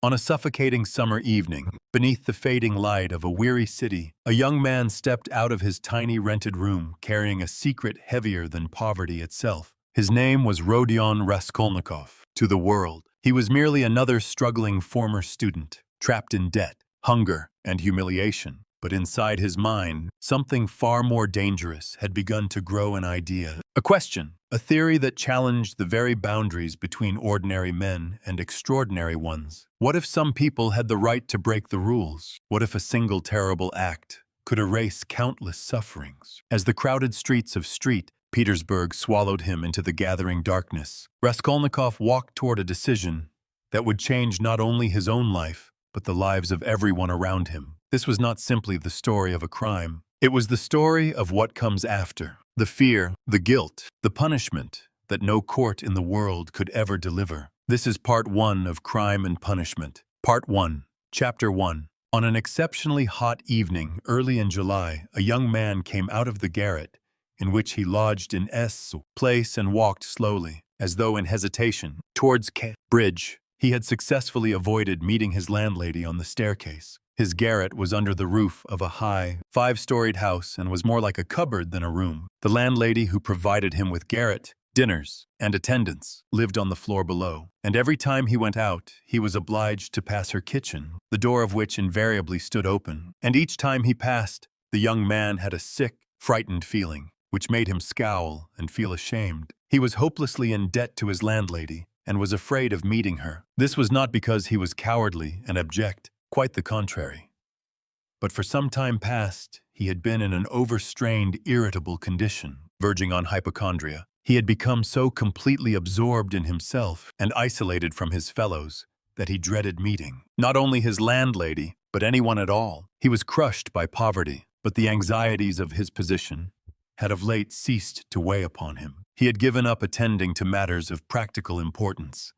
On a suffocating summer evening, beneath the fading light of a weary city, a young man stepped out of his tiny rented room carrying a secret heavier than poverty itself. His name was Rodion Raskolnikov. To the world, he was merely another struggling former student, trapped in debt, hunger, and humiliation. But inside his mind, something far more dangerous had begun to grow: an idea, a question, a theory that challenged the very boundaries between ordinary men and extraordinary ones. What if some people had the right to break the rules? What if a single terrible act could erase countless sufferings? As the crowded streets of Petersburg swallowed him into the gathering darkness, Raskolnikov walked toward a decision that would change not only his own life, but the lives of everyone around him. This was not simply the story of a crime. It was the story of what comes after. The fear, the guilt, the punishment that no court in the world could ever deliver. This is part 1 of Crime and Punishment. Part 1, Chapter 1. On an exceptionally hot evening early in July, a young man came out of the garret in which he lodged in S place and walked slowly, as though in hesitation, towards K bridge. He had successfully avoided meeting his landlady on the staircase. His garret was under the roof of a high, 5-storied house and was more like a cupboard than a room. The landlady who provided him with garret, dinners, and attendance lived on the floor below, and every time he went out, he was obliged to pass her kitchen, the door of which invariably stood open. And each time he passed, the young man had a sick, frightened feeling, which made him scowl and feel ashamed. He was hopelessly in debt to his landlady, and was afraid of meeting her. This was not because he was cowardly and abject, quite the contrary. But for some time past, he had been in an overstrained, irritable condition, verging on hypochondria. He had become so completely absorbed in himself and isolated from his fellows that he dreaded meeting not only his landlady, but anyone at all. He was crushed by poverty, but the anxieties of his position had of late ceased to weigh upon him. He had given up attending to matters of practical importance.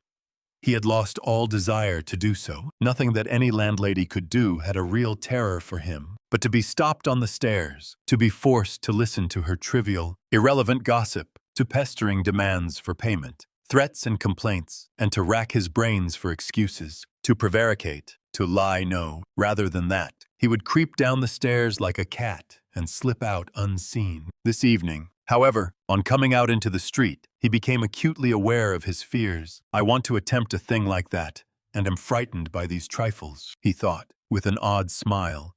He had lost all desire to do so. Nothing that any landlady could do had a real terror for him. But to be stopped on the stairs, to be forced to listen to her trivial, irrelevant gossip, to pestering demands for payment, threats and complaints, and to rack his brains for excuses, to prevaricate, to lie no, rather than that, he would creep down the stairs like a cat and slip out unseen. This evening, however, on coming out into the street, he became acutely aware of his fears. I want to attempt a thing like that, and am frightened by these trifles, he thought, with an odd smile.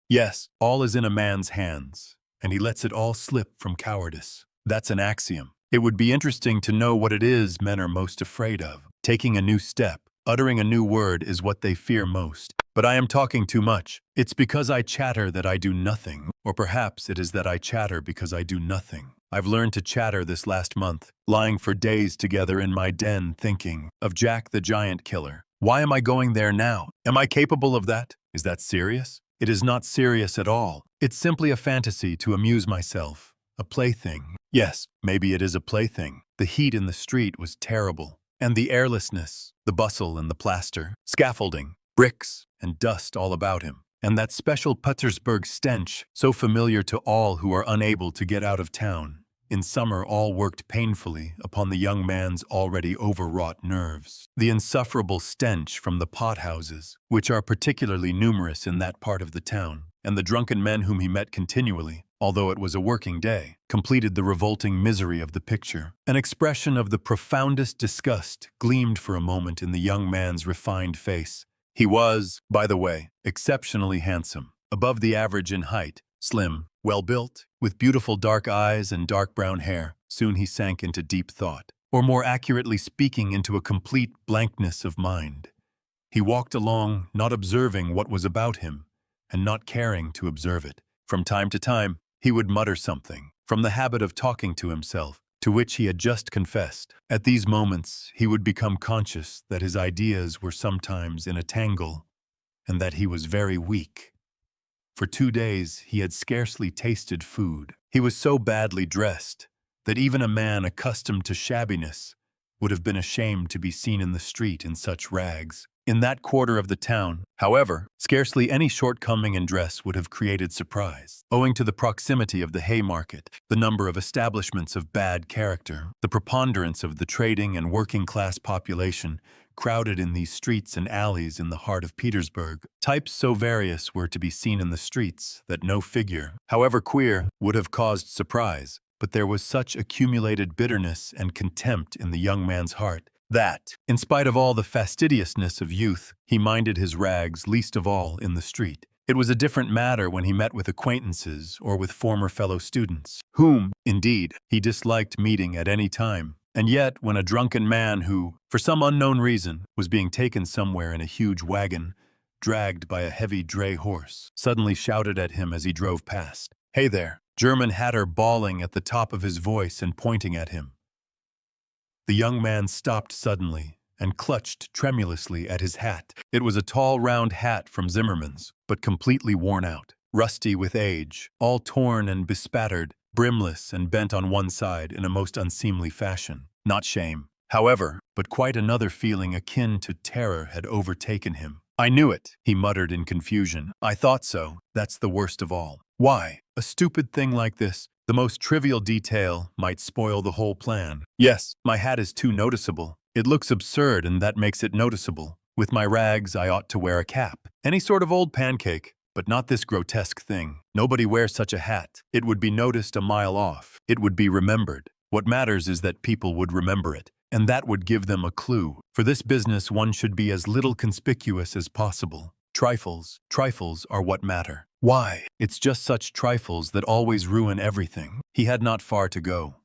Yes, all is in a man's hands, and he lets it all slip from cowardice. That's an axiom. It would be interesting to know what it is men are most afraid of. Taking a new step, uttering a new word is what they fear most. But I am talking too much. It's because I chatter that I do nothing. Or perhaps it is that I chatter because I do nothing. I've learned to chatter this last month, lying for days together in my den thinking of Jack the Giant Killer. Why am I going there now? Am I capable of that? Is that serious? It is not serious at all. It's simply a fantasy to amuse myself. A plaything. Yes, maybe it is a plaything. The heat in the street was terrible. And the airlessness, the bustle and the plaster, scaffolding, bricks, and dust all about him. And that special Petersburg stench, so familiar to all who are unable to get out of town. In summer, all worked painfully upon the young man's already overwrought nerves. The insufferable stench from the pothouses, which are particularly numerous in that part of the town, and the drunken men whom he met continually, although it was a working day, completed the revolting misery of the picture. An expression of the profoundest disgust gleamed for a moment in the young man's refined face. He was, by the way, exceptionally handsome, above the average in height, slim, well-built, with beautiful dark eyes and dark brown hair. Soon he sank into deep thought, or more accurately speaking, into a complete blankness of mind. He walked along, not observing what was about him, and not caring to observe it. From time to time, he would mutter something, from the habit of talking to himself, to which he had just confessed. At these moments, he would become conscious that his ideas were sometimes in a tangle, and that he was very weak. For 2 days, he had scarcely tasted food. He was so badly dressed that even a man accustomed to shabbiness would have been ashamed to be seen in the street in such rags. In that quarter of the town, however, scarcely any shortcoming in dress would have created surprise. Owing to the proximity of the Haymarket, the number of establishments of bad character, the preponderance of the trading and working-class population crowded in these streets and alleys in the heart of Petersburg. Types so various were to be seen in the streets that no figure, however queer, would have caused surprise. But there was such accumulated bitterness and contempt in the young man's heart that, in spite of all the fastidiousness of youth, he minded his rags least of all in the street. It was a different matter when he met with acquaintances or with former fellow students, whom, indeed, he disliked meeting at any time. And yet, when a drunken man who, for some unknown reason, was being taken somewhere in a huge wagon, dragged by a heavy dray horse, suddenly shouted at him as he drove past, "Hey there!" German Hatter bawling at the top of his voice and pointing at him. The young man stopped suddenly and clutched tremulously at his hat. It was a tall, round hat from Zimmermann's, but completely worn out, rusty with age, all torn and bespattered, brimless and bent on one side in a most unseemly fashion. Not shame, however, but quite another feeling akin to terror had overtaken him. "I knew it," he muttered in confusion. "I thought so. That's the worst of all. Why, a stupid thing like this, the most trivial detail, might spoil the whole plan. Yes, my hat is too noticeable. It looks absurd and that makes it noticeable. With my rags, I ought to wear a cap. Any sort of old pancake, but not this grotesque thing. Nobody wears such a hat. It would be noticed a mile off. It would be remembered. What matters is that people would remember it, and that would give them a clue. For this business, one should be as little conspicuous as possible. Trifles are what matter. Why? It's just such trifles that always ruin everything." He had not far to go.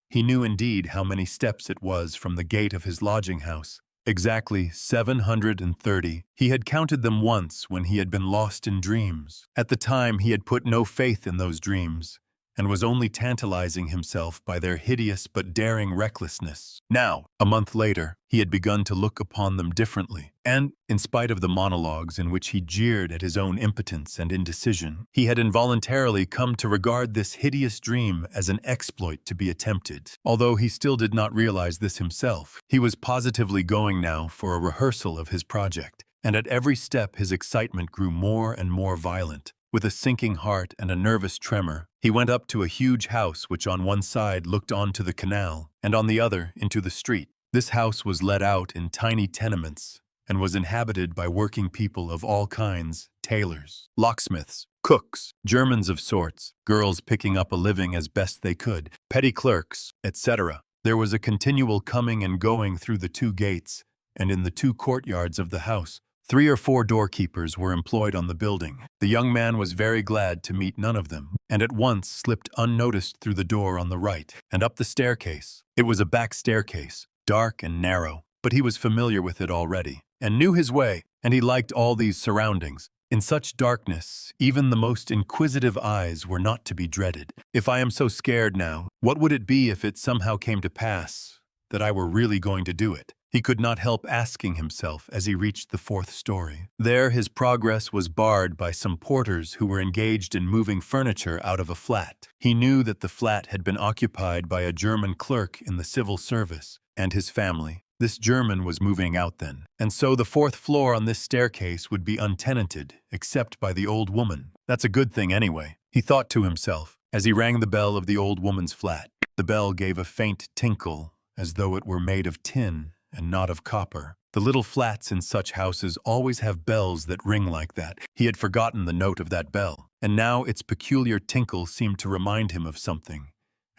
He knew indeed how many steps it was from the gate of his lodging house. Exactly 730. He had counted them once when he had been lost in dreams. At the time, he had put no faith in those dreams, and was only tantalizing himself by their hideous but daring recklessness. Now, a month later, he had begun to look upon them differently, and, in spite of the monologues in which he jeered at his own impotence and indecision, he had involuntarily come to regard this hideous dream as an exploit to be attempted. Although he still did not realize this himself, he was positively going now for a rehearsal of his project, and at every step his excitement grew more and more violent. With a sinking heart and a nervous tremor, he went up to a huge house which on one side looked onto the canal, and on the other into the street. This house was let out in tiny tenements, and was inhabited by working people of all kinds, tailors, locksmiths, cooks, Germans of sorts, girls picking up a living as best they could, petty clerks, etc. There was a continual coming and going through the two gates, and in the two courtyards of the house. 3 or 4 doorkeepers were employed on the building. The young man was very glad to meet none of them, and at once slipped unnoticed through the door on the right, and up the staircase. It was a back staircase, dark and narrow, but he was familiar with it already, and knew his way, and he liked all these surroundings. In such darkness, even the most inquisitive eyes were not to be dreaded. If I am so scared now, what would it be if it somehow came to pass that I were really going to do it? He could not help asking himself as he reached the 4th story. There his progress was barred by some porters who were engaged in moving furniture out of a flat. He knew that the flat had been occupied by a German clerk in the civil service and his family. This German was moving out then, and so the 4th floor on this staircase would be untenanted except by the old woman. That's a good thing anyway, he thought to himself as he rang the bell of the old woman's flat. The bell gave a faint tinkle as though it were made of tin and not of copper. The little flats in such houses always have bells that ring like that. He had forgotten the note of that bell, and now its peculiar tinkle seemed to remind him of something,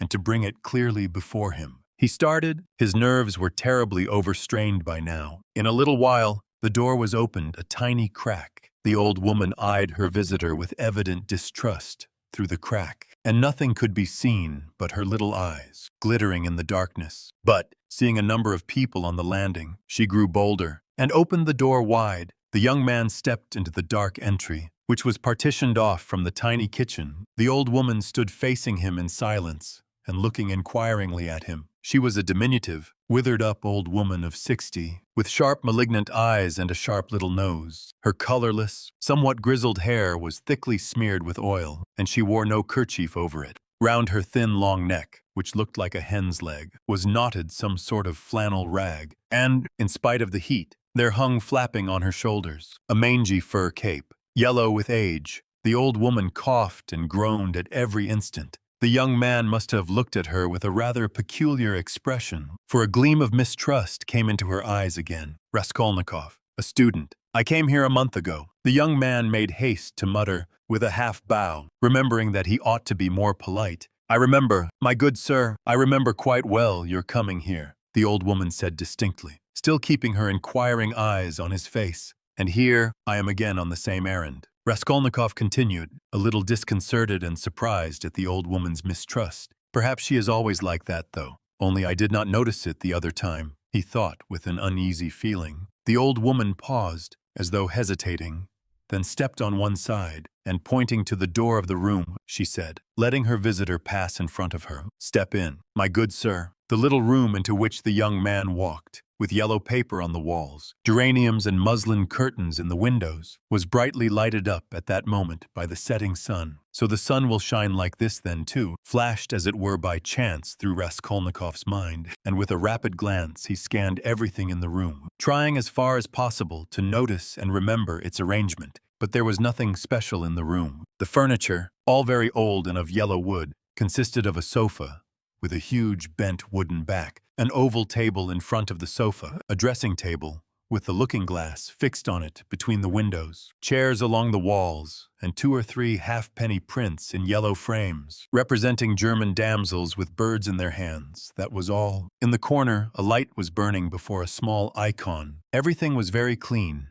and to bring it clearly before him. He started. His nerves were terribly overstrained by now. In a little while, the door was opened a tiny crack. The old woman eyed her visitor with evident distrust through the crack, and nothing could be seen but her little eyes, glittering in the darkness. But, seeing a number of people on the landing, she grew bolder, and opened the door wide. The young man stepped into the dark entry, which was partitioned off from the tiny kitchen. The old woman stood facing him in silence, and looking inquiringly at him. She was a diminutive, withered-up old woman of 60, with sharp, malignant eyes and a sharp little nose. Her colorless, somewhat grizzled hair was thickly smeared with oil, and she wore no kerchief over it. Round her thin, long neck, which looked like a hen's leg, was knotted some sort of flannel rag, and, in spite of the heat, there hung flapping on her shoulders a mangy fur cape. Yellow with age, the old woman coughed and groaned at every instant. The young man must have looked at her with a rather peculiar expression, for a gleam of mistrust came into her eyes again. Raskolnikov, a student. I came here a month ago. The young man made haste to mutter, with a half bow, remembering that he ought to be more polite. I remember, my good sir, I remember quite well your coming here, the old woman said distinctly, still keeping her inquiring eyes on his face. And here I am again on the same errand. Raskolnikov continued, a little disconcerted and surprised at the old woman's mistrust. Perhaps she is always like that, though. Only I did not notice it the other time, he thought with an uneasy feeling. The old woman paused, as though hesitating, then stepped on one side, and pointing to the door of the room, she said, letting her visitor pass in front of her. Step in, my good sir. The little room into which the young man walked, with yellow paper on the walls, geraniums and muslin curtains in the windows, was brightly lighted up at that moment by the setting sun. So the sun will shine like this then too, flashed as it were by chance through Raskolnikov's mind, and with a rapid glance he scanned everything in the room, trying as far as possible to notice and remember its arrangement. But there was nothing special in the room. The furniture, all very old and of yellow wood, consisted of a sofa, with a huge bent wooden back, an oval table in front of the sofa, a dressing table, with the looking-glass fixed on it between the windows, chairs along the walls, and 2 or 3 halfpenny prints in yellow frames, representing German damsels with birds in their hands. That was all. In the corner, a light was burning before a small icon. Everything was very clean.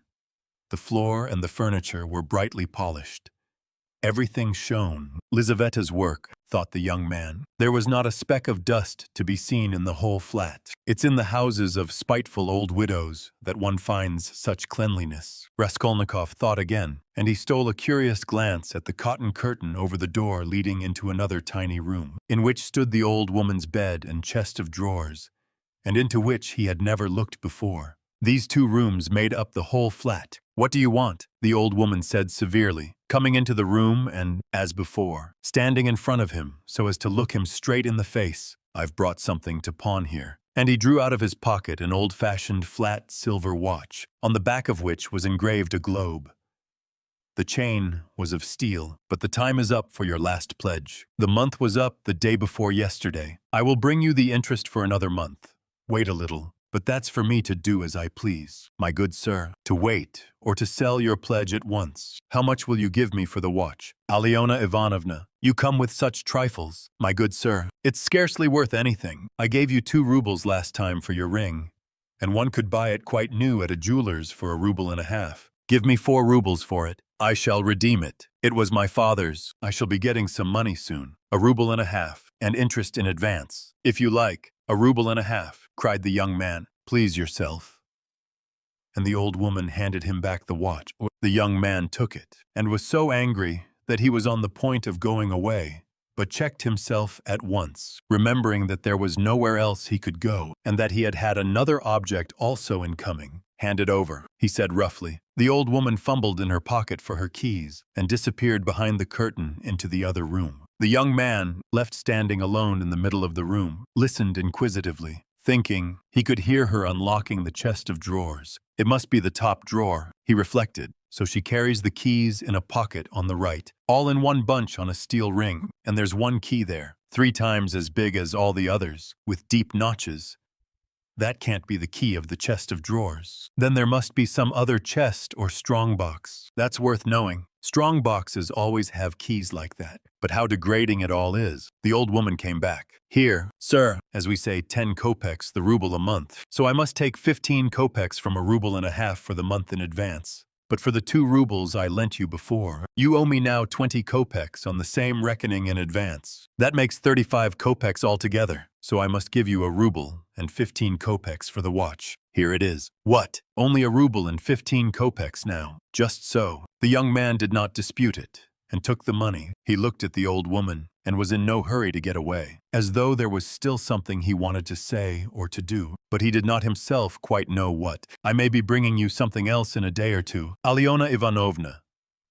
The floor and the furniture were brightly polished. Everything shone. Lizaveta's work, thought the young man. There was not a speck of dust to be seen in the whole flat. It's in the houses of spiteful old widows that one finds such cleanliness. Raskolnikov thought again, and he stole a curious glance at the cotton curtain over the door leading into another tiny room, in which stood the old woman's bed and chest of drawers, and into which he had never looked before. These 2 rooms made up the whole flat. What do you want? The old woman said severely, coming into the room and, as before, standing in front of him so as to look him straight in the face. I've brought something to pawn here. And he drew out of his pocket an old-fashioned flat silver watch, on the back of which was engraved a globe. The chain was of steel, but the time is up for your last pledge. The month was up the day before yesterday. I will bring you the interest for another month. Wait a little. But that's for me to do as I please, my good sir, to wait or to sell your pledge at once. How much will you give me for the watch? Alyona Ivanovna, you come with such trifles, my good sir. It's scarcely worth anything. I gave you 2 rubles last time for your ring, and one could buy it quite new at a jeweler's for 1.5 rubles. Give me 4 rubles for it. I shall redeem it. It was my father's. I shall be getting some money soon. 1.5 rubles, and interest in advance. If you like, 1.5 rubles, cried the young man. Please yourself. And the old woman handed him back the watch. The young man took it, and was so angry that he was on the point of going away, but checked himself at once, remembering that there was nowhere else he could go, and that he had had another object also in coming. Hand it over, he said roughly. The old woman fumbled in her pocket for her keys, and disappeared behind the curtain into the other room. The young man, left standing alone in the middle of the room, listened inquisitively, thinking he could hear her unlocking the chest of drawers. It must be the top drawer, he reflected. So she carries the keys in a pocket on the right, all in one bunch on a steel ring, and there's one key there, 3 times as big as all the others, with deep notches. That can't be the key of the chest of drawers. Then there must be some other chest or strong box. That's worth knowing. Strong boxes always have keys like that. But how degrading it all is. The old woman came back. Here, sir, as we say 10 kopecks the ruble a month. So I must take 15 kopecks from 1.5 rubles for the month in advance. But for the 2 rubles I lent you before, you owe me now 20 kopecks on the same reckoning in advance. That makes 35 kopecks altogether. So I must give you 1 ruble and 15 kopecks for the watch. Here it is. What? Only 1 ruble and 15 kopecks now. Just so. The young man did not dispute it, and took the money. He looked at the old woman, and was in no hurry to get away, as though there was still something he wanted to say or to do, but he did not himself quite know what. I may be bringing you something else in a day or 2. Alyona Ivanovna.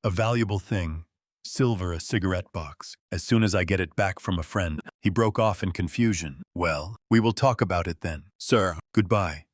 A valuable thing. Silver, a cigarette box. As soon as I get it back from a friend. He broke off in confusion. Well, we will talk about it then. Sir, goodbye.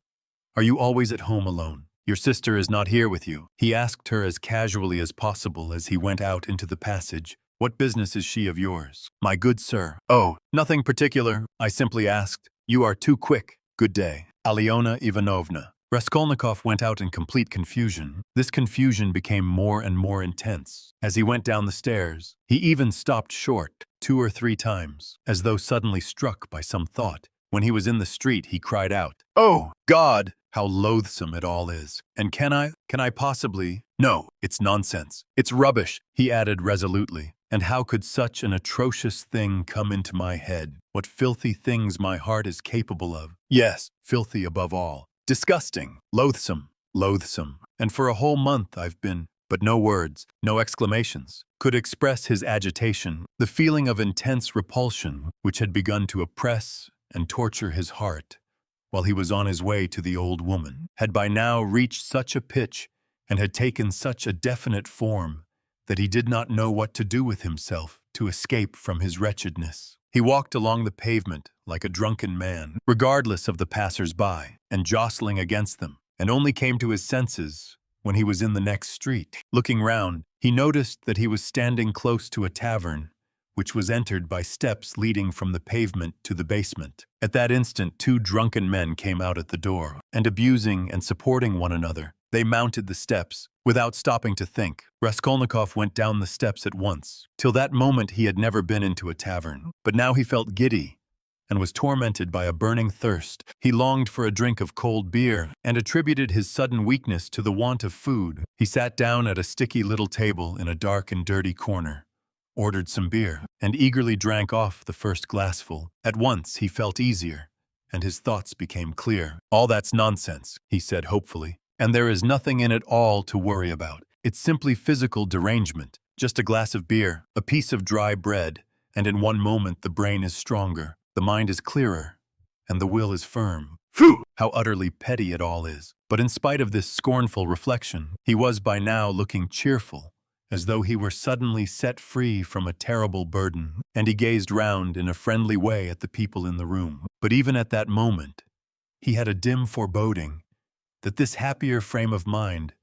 Are you always at home alone? Your sister is not here with you. He asked her as casually as possible as he went out into the passage, What business is she of yours? My good sir. Oh, nothing particular. I simply asked. You are too quick. Good day. Alyona Ivanovna. Raskolnikov went out in complete confusion. This confusion became more and more intense. As he went down the stairs, he even stopped short 2 or 3 times, as though suddenly struck by some thought. When he was in the street, he cried out, "Oh, God! How loathsome it all is. And can I possibly? No, it's nonsense. It's rubbish," he added resolutely. And how could such an atrocious thing come into my head? What filthy things my heart is capable of. Yes, filthy above all. Disgusting, loathsome, loathsome. And for a whole month I've been, but no words, no exclamations, could express his agitation, the feeling of intense repulsion which had begun to oppress and torture his heart while he was on his way to the old woman, had by now reached such a pitch and had taken such a definite form that he did not know what to do with himself to escape from his wretchedness. He walked along the pavement like a drunken man, regardless of the passers-by, and jostling against them, and only came to his senses when he was in the next street. Looking round, he noticed that he was standing close to a tavern, which was entered by steps leading from the pavement to the basement. At that instant, 2 drunken men came out at the door, and abusing and supporting one another, they mounted the steps. Without stopping to think, Raskolnikov went down the steps at once. Till that moment he had never been into a tavern, but now he felt giddy and was tormented by a burning thirst. He longed for a drink of cold beer and attributed his sudden weakness to the want of food. He sat down at a sticky little table in a dark and dirty corner, ordered some beer, and eagerly drank off the first glassful. At once he felt easier, and his thoughts became clear. "All that's nonsense," he said hopefully, "and there is nothing in it all to worry about. It's simply physical derangement, just a glass of beer, a piece of dry bread, and in one moment the brain is stronger, the mind is clearer, and the will is firm." Phew! How utterly petty it all is. But in spite of this scornful reflection, he was by now looking cheerful, as though he were suddenly set free from a terrible burden, and he gazed round in a friendly way at the people in the room. But even at that moment, he had a dim foreboding that this happier frame of mind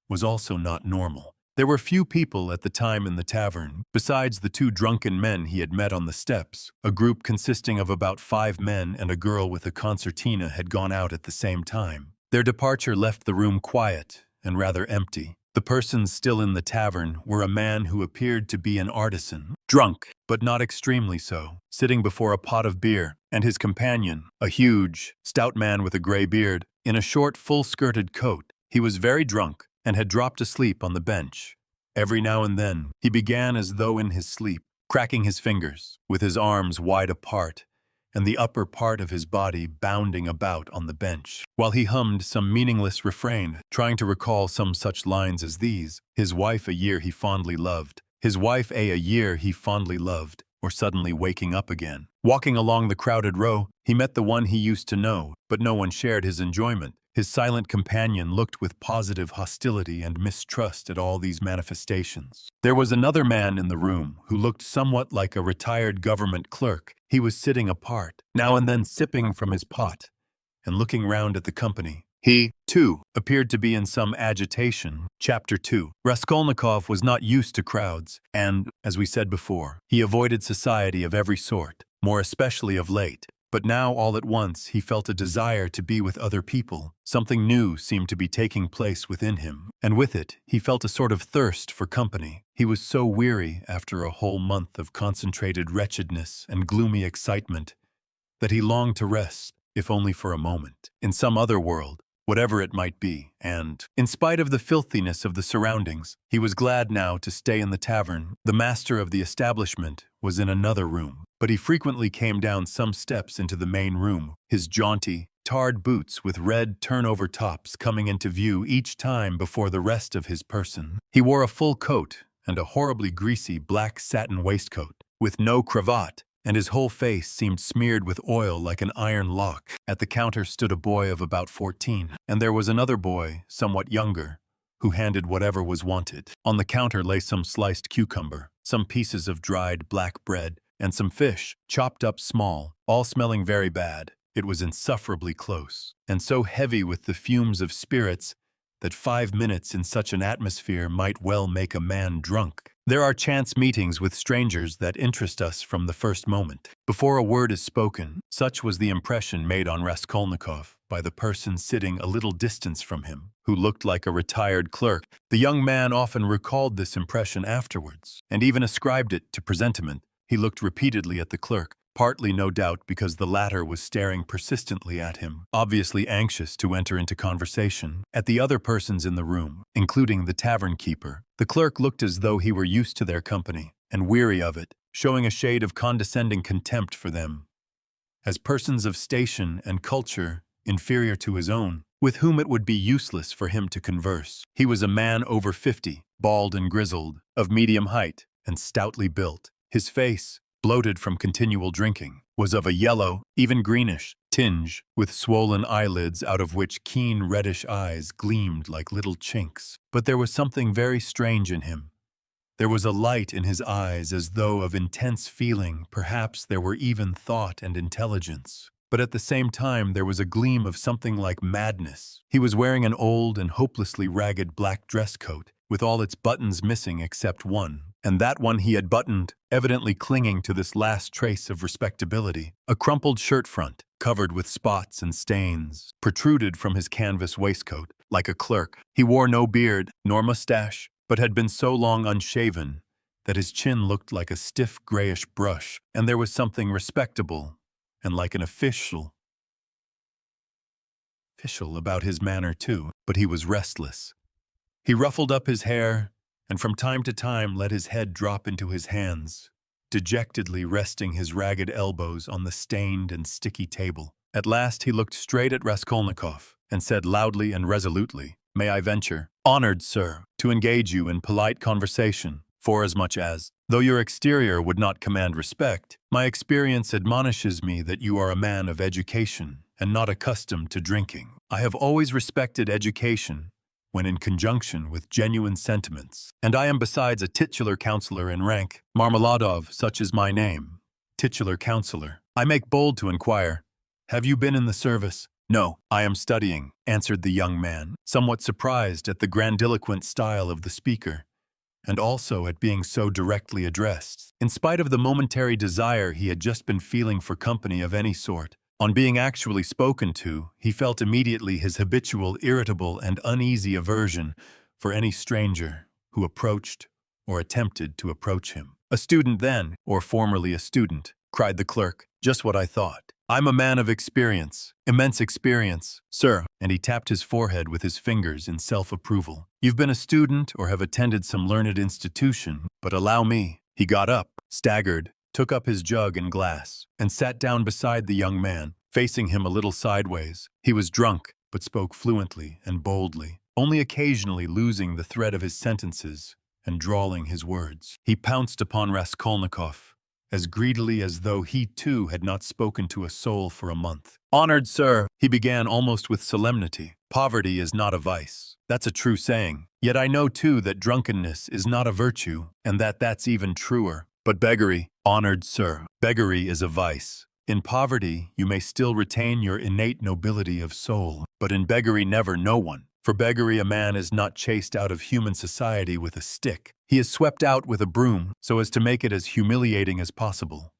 was also not normal. There were few people at the time in the tavern, besides the 2 drunken men he had met on the steps. A group consisting of about 5 men and a girl with a concertina had gone out at the same time. Their departure left the room quiet and rather empty. The persons still in the tavern were a man who appeared to be an artisan, drunk, but not extremely so, sitting before a pot of beer, and his companion, a huge, stout man with a gray beard, in a short, full-skirted coat. He was very drunk and had dropped asleep on the bench. Every now and then, he began as though in his sleep, cracking his fingers, with his arms wide apart, and the upper part of his body bounding about on the bench, while he hummed some meaningless refrain, trying to recall some such lines as these: "His wife a year he fondly loved, his wife a year he fondly loved," or suddenly waking up again. Walking along the crowded row, he met the one he used to know, but no one shared his enjoyment. His silent companion looked with positive hostility and mistrust at all these manifestations. There was another man in the room who looked somewhat like a retired government clerk. He was sitting apart, now and then sipping from his pot, and looking round at the company. He, too, appeared to be in some agitation. Chapter 2. Raskolnikov was not used to crowds, and, as we said before, he avoided society of every sort, more especially of late. But now, all at once, he felt a desire to be with other people. Something new seemed to be taking place within him, and with it, he felt a sort of thirst for company. He was so weary after a whole month of concentrated wretchedness and gloomy excitement that he longed to rest, if only for a moment, in some other world, whatever it might be, and, in spite of the filthiness of the surroundings, he was glad now to stay in the tavern. The master of the establishment was in another room, but he frequently came down some steps into the main room, his jaunty, tarred boots with red turnover tops coming into view each time before the rest of his person. He wore a full coat and a horribly greasy black satin waistcoat, with no cravat, and his whole face seemed smeared with oil like an iron lock. At the counter stood a boy of about 14, and there was another boy, somewhat younger, who handed whatever was wanted. On the counter lay some sliced cucumber, some pieces of dried black bread, and some fish, chopped up small, all smelling very bad. It was insufferably close, and so heavy with the fumes of spirits that 5 minutes in such an atmosphere might well make a man drunk. There are chance meetings with strangers that interest us from the first moment. Before a word is spoken, such was the impression made on Raskolnikov by the person sitting a little distance from him, who looked like a retired clerk. The young man often recalled this impression afterwards, and even ascribed it to presentiment. He looked repeatedly at the clerk, partly no doubt because the latter was staring persistently at him, obviously anxious to enter into conversation, at the other persons in the room, including the tavern keeper. The clerk looked as though he were used to their company, and weary of it, showing a shade of condescending contempt for them, as persons of station and culture inferior to his own, with whom it would be useless for him to converse. He was a man over 50, bald and grizzled, of medium height, and stoutly built. His face, bloated from continual drinking, was of a yellow, even greenish, tinge, with swollen eyelids out of which keen reddish eyes gleamed like little chinks. But there was something very strange in him. There was a light in his eyes as though of intense feeling, perhaps there were even thought and intelligence. But at the same time there was a gleam of something like madness. He was wearing an old and hopelessly ragged black dress coat, with all its buttons missing except one, and that one he had buttoned, evidently clinging to this last trace of respectability. A crumpled shirt front, covered with spots and stains, protruded from his canvas waistcoat, like a clerk. He wore no beard, nor mustache, but had been so long unshaven that his chin looked like a stiff grayish brush, and there was something respectable and like an official about his manner too, but he was restless. He ruffled up his hair, and from time to time let his head drop into his hands, dejectedly resting his ragged elbows on the stained and sticky table. At last he looked straight at Raskolnikov, and said loudly and resolutely, "May I venture, honored sir, to engage you in polite conversation, forasmuch as, though your exterior would not command respect, my experience admonishes me that you are a man of education, and not accustomed to drinking. I have always respected education, when in conjunction with genuine sentiments, and I am besides a titular counselor in rank. Marmeladov, such is my name, titular counselor. I make bold to inquire, have you been in the service?" "No, I am studying," answered the young man, somewhat surprised at the grandiloquent style of the speaker, and also at being so directly addressed. In spite of the momentary desire he had just been feeling for company of any sort, on being actually spoken to, he felt immediately his habitual irritable and uneasy aversion for any stranger who approached or attempted to approach him. "A student then, or formerly a student," cried the clerk. "Just what I thought. I'm a man of experience, immense experience, sir," and he tapped his forehead with his fingers in self-approval. "You've been a student or have attended some learned institution, but allow me." He got up, staggered, took up his jug and glass, and sat down beside the young man, facing him a little sideways. He was drunk, but spoke fluently and boldly, only occasionally losing the thread of his sentences and drawling his words. He pounced upon Raskolnikov as greedily as though he too had not spoken to a soul for a month. "Honored sir," he began almost with solemnity, "poverty is not a vice. That's a true saying. Yet I know too that drunkenness is not a virtue, and that that's even truer. But beggary, honored sir, beggary is a vice. In poverty, you may still retain your innate nobility of soul, but in beggary never no one. For beggary a man is not chased out of human society with a stick. He is swept out with a broom, so as to make it as humiliating as possible.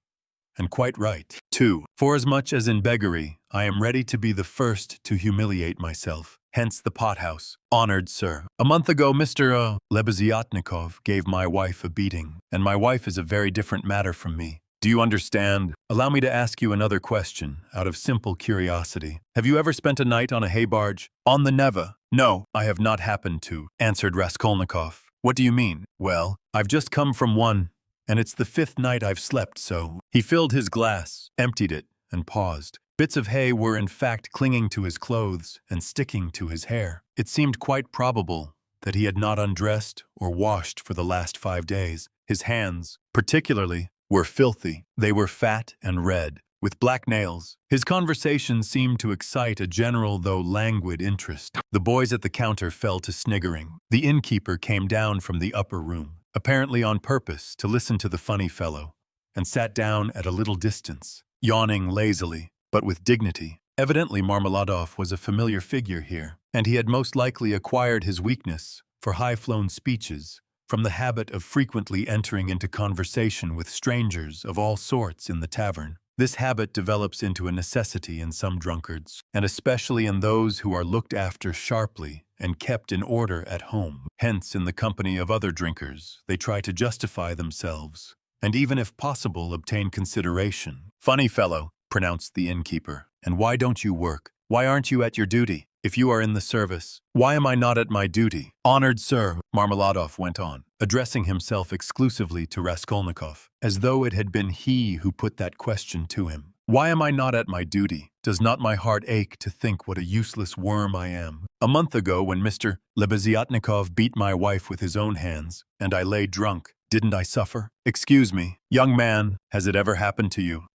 And quite right, too. Forasmuch as in beggary, I am ready to be the first to humiliate myself. Hence the pothouse. Honored sir, a month ago Mr. Lebeziatnikov gave my wife a beating, and my wife is a very different matter from me. Do you understand? Allow me to ask you another question, out of simple curiosity. Have you ever spent a night on a hay barge? On the Neva? No, I have not happened to, answered Raskolnikov. What do you mean? Well, I've just come from one, and it's the 5th night I've slept, so. He filled his glass, emptied it, and paused. Bits of hay were in fact clinging to his clothes and sticking to his hair. It seemed quite probable that he had not undressed or washed for the last 5 days. His hands, particularly, were filthy. They were fat and red, with black nails. His conversation seemed to excite a general though languid interest. The boys at the counter fell to sniggering. The innkeeper came down from the upper room, apparently on purpose to listen to the funny fellow, and sat down at a little distance, yawning lazily, but with dignity. Evidently Marmeladov was a familiar figure here, and he had most likely acquired his weakness for high-flown speeches from the habit of frequently entering into conversation with strangers of all sorts in the tavern. This habit develops into a necessity in some drunkards, and especially in those who are looked after sharply and kept in order at home. Hence, in the company of other drinkers, they try to justify themselves, and even if possible, obtain consideration. "Funny fellow," pronounced the innkeeper. "And why don't you work? Why aren't you at your duty? If you are in the service, why am I not at my duty?" "Honored sir," Marmeladov went on, addressing himself exclusively to Raskolnikov, as though it had been he who put that question to him. "Why am I not at my duty? Does not my heart ache to think what a useless worm I am? A month ago, when Mr. Lebeziatnikov beat my wife with his own hands, and I lay drunk, didn't I suffer? Excuse me, young man, has it ever happened to you?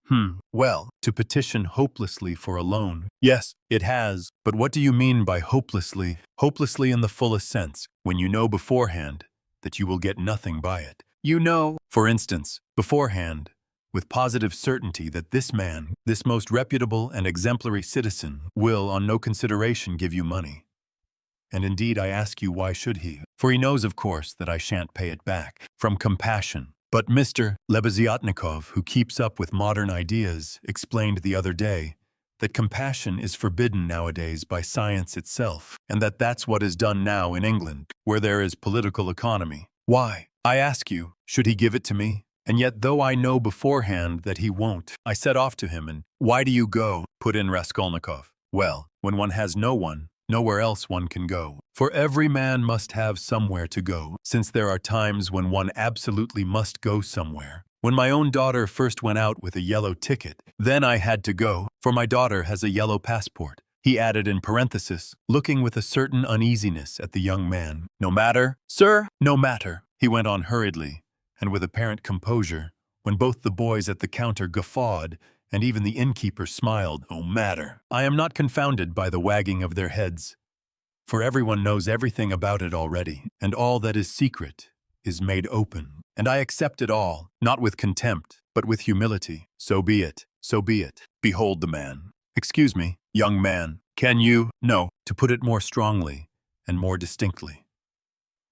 Well, to petition hopelessly for a loan. Yes, it has. But what do you mean by hopelessly? Hopelessly in the fullest sense, when you know beforehand that you will get nothing by it. You know, for instance, beforehand, with positive certainty that this man, this most reputable and exemplary citizen, will on no consideration give you money. And indeed I ask you, why should he? For he knows, of course, that I shan't pay it back, from compassion. But Mr. Lebeziatnikov, who keeps up with modern ideas, explained the other day that compassion is forbidden nowadays by science itself, and that that's what is done now in England, where there is political economy. Why, I ask you, should he give it to me? And yet, though I know beforehand that he won't, I set off to him and, "Why do you go?" put in Raskolnikov. "Well, when one has no one, nowhere else one can go. For every man must have somewhere to go, since there are times when one absolutely must go somewhere. When my own daughter first went out with a yellow ticket, then I had to go, for my daughter has a yellow passport," he added in parenthesis, looking with a certain uneasiness at the young man. "No matter, sir, no matter," he went on hurriedly, and with apparent composure, when both the boys at the counter guffawed, and even the innkeeper smiled. "Oh, matter. I am not confounded by the wagging of their heads, for everyone knows everything about it already, and all that is secret is made open. And I accept it all, not with contempt, but with humility. So be it, so be it. Behold the man. Excuse me, young man, can you, no, to put it more strongly and more distinctly,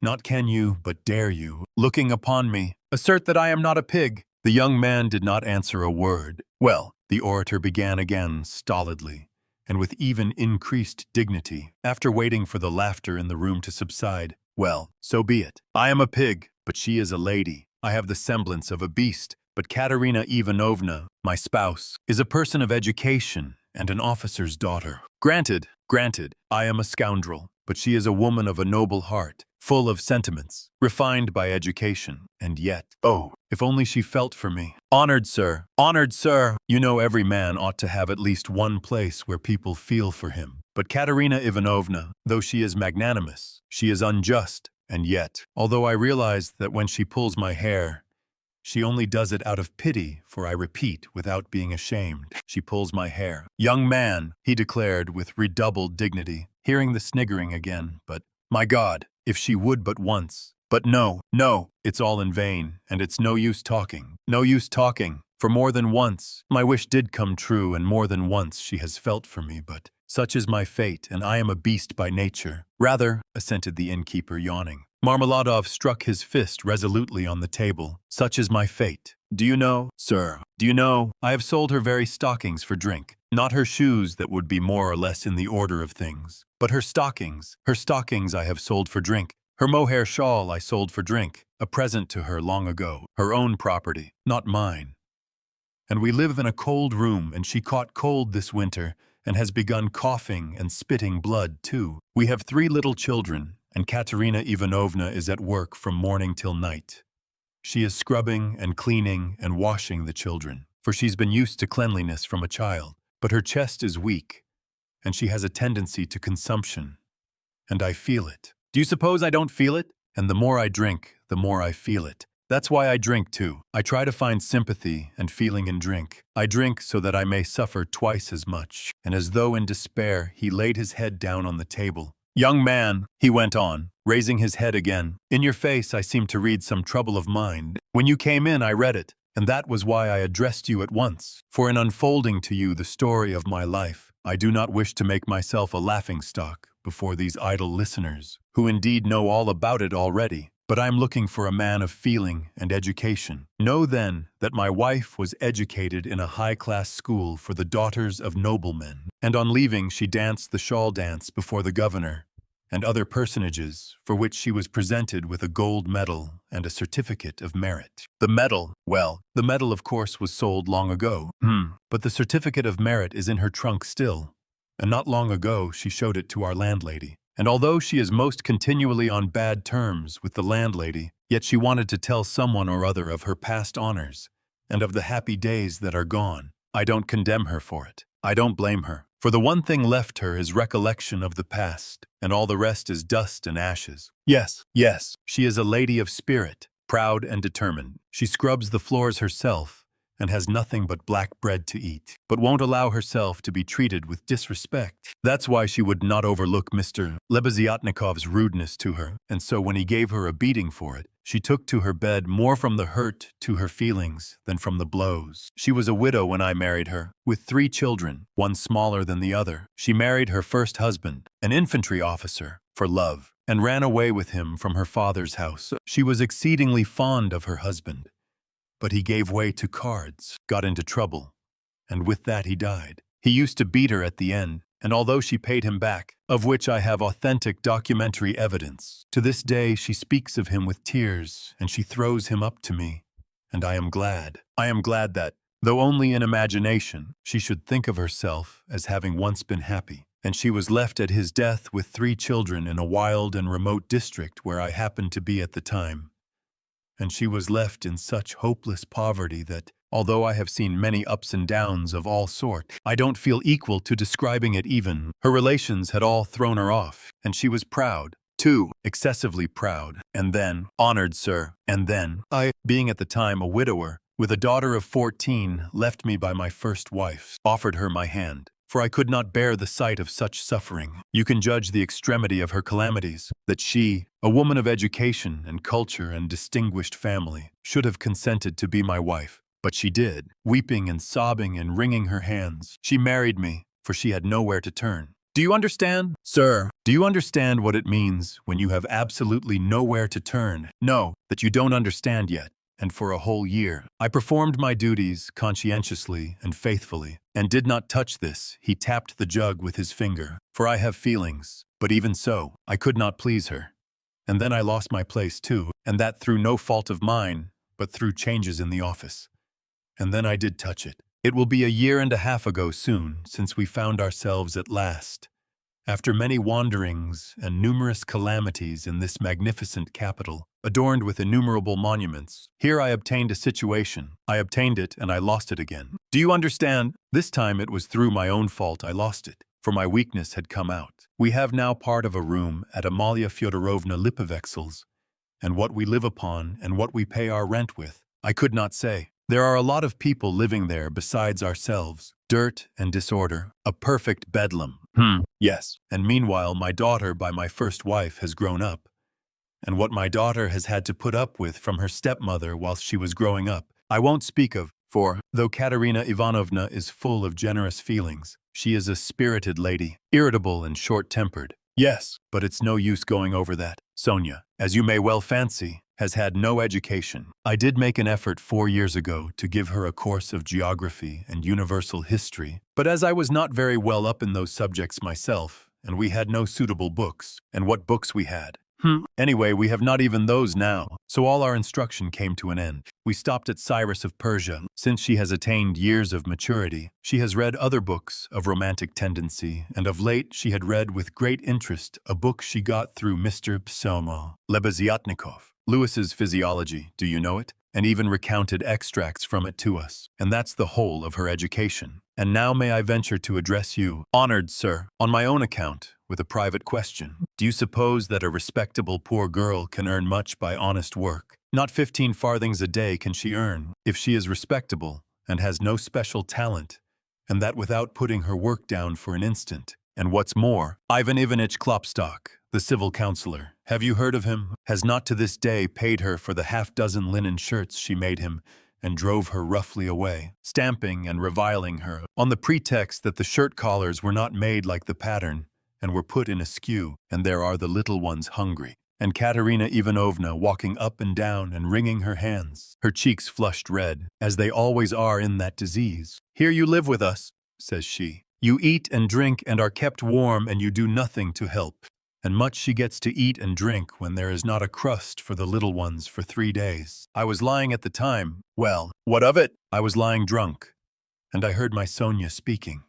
not can you, but dare you, looking upon me, assert that I am not a pig?" The young man did not answer a word. "Well," the orator began again stolidly, and with even increased dignity, after waiting for the laughter in the room to subside. "Well, so be it. I am a pig, but she is a lady. I have the semblance of a beast, but Katerina Ivanovna, my spouse, is a person of education and an officer's daughter. Granted, I am a scoundrel, but she is a woman of a noble heart, full of sentiments, refined by education, and yet, oh, if only she felt for me. Honored sir, you know every man ought to have at least one place where people feel for him. But Katerina Ivanovna, though she is magnanimous, she is unjust, and yet, although I realize that when she pulls my hair, she only does it out of pity, for I repeat, without being ashamed, she pulls my hair. Young man," he declared with redoubled dignity, hearing the sniggering again, "but, my God, if she would but once. But no, it's all in vain, and it's no use talking. For more than once, my wish did come true, and more than once she has felt for me, but such is my fate, and I am a beast by nature." "Rather," assented the innkeeper, yawning. Marmeladov struck his fist resolutely on the table. "Such is my fate. Do you know, sir, I have sold her very stockings for drink. Not her shoes that would be more or less in the order of things, but her stockings. Her stockings I have sold for drink. Her mohair shawl I sold for drink, a present to her long ago, her own property, not mine. And we live in a cold room, and she caught cold this winter, and has begun coughing and spitting blood, too. We have 3 little children, and Katerina Ivanovna is at work from morning till night. She is scrubbing and cleaning and washing the children, for she's been used to cleanliness from a child. But her chest is weak, and she has a tendency to consumption. And I feel it. Do you suppose I don't feel it? And the more I drink, the more I feel it. That's why I drink too. I try to find sympathy and feeling in drink. I drink so that I may suffer twice as much." And as though in despair, he laid his head down on the table. "Young man," he went on, raising his head again, "in your face I seem to read some trouble of mind. When you came in, I read it, and that was why I addressed you at once. For in unfolding to you the story of my life, I do not wish to make myself a laughingstock before these idle listeners, who indeed know all about it already, but I am looking for a man of feeling and education. Know then that my wife was educated in a high-class school for the daughters of noblemen, and on leaving she danced the shawl dance before the governor and other personages, for which she was presented with a gold medal and a certificate of merit. The medal, well, the medal of course was sold long ago, but the certificate of merit is in her trunk still, and not long ago she showed it to our landlady. And although she is most continually on bad terms with the landlady, yet she wanted to tell someone or other of her past honors and of the happy days that are gone. I don't condemn her for it. I don't blame her. For the one thing left her is recollection of the past, and all the rest is dust and ashes. Yes, she is a lady of spirit, proud and determined. She scrubs the floors herself and has nothing but black bread to eat, but won't allow herself to be treated with disrespect. That's why she would not overlook Mr. Lebeziatnikov's rudeness to her, and so when he gave her a beating for it, she took to her bed more from the hurt to her feelings than from the blows. She was a widow when I married her, with 3 children, one smaller than the other. She married her first husband, an infantry officer, for love, and ran away with him from her father's house. She was exceedingly fond of her husband, but he gave way to cards, got into trouble, and with that he died. He used to beat her at the end, and although she paid him back, of which I have authentic documentary evidence, to this day she speaks of him with tears, and she throws him up to me, and I am glad. I am glad that, though only in imagination, she should think of herself as having once been happy. And she was left at his death with 3 children in a wild and remote district where I happened to be at the time. And she was left in such hopeless poverty that, although I have seen many ups and downs of all sorts, I don't feel equal to describing it even. Her relations had all thrown her off, and she was proud, too, excessively proud. And then, honored sir, and then, I, being at the time a widower, with a daughter of 14, left me by my first wife, offered her my hand, for I could not bear the sight of such suffering. You can judge the extremity of her calamities, that she, a woman of education and culture and distinguished family, should have consented to be my wife. But she did, weeping and sobbing and wringing her hands. She married me, for she had nowhere to turn. Do you understand, sir? Do you understand what it means when you have absolutely nowhere to turn? No, that you don't understand yet. And for a whole year, I performed my duties conscientiously and faithfully, and did not touch this. He tapped the jug with his finger, for I have feelings, but even so, I could not please her. And then I lost my place too, and that through no fault of mine, but through changes in the office. And then I did touch it. It will be a year and a half ago soon, since we found ourselves at last, after many wanderings and numerous calamities in this magnificent capital, adorned with innumerable monuments, here I obtained a situation. I obtained it and I lost it again. Do you understand? This time it was through my own fault I lost it, for my weakness had come out. We have now part of a room at Amalia Fyodorovna Lipovexel's, and what we live upon and what we pay our rent with, I could not say. There are a lot of people living there besides ourselves. Dirt and disorder, a perfect bedlam. Yes, and meanwhile my daughter by my first wife has grown up, and what my daughter has had to put up with from her stepmother whilst she was growing up, I won't speak of, for, though Katerina Ivanovna is full of generous feelings, she is a spirited lady, irritable and short-tempered. Yes, but it's no use going over that. Sonia, as you may well fancy, has had no education. I did make an effort 4 years ago to give her a course of geography and universal history, but as I was not very well up in those subjects myself, and we had no suitable books, and what books we had. Anyway, we have not even those now, so all our instruction came to an end. We stopped at Cyrus of Persia. Since she has attained years of maturity, she has read other books of romantic tendency, and of late she had read with great interest a book she got through Mr. Lebeziatnikov, Lewis's Physiology, do you know it? And even recounted extracts from it to us. And that's the whole of her education. And now may I venture to address you, honored sir, on my own account, with a private question. Do you suppose that a respectable poor girl can earn much by honest work? Not 15 farthings a day can she earn, if she is respectable and has no special talent, and that without putting her work down for an instant. And what's more, Ivan Ivanitch Klopstock, the civil councillor, have you heard of him? Has not to this day paid her for the half-dozen linen shirts she made him, and drove her roughly away, stamping and reviling her, on the pretext that the shirt collars were not made like the pattern, and were put in askew, and there are the little ones hungry. and Katerina Ivanovna walking up and down and wringing her hands, her cheeks flushed red, as they always are in that disease. "Here you live with us," says she. "You eat and drink and are kept warm, and you do nothing to help. And much she gets to eat and drink when there is not a crust for the little ones for 3 days. I was lying at the time. Well, what of it? I was lying drunk, and I heard my Sonia speaking.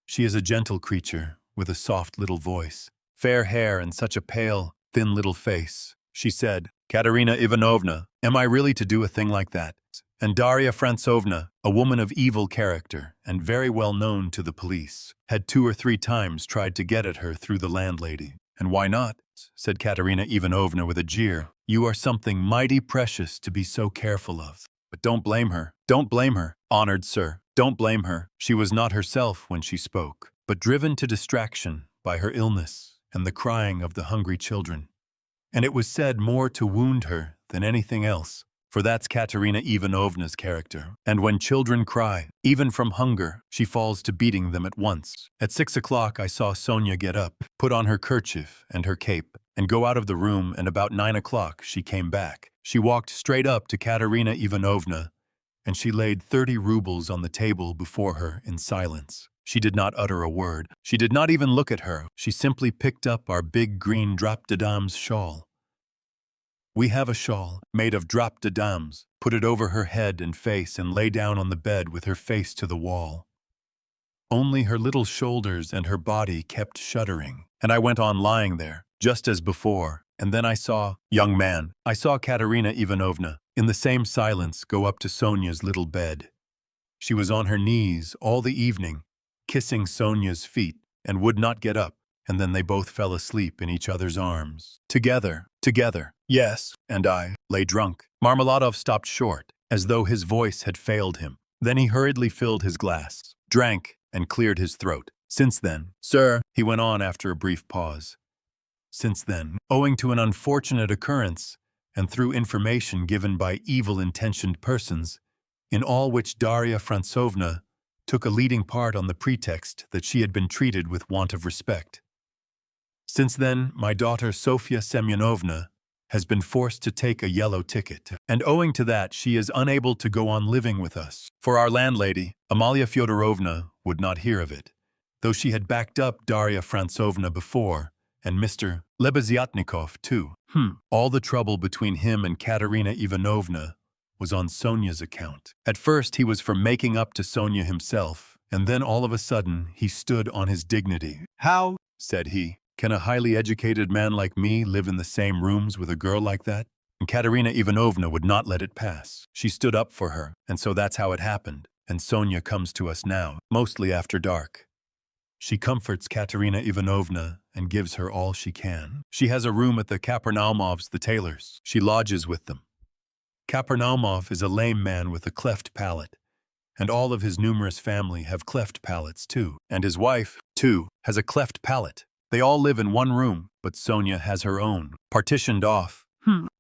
She is a gentle creature with a soft little voice, fair hair and such a pale, thin little face. She said, 'Katerina Ivanovna, am I really to do a thing like that?' And Darya Frantsovna, a woman of evil character and very well known to the police, had 2 or 3 times tried to get at her through the landlady. 'And why not?' said Katerina Ivanovna with a jeer. 'You are something mighty precious to be so careful of. But don't blame her. Don't blame her, honored sir. Don't blame her. She was not herself when she spoke, but driven to distraction by her illness and the crying of the hungry children. And it was said more to wound her than anything else, for that's Katerina Ivanovna's character. And when children cry, even from hunger, she falls to beating them at once. At 6 o'clock I saw Sonia get up, put on her kerchief and her cape, and go out of the room, and about 9 o'clock she came back. She walked straight up to Katerina Ivanovna, and she laid 30 rubles on the table before her in silence. She did not utter a word. She did not even look at her. She simply picked up our big green drap-de-dame's shawl. We have a shawl made of drap-de-dames, put it over her head and face, and lay down on the bed with her face to the wall. Only her little shoulders and her body kept shuddering, and I went on lying there, just as before, and then I saw, young man, I saw Katerina Ivanovna, in the same silence, go up to Sonia's little bed. She was on her knees all the evening, kissing Sonia's feet, and would not get up, and then they both fell asleep in each other's arms. Together. Yes, and I lay drunk. Marmeladov stopped short, as though his voice had failed him. Then he hurriedly filled his glass, drank, and cleared his throat. Since then, sir, he went on after a brief pause, since then, owing to an unfortunate occurrence, and through information given by evil-intentioned persons, in all which Darya Frantsovna took a leading part on the pretext that she had been treated with want of respect. Since then, my daughter Sofya Semyonovna has been forced to take a yellow ticket, and owing to that she is unable to go on living with us. For our landlady, Amalia Fyodorovna, would not hear of it, though she had backed up Darya Frantsovna before, and Mr. Lebeziatnikov too. All the trouble between him and Katerina Ivanovna was on Sonia's account. At first he was for making up to Sonia himself, and then all of a sudden he stood on his dignity. "How," said he, "can a highly educated man like me live in the same rooms with a girl like that?" And Katerina Ivanovna would not let it pass. She stood up for her, and so that's how it happened. And Sonia comes to us now, mostly after dark. She comforts Katerina Ivanovna and gives her all she can. She has a room at the Kapernaumovs, the tailors. She lodges with them. Kapernaumov is a lame man with a cleft palate, and all of his numerous family have cleft palates too. And his wife, too, has a cleft palate. They all live in one room, but Sonia has her own, partitioned off.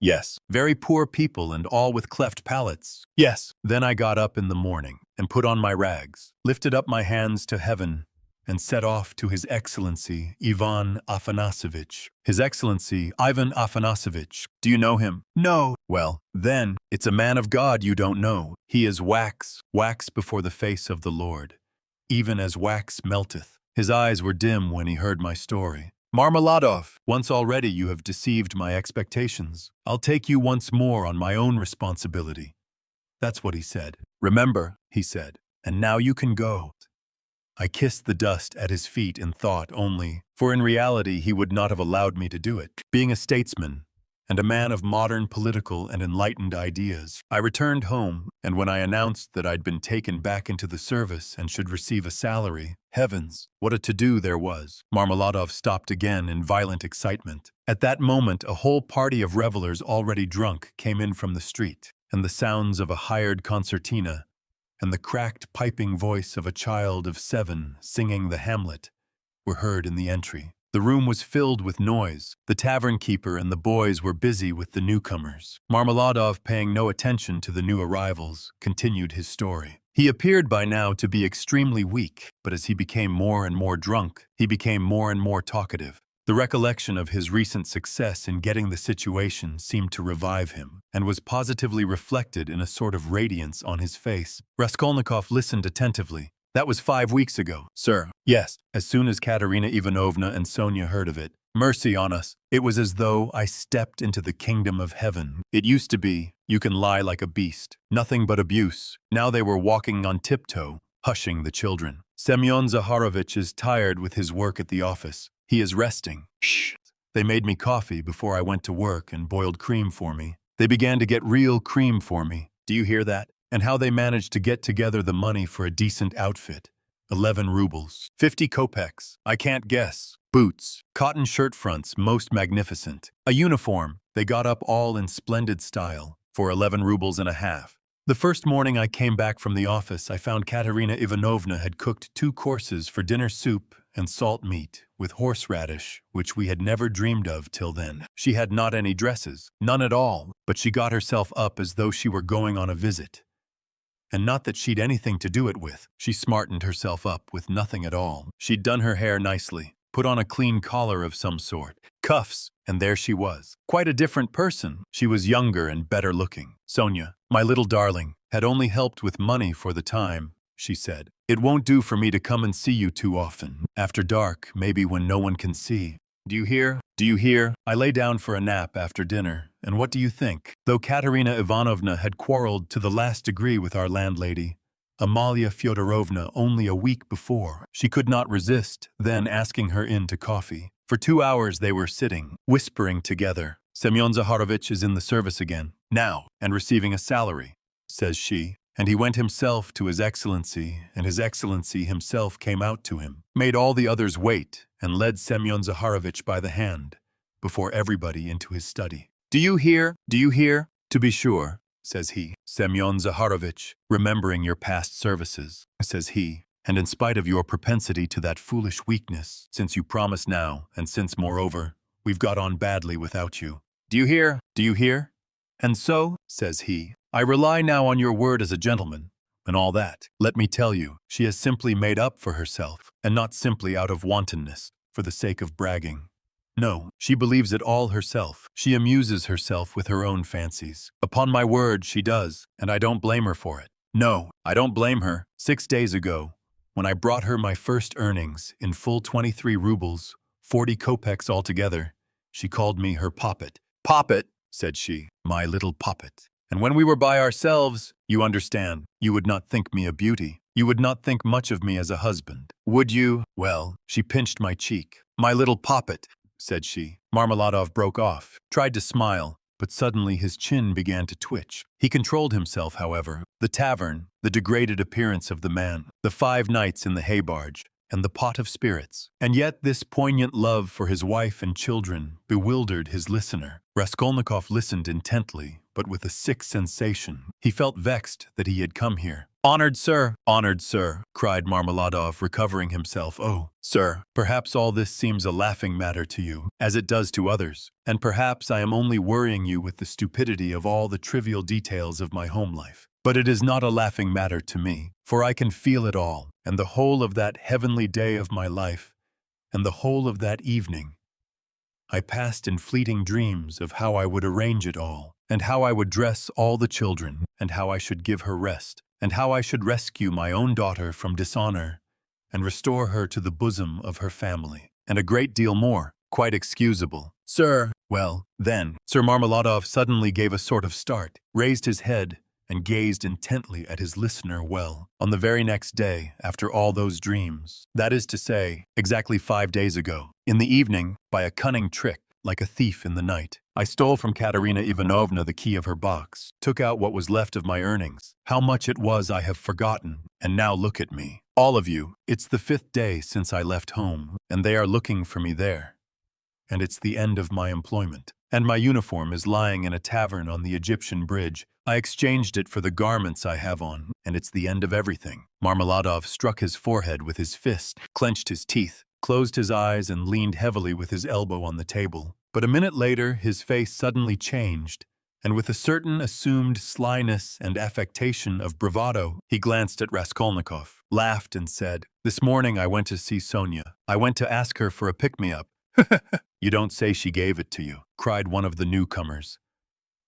Yes, very poor people and all with cleft palates. Yes. Then I got up in the morning and put on my rags, lifted up my hands to heaven, and set off to His Excellency Ivan Afanasovich. His Excellency Ivan Afanasovich. Do you know him? No. Well, then, it's a man of God you don't know. He is wax before the face of the Lord, even as wax melteth. His eyes were dim when he heard my story. Marmeladov, once already you have deceived my expectations. I'll take you once more on my own responsibility. That's what he said. Remember, he said, and now you can go. I kissed the dust at his feet in thought only, for in reality he would not have allowed me to do it. Being a statesman, and a man of modern political and enlightened ideas, I returned home, and when I announced that I'd been taken back into the service and should receive a salary, heavens, what a to-do there was. Marmeladov stopped again in violent excitement. At that moment a whole party of revelers already drunk came in from the street, and the sounds of a hired concertina and the cracked piping voice of a child of 7 singing the Hamlet were heard in the entry. The room was filled with noise. The tavern keeper and the boys were busy with the newcomers. Marmeladov, paying no attention to the new arrivals, continued his story. He appeared by now to be extremely weak, but as he became more and more drunk, he became more and more talkative. The recollection of his recent success in getting the situation seemed to revive him, and was positively reflected in a sort of radiance on his face. Raskolnikov listened attentively. That was 5 weeks ago, sir. Yes, as soon as Katerina Ivanovna and Sonia heard of it. Mercy on us. It was as though I stepped into the kingdom of heaven. It used to be, you can lie like a beast. Nothing but abuse. Now they were walking on tiptoe, hushing the children. Semyon Zaharovich is tired with his work at the office. He is resting. Shh. They made me coffee before I went to work and boiled cream for me. They began to get real cream for me. Do you hear that? And how they managed to get together the money for a decent outfit. 11 rubles. 50 kopecks. I can't guess. Boots. Cotton shirt fronts, most magnificent. A uniform. They got up all in splendid style. For 11 rubles and a half. The first morning I came back from the office, I found Katerina Ivanovna had cooked 2 courses for dinner: soup and salt meat, with horseradish, which we had never dreamed of till then. She had not any dresses, none at all, but she got herself up as though she were going on a visit. And not that she'd anything to do it with. She smartened herself up with nothing at all. She'd done her hair nicely, put on a clean collar of some sort, cuffs, and there she was. Quite a different person. She was younger and better looking. Sonia, my little darling, had only helped with money for the time, she said. It won't do for me to come and see you too often. After dark, maybe when no one can see. Do you hear? Do you hear? I lay down for a nap after dinner, and what do you think? Though Katerina Ivanovna had quarreled to the last degree with our landlady, Amalia Fyodorovna, only a week before, she could not resist then asking her in to coffee. For 2 hours they were sitting, whispering together. Semyon Zaharovich is in the service again, now, and receiving a salary, says she. And he went himself to His Excellency, and His Excellency himself came out to him, made all the others wait, and led Semyon Zaharovich by the hand, before everybody into his study. Do you hear? Do you hear? To be sure, says he. Semyon Zaharovich, remembering your past services, says he, and in spite of your propensity to that foolish weakness, since you promise now, and since, moreover, we've got on badly without you. Do you hear? Do you hear? And so, says he, I rely now on your word as a gentleman, and all that. Let me tell you, she has simply made up for herself, and not simply out of wantonness, for the sake of bragging. No, she believes it all herself. She amuses herself with her own fancies. Upon my word, she does, and I don't blame her for it. No, I don't blame her. 6 days ago, when I brought her my first earnings, in full 23 rubles, 40 kopecks altogether, she called me her poppet. Poppet, said she, my little poppet. And when we were by ourselves, you understand, you would not think me a beauty. You would not think much of me as a husband. Would you? Well, she pinched my cheek. My little poppet, said she. Marmeladov broke off, tried to smile, but suddenly his chin began to twitch. He controlled himself, however. The tavern, the degraded appearance of the man, the 5 nights in the hay barge, and the pot of spirits. And yet this poignant love for his wife and children bewildered his listener. Raskolnikov listened intently, but with a sick sensation. He felt vexed that he had come here. Honored sir, cried Marmeladov, recovering himself. Oh, sir, perhaps all this seems a laughing matter to you, as it does to others, and perhaps I am only worrying you with the stupidity of all the trivial details of my home life. But it is not a laughing matter to me, for I can feel it all, and the whole of that heavenly day of my life, and the whole of that evening. I passed in fleeting dreams of how I would arrange it all, and how I would dress all the children, and how I should give her rest, and how I should rescue my own daughter from dishonor, and restore her to the bosom of her family, and a great deal more, quite excusable. Sir, well, then, Sir Marmeladov suddenly gave a sort of start, raised his head, and gazed intently at his listener. Well, on the very next day, after all those dreams, that is to say, exactly 5 days ago, in the evening, by a cunning trick, like a thief in the night, I stole from Katerina Ivanovna the key of her box, took out what was left of my earnings. How much it was I have forgotten, and now look at me. All of you, it's the 5th day since I left home, and they are looking for me there. And it's the end of my employment. And my uniform is lying in a tavern on the Egyptian bridge. I exchanged it for the garments I have on, and it's the end of everything. Marmeladov struck his forehead with his fist, clenched his teeth, closed his eyes, and leaned heavily with his elbow on the table. But a minute later, his face suddenly changed, and with a certain assumed slyness and affectation of bravado, he glanced at Raskolnikov, laughed, and said, "This morning I went to see Sonia. I went to ask her for a pick-me-up, You don't say she gave it to you, cried one of the newcomers.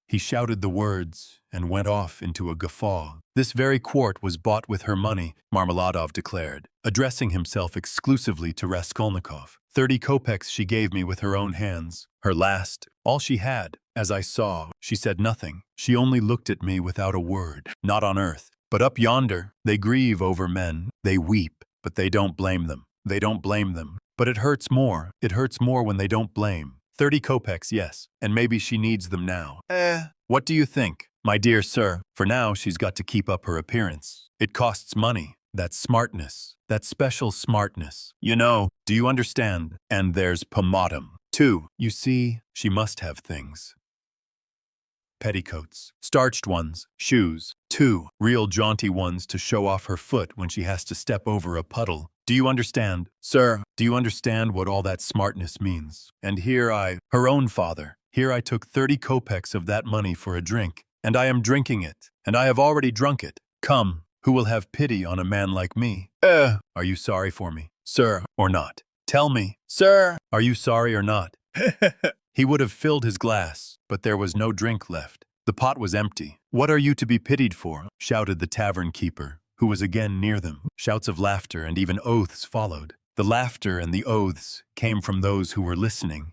He shouted the words and went off into a guffaw. This very quart was bought with her money, Marmeladov declared, addressing himself exclusively to Raskolnikov. 30 kopecks she gave me with her own hands. Her last, all she had. As I saw, she said nothing. She only looked at me without a word. Not on earth, but up yonder. They grieve over men. They weep, but they don't blame them. They don't blame them. But it hurts more. It hurts more when they don't blame. 30 kopecks, yes, and maybe she needs them now. What do you think? My dear sir, for now she's got to keep up her appearance. It costs money. That's smartness. That special smartness. You know, do you understand? And there's pomatum, too. You see, she must have things. Petticoats, starched ones, shoes, 2 real jaunty ones to show off her foot when she has to step over a puddle. Do you understand, sir? Do you understand what all that smartness means? And here her own father, here I took 30 kopecks of that money for a drink, and I am drinking it, and I have already drunk it. Come, who will have pity on a man like me? Are you sorry for me, sir, or not? Tell me, sir, are you sorry or not? He would have filled his glass, but there was no drink left. The pot was empty. What are you to be pitied for? Shouted the tavern keeper, who was again near them. Shouts of laughter and even oaths followed. The laughter and the oaths came from those who were listening,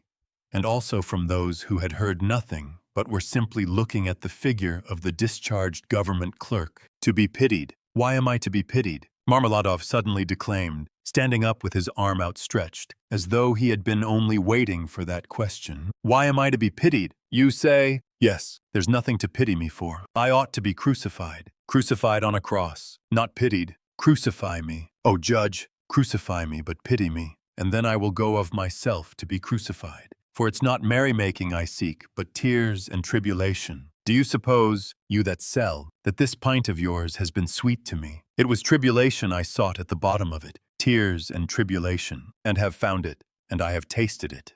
and also from those who had heard nothing, but were simply looking at the figure of the discharged government clerk. To be pitied. Why am I to be pitied? Marmeladov suddenly declaimed, standing up with his arm outstretched, as though he had been only waiting for that question. Why am I to be pitied? You say? Yes, there's nothing to pity me for. I ought to be crucified. Crucified on a cross. Not pitied. Crucify me. Oh, judge, crucify me, but pity me, and then I will go of myself to be crucified. For it's not merrymaking I seek, but tears and tribulation. Do you suppose, you that sell, that this pint of yours has been sweet to me? It was tribulation I sought at the bottom of it, tears and tribulation, and have found it, and I have tasted it.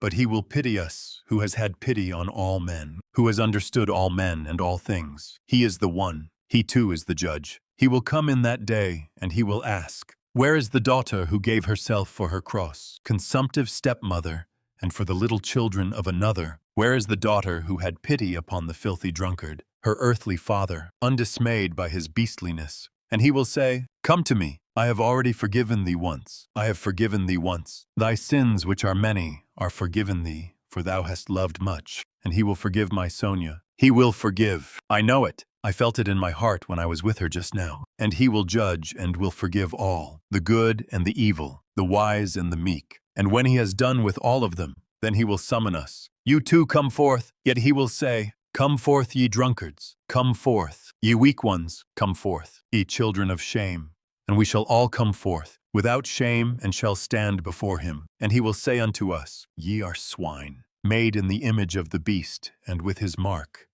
But he will pity us, who has had pity on all men, who has understood all men and all things. He is the one. He too is the judge. He will come in that day, and he will ask, where is the daughter who gave herself for her cross, consumptive stepmother, and for the little children of another? Where is the daughter who had pity upon the filthy drunkard, her earthly father, undismayed by his beastliness? And he will say, come to me. I have already forgiven thee once. I have forgiven thee once. Thy sins, which are many, are forgiven thee, for thou hast loved much. And he will forgive my Sonia. He will forgive. I know it. I felt it in my heart when I was with her just now. And he will judge and will forgive all, the good and the evil, the wise and the meek. And when he has done with all of them, then he will summon us. You too come forth. Yet he will say, come forth, ye drunkards. Come forth, ye weak ones. Come forth, ye children of shame. And we shall all come forth, without shame, and shall stand before him. And he will say unto us, ye are swine, made in the image of the beast, and with his mark.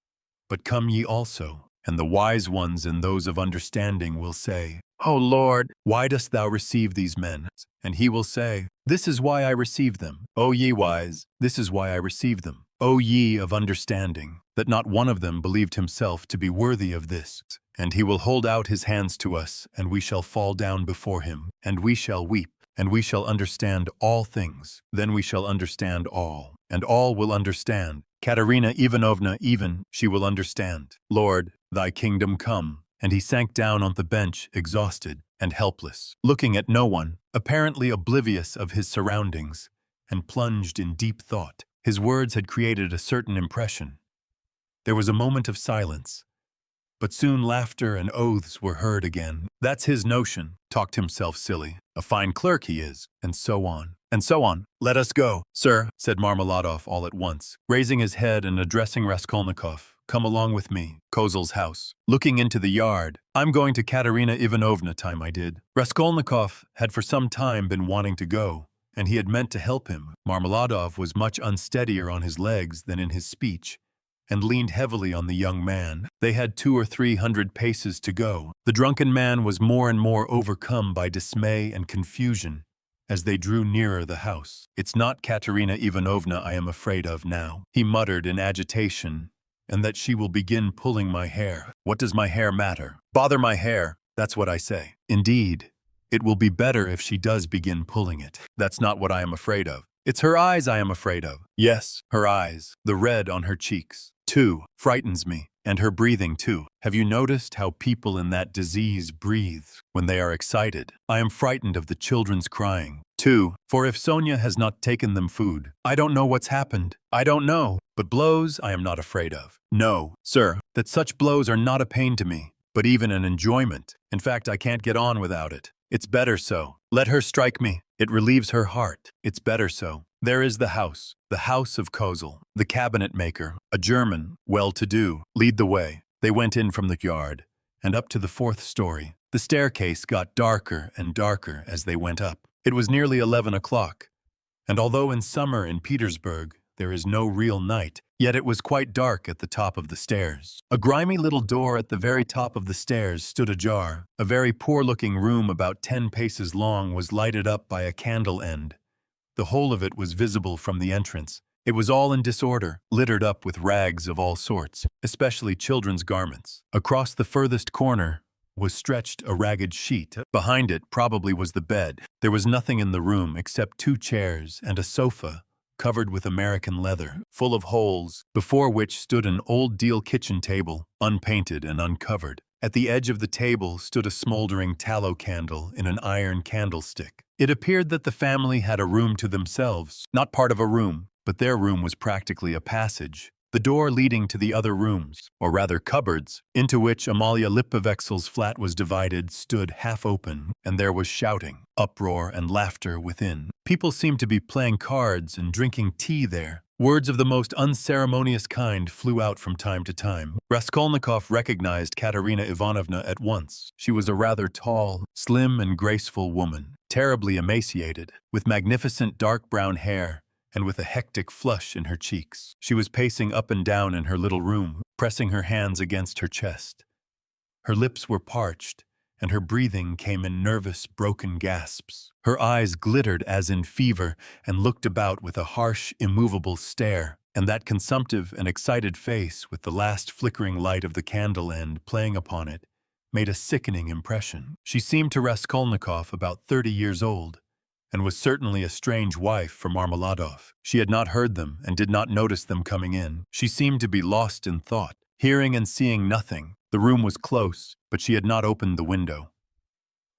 But come ye also. And the wise ones and those of understanding will say, O Lord, why dost thou receive these men? And he will say, this is why I receive them. O ye wise, this is why I receive them. O ye of understanding, that not one of them believed himself to be worthy of this. And he will hold out his hands to us, and we shall fall down before him, and we shall weep, and we shall understand all things. Then we shall understand all, and all will understand. Katerina Ivanovna even, she will understand. Lord, thy kingdom come. And he sank down on the bench, exhausted and helpless, looking at no one, apparently oblivious of his surroundings, and plunged in deep thought. His words had created a certain impression. There was a moment of silence, but soon laughter and oaths were heard again. That's his notion, talked himself silly. A fine clerk he is, and so on. And so on. Let us go, sir, said Marmeladov all at once, raising his head and addressing Raskolnikov. Come along with me, Kozel's house. Looking into the yard, I'm going to Katerina Ivanovna time I did. Raskolnikov had for some time been wanting to go, and he had meant to help him. Marmeladov was much unsteadier on his legs than in his speech, and leaned heavily on the young man. They had 200 or 300 paces to go. The drunken man was more and more overcome by dismay and confusion as they drew nearer the house. It's not Katerina Ivanovna I am afraid of now, he muttered in agitation, and that she will begin pulling my hair. What does my hair matter? Bother my hair, that's what I say. Indeed, It will be better if she does begin pulling it. That's not what I am afraid of. It's her eyes I am afraid of. Yes, her eyes, the red on her cheeks. 2. Frightens me. And her breathing too. Have you noticed how people in that disease breathe when they are excited? I am frightened of the children's crying. 2. For if Sonia has not taken them food, I don't know what's happened. I don't know. But blows I am not afraid of. No, sir, that such blows are not a pain to me, but even an enjoyment. In fact, I can't get on without it. It's better so. Let her strike me. It relieves her heart. It's better so. There is the house of Kozel, the cabinet maker, a German, well-to-do, lead the way. They went in from the yard, and up to the 4th story. The staircase got darker and darker as they went up. It was nearly 11 o'clock, and although in summer in Petersburg there is no real night, yet it was quite dark at the top of the stairs. A grimy little door at the very top of the stairs stood ajar. A very poor-looking room about 10 paces long was lighted up by a candle end. The whole of it was visible from the entrance. It was all in disorder, littered up with rags of all sorts, especially children's garments. Across the furthest corner was stretched a ragged sheet. Behind it probably was the bed. There was nothing in the room except 2 chairs and a sofa covered with American leather, full of holes, before which stood an old deal kitchen table, unpainted and uncovered. At the edge of the table stood a smoldering tallow candle in an iron candlestick. It appeared that the family had a room to themselves, not part of a room, but their room was practically a passage. The door leading to the other rooms, or rather cupboards, into which Amalia Lipovexel's flat was divided, stood half open, and there was shouting, uproar, and laughter within. People seemed to be playing cards and drinking tea there. Words of the most unceremonious kind flew out from time to time. Raskolnikov recognized Katerina Ivanovna at once. She was a rather tall, slim, and graceful woman, terribly emaciated, with magnificent dark brown hair, and with a hectic flush in her cheeks. She was pacing up and down in her little room, pressing her hands against her chest. Her lips were parched, and her breathing came in nervous, broken gasps. Her eyes glittered as in fever and looked about with a harsh, immovable stare, and that consumptive and excited face, with the last flickering light of the candle end playing upon it, made a sickening impression. She seemed to Raskolnikov about 30 years old, and was certainly a strange wife for Marmeladov. She had not heard them and did not notice them coming in. She seemed to be lost in thought, hearing and seeing nothing. The room was close, but she had not opened the window.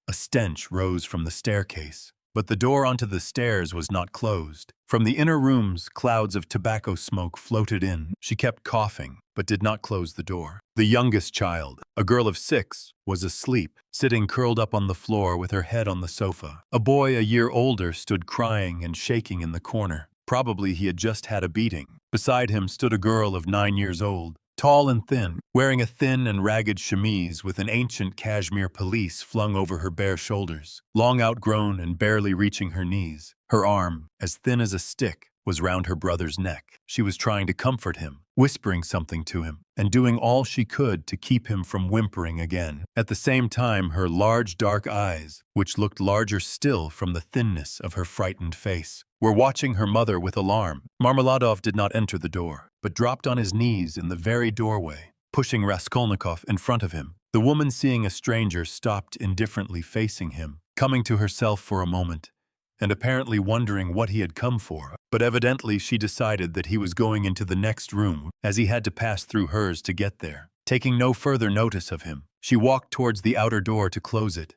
A stench rose from the staircase, but the door onto the stairs was not closed. From the inner rooms, clouds of tobacco smoke floated in. She kept coughing, but did not close the door. The youngest child, a girl of 6, was asleep, sitting curled up on the floor with her head on the sofa. A boy a year older stood crying and shaking in the corner. Probably he had just had a beating. Beside him stood a girl of 9 years old, tall and thin, wearing a thin and ragged chemise with an ancient cashmere pelisse flung over her bare shoulders, long outgrown and barely reaching her knees. Her arm, as thin as a stick, was round her brother's neck. She was trying to comfort him, whispering something to him, and doing all she could to keep him from whimpering again. At the same time, her large dark eyes, which looked larger still from the thinness of her frightened face, were watching her mother with alarm. Marmeladov did not enter the door, but dropped on his knees in the very doorway, pushing Raskolnikov in front of him. The woman, seeing a stranger, stopped indifferently facing him, coming to herself for a moment, and apparently wondering what he had come for, but evidently she decided that he was going into the next room, as he had to pass through hers to get there. Taking no further notice of him, she walked towards the outer door to close it,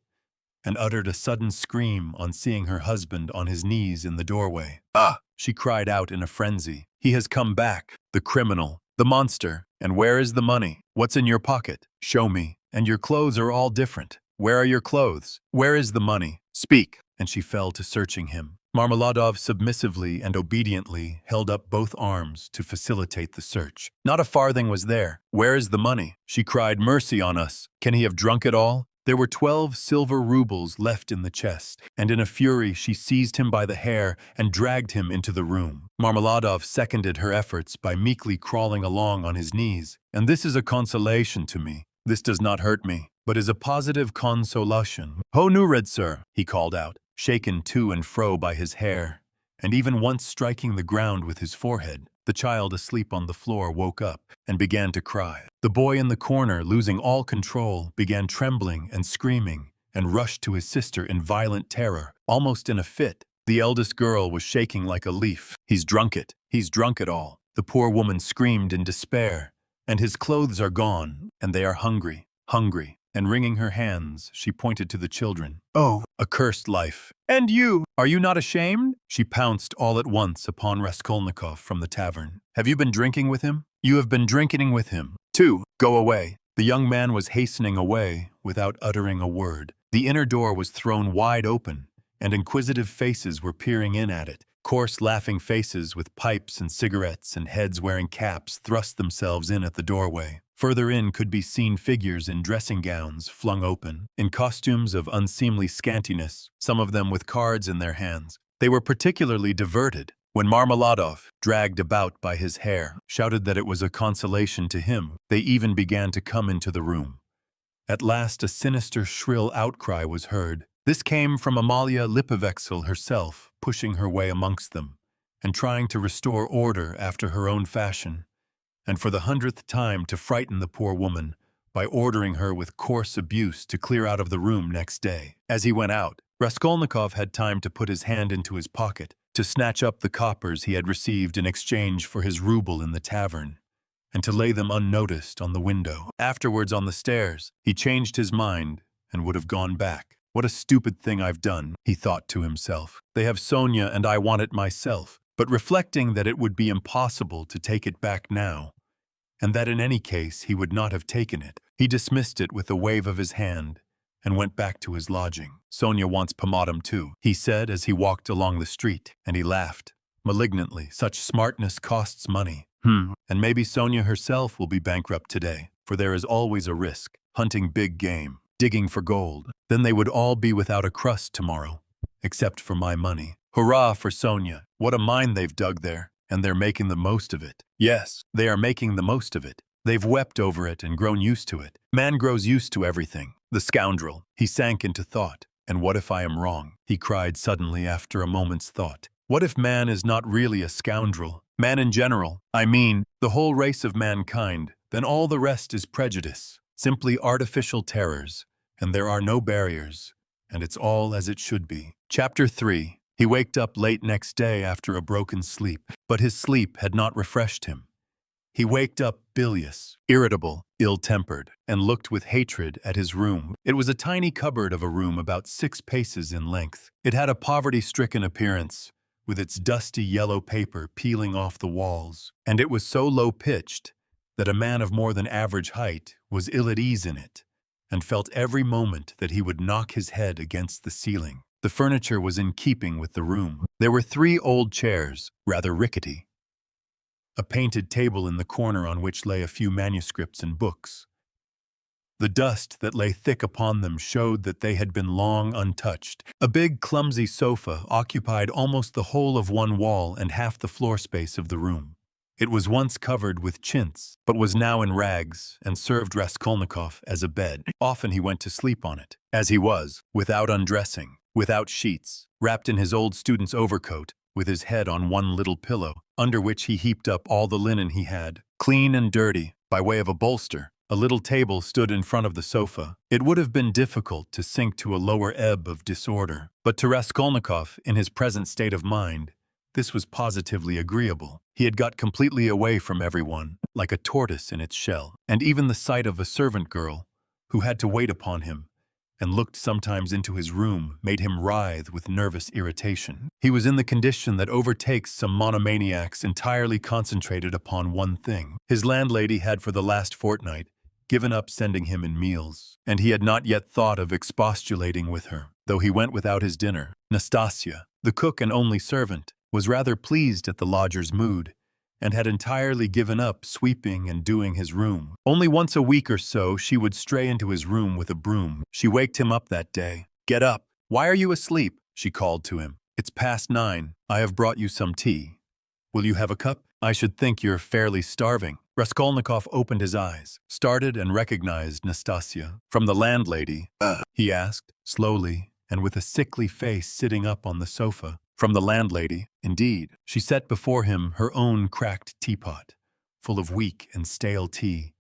and uttered a sudden scream on seeing her husband on his knees in the doorway. "Ah!" she cried out in a frenzy. "He has come back, the criminal, the monster. And where is the money? What's in your pocket? Show me. And your clothes are all different. Where are your clothes? Where is the money? Speak!" And she fell to searching him. Marmeladov submissively and obediently held up both arms to facilitate the search. Not a farthing was there. "Where is the money?" she cried. "Mercy on us! Can he have drunk it all?" There were 12 silver rubles left in the chest, and in a fury she seized him by the hair and dragged him into the room. Marmeladov seconded her efforts by meekly crawling along on his knees. "And this is a consolation to me. This does not hurt me, but is a positive consolation. Ho nu red sir," he called out, shaken to and fro by his hair, and even once striking the ground with his forehead. The child asleep on the floor woke up and began to cry. The boy in the corner, losing all control, began trembling and screaming, and rushed to his sister in violent terror, almost in a fit. The eldest girl was shaking like a leaf. "He's drunk it. He's drunk it all," the poor woman screamed in despair. "And his clothes are gone, and they are hungry, hungry." And wringing her hands, she pointed to the children. "Oh, accursed life! And you! Are you not ashamed?" She pounced all at once upon Raskolnikov from the tavern. "Have you been drinking with him? You have been drinking with him, too. Go away." The young man was hastening away without uttering a word. The inner door was thrown wide open, and inquisitive faces were peering in at it. Coarse, laughing faces with pipes and cigarettes and heads wearing caps thrust themselves in at the doorway. Further in could be seen figures in dressing gowns flung open, in costumes of unseemly scantiness, some of them with cards in their hands. They were particularly diverted when Marmeladov, dragged about by his hair, shouted that it was a consolation to him. They even began to come into the room. At last a sinister, shrill outcry was heard. This came from Amalia Lipovexel herself, pushing her way amongst them, and trying to restore order after her own fashion, and for the 100th time to frighten the poor woman by ordering her with coarse abuse to clear out of the room next day. As he went out, Raskolnikov had time to put his hand into his pocket, to snatch up the coppers he had received in exchange for his ruble in the tavern, and to lay them unnoticed on the window. Afterwards, on the stairs, he changed his mind and would have gone back. "What a stupid thing I've done," he thought to himself. "They have Sonia and I want it myself." But reflecting that it would be impossible to take it back now, and that in any case he would not have taken it, he dismissed it with a wave of his hand and went back to his lodging. "Sonia wants pomatum too," he said as he walked along the street, and he laughed malignantly. "Such smartness costs money. And maybe Sonia herself will be bankrupt today, for there is always a risk, hunting big game, digging for gold. Then they would all be without a crust tomorrow, except for my money. Hurrah for Sonia! What a mine they've dug there, and they're making the most of it. Yes, they are making the most of it. They've wept over it and grown used to it. Man grows used to everything. The scoundrel!" He sank into thought. "And what if I am wrong?" he cried suddenly after a moment's thought. "What if man is not really a scoundrel? Man in general, I mean, the whole race of mankind. Then all the rest is prejudice, simply artificial terrors, and there are no barriers, and it's all as it should be." Chapter 3. He waked up late next day after a broken sleep, but his sleep had not refreshed him. He waked up bilious, irritable, ill-tempered, and looked with hatred at his room. It was a tiny cupboard of a room about 6 paces in length. It had a poverty-stricken appearance, with its dusty yellow paper peeling off the walls, and it was so low-pitched that a man of more than average height was ill at ease in it, and felt every moment that he would knock his head against the ceiling. The furniture was in keeping with the room. There were 3 old chairs, rather rickety, a painted table in the corner on which lay a few manuscripts and books. The dust that lay thick upon them showed that they had been long untouched. A big, clumsy sofa occupied almost the whole of one wall and half the floor space of the room. It was once covered with chintz, but was now in rags and served Raskolnikov as a bed. Often he went to sleep on it, as he was, without undressing, without sheets, wrapped in his old student's overcoat, with his head on one little pillow, under which he heaped up all the linen he had, clean and dirty, by way of a bolster. A little table stood in front of the sofa. It would have been difficult to sink to a lower ebb of disorder, but to Raskolnikov, in his present state of mind, this was positively agreeable. He had got completely away from everyone, like a tortoise in its shell, and even the sight of a servant girl, who had to wait upon him, and looked sometimes into his room, made him writhe with nervous irritation. He was in the condition that overtakes some monomaniacs entirely concentrated upon one thing. His landlady had for the last fortnight given up sending him in meals, and he had not yet thought of expostulating with her, though he went without his dinner. Nastasia, the cook and only servant, was rather pleased at the lodger's mood, and had entirely given up sweeping and doing his room. Only once a week or so she would stray into his room with a broom. She waked him up that day. "Get up! Why are you asleep?" she called to him. "It's past 9. I have brought you some tea. Will you have a cup? I should think you're fairly starving." Raskolnikov opened his eyes, started and recognized Nastasia. "From the landlady?" he asked, slowly, and with a sickly face sitting up on the sofa. From the landlady, indeed. She set before him her own cracked teapot, full of weak and stale tea,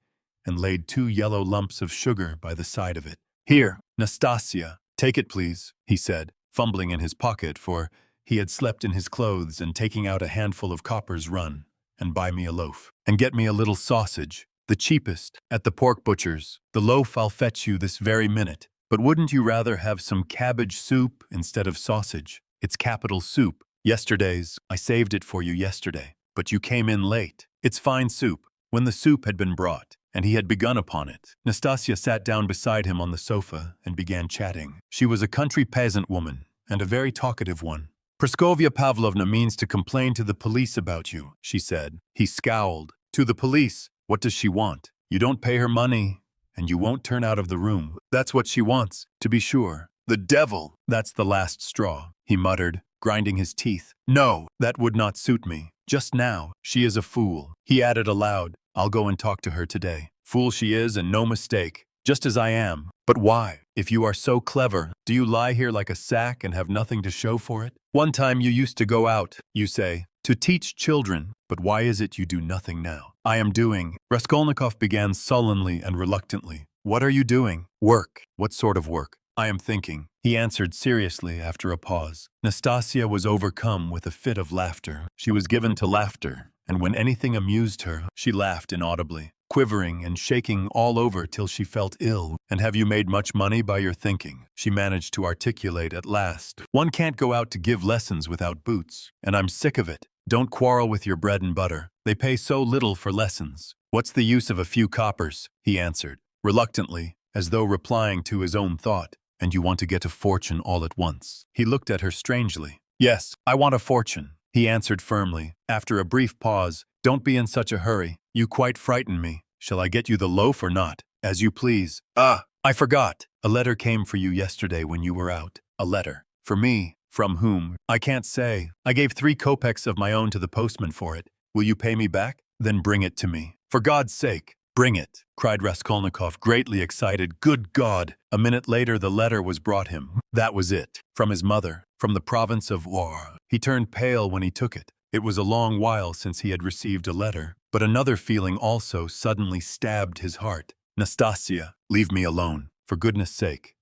and laid 2 yellow lumps of sugar by the side of it. "Here, Nastasia, Take it, please, he said, fumbling in his pocket, for he had slept in his clothes, and taking out a handful of coppers. Run and buy me a loaf. And get me a little sausage, the cheapest, at the pork butcher's. The loaf I'll fetch you this very minute. But wouldn't you rather have some cabbage soup instead of sausage? It's capital soup. Yesterday's. I saved it for you yesterday. But you came in late. It's fine soup. When the soup had been brought, and he had begun upon it, Nastasia sat down beside him on the sofa and began chatting. She was a country peasant woman, and a very talkative one. Praskovya Pavlovna means to complain to the police about you, she said. He scowled. To the police? What does she want? You don't pay her money, and you won't turn out of the room. That's what she wants, to be sure. The devil! That's the last straw, he muttered, grinding his teeth. No, that would not suit me. Just now, she is a fool. He added aloud, I'll go and talk to her today. Fool she is, and no mistake. Just as I am. But why? If you are so clever, do you lie here like a sack and have nothing to show for it? One time you used to go out, you say, to teach children. But why is it you do nothing now? I am doing. Raskolnikov began sullenly and reluctantly. What are you doing? Work. What sort of work? I am thinking, he answered seriously after a pause. Nastasia was overcome with a fit of laughter. She was given to laughter, and when anything amused her, she laughed inaudibly, quivering and shaking all over till she felt ill. And have you made much money by your thinking? She managed to articulate at last. One can't go out to give lessons without boots, and I'm sick of it. Don't quarrel with your bread and butter. They pay so little for lessons. What's the use of a few coppers? He answered, reluctantly, as though replying to his own thought. And you want to get a fortune all at once. He looked at her strangely. Yes, I want a fortune, he answered firmly. After a brief pause, don't be in such a hurry. You quite frighten me. Shall I get you the loaf or not? As you please. Ah, I forgot. A letter came for you yesterday when you were out. A letter. For me. From whom? I can't say. I gave 3 kopecks of my own to the postman for it. Will you pay me back? Then bring it to me. For God's sake. Bring it, cried Raskolnikov, greatly excited. Good God! A minute later the letter was brought him. That was it. From his mother, from the province of War. He turned pale when he took it. It was a long while since he had received a letter, but another feeling also suddenly stabbed his heart. Nastasia, leave me alone, for goodness sake.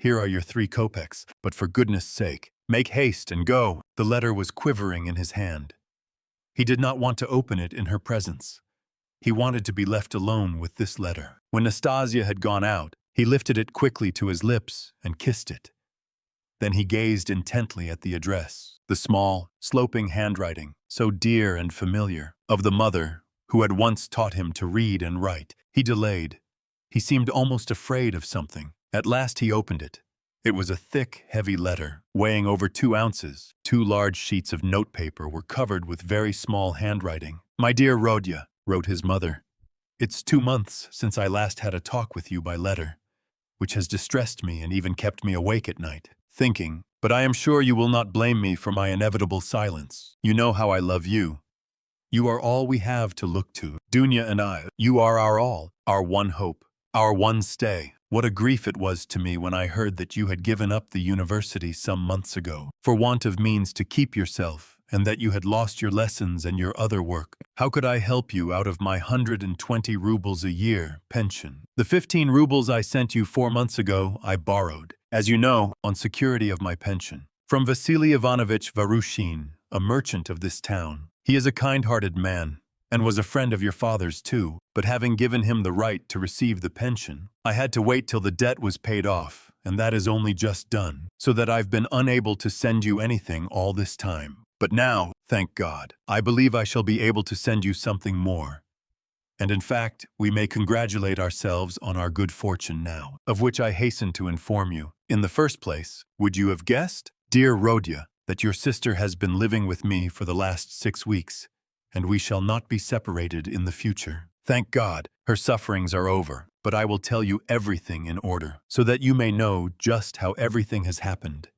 Here are your 3 kopecks, but for goodness sake, make haste and go. The letter was quivering in his hand. He did not want to open it in her presence. He wanted to be left alone with this letter. When Nastasia had gone out, he lifted it quickly to his lips and kissed it. Then he gazed intently at the address, the small, sloping handwriting, so dear and familiar, of the mother who had once taught him to read and write. He delayed. He seemed almost afraid of something. At last he opened it. It was a thick, heavy letter, weighing over 2 ounces. 2 large sheets of notepaper were covered with very small handwriting. My dear Rodya, wrote his mother, it's 2 months since I last had a talk with you by letter, which has distressed me and even kept me awake at night, thinking, but I am sure you will not blame me for my inevitable silence. You know how I love you. You are all we have to look to. Dunya and I, you are our all, our one hope, our one stay. What a grief it was to me when I heard that you had given up the university some months ago, for want of means to keep yourself, and that you had lost your lessons and your other work. How could I help you out of my 120 rubles a year pension? The 15 rubles I sent you 4 months ago, I borrowed, as you know, on security of my pension, from Vasily Ivanovich Varushin, a merchant of this town. He is a kind-hearted man, and was a friend of your father's too, but having given him the right to receive the pension, I had to wait till the debt was paid off, and that is only just done, so that I've been unable to send you anything all this time. But now, thank God, I believe I shall be able to send you something more. And in fact, we may congratulate ourselves on our good fortune now, of which I hasten to inform you. In the first place, would you have guessed, dear Rodya, that your sister has been living with me for the last 6 weeks, and we shall not be separated in the future? Thank God, her sufferings are over, but I will tell you everything in order, so that you may know just how everything has happened,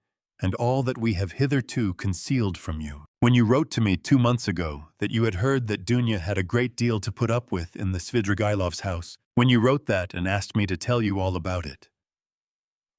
and all that we have hitherto concealed from you. When you wrote to me 2 months ago that you had heard that Dunya had a great deal to put up with in the Svidrigailov's house, when you wrote that and asked me to tell you all about it,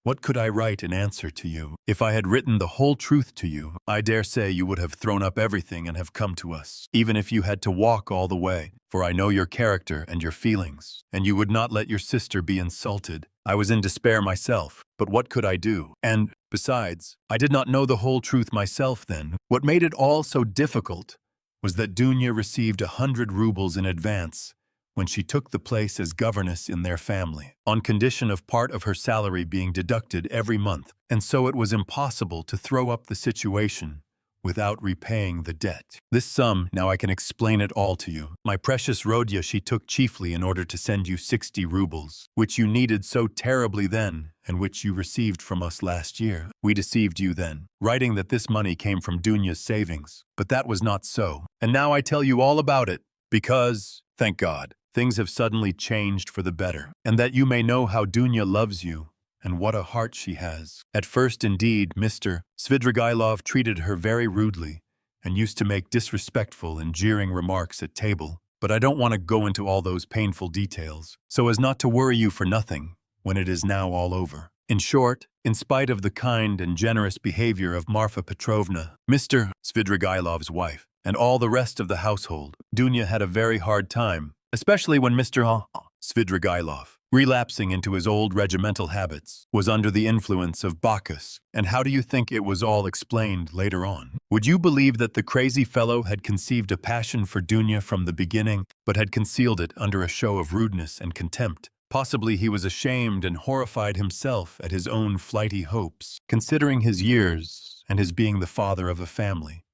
What could I write in answer to you? If I had written the whole truth to you, I dare say you would have thrown up everything and have come to us, even if you had to walk all the way, for I know your character and your feelings, and you would not let your sister be insulted. I was in despair myself, but what could I do? And, besides, I did not know the whole truth myself then. What made it all so difficult was that Dunya received 100 rubles in advance when she took the place as governess in their family, on condition of part of her salary being deducted every month, and so it was impossible to throw up the situation without repaying the debt. This sum, now I can explain it all to you. My precious Rodya she took chiefly in order to send you 60 rubles, which you needed so terribly then, and which you received from us last year. We deceived you then, writing that this money came from Dunya's savings, but that was not so. And now I tell you all about it, because, thank God, things have suddenly changed for the better, and that you may know how Dunya loves you and what a heart she has. At first, indeed, Mr. Svidrigailov treated her very rudely and used to make disrespectful and jeering remarks at table, but I don't want to go into all those painful details, so as not to worry you for nothing when it is now all over. In short, in spite of the kind and generous behavior of Marfa Petrovna, Mr. Svidrigailov's wife, and all the rest of the household, Dunya had a very hard time, especially when Mr. Svidrigailov, relapsing into his old regimental habits, was under the influence of Bacchus. And how do you think it was all explained later on? Would you believe that the crazy fellow had conceived a passion for Dunya from the beginning, but had concealed it under a show of rudeness and contempt? Possibly he was ashamed and horrified himself at his own flighty hopes, considering his years and his being the father of a family.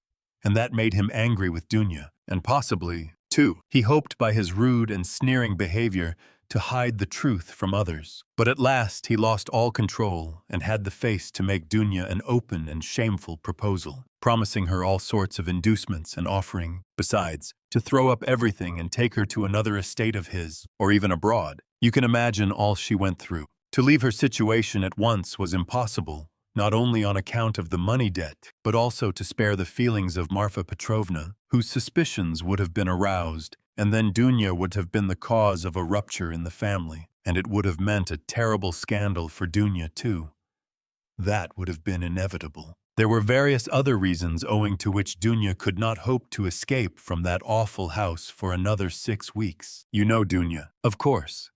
And that made him angry with Dunya, and possibly, too, he hoped by his rude and sneering behavior to hide the truth from others. But at last he lost all control and had the face to make Dunya an open and shameful proposal, promising her all sorts of inducements and offering, besides, to throw up everything and take her to another estate of his, or even abroad. You can imagine all she went through. To leave her situation at once was impossible, not only on account of the money debt, but also to spare the feelings of Marfa Petrovna, whose suspicions would have been aroused, and then Dunya would have been the cause of a rupture in the family, and it would have meant a terrible scandal for Dunya too. That would have been inevitable. There were various other reasons owing to which Dunya could not hope to escape from that awful house for another 6 weeks. You know Dunya, of course.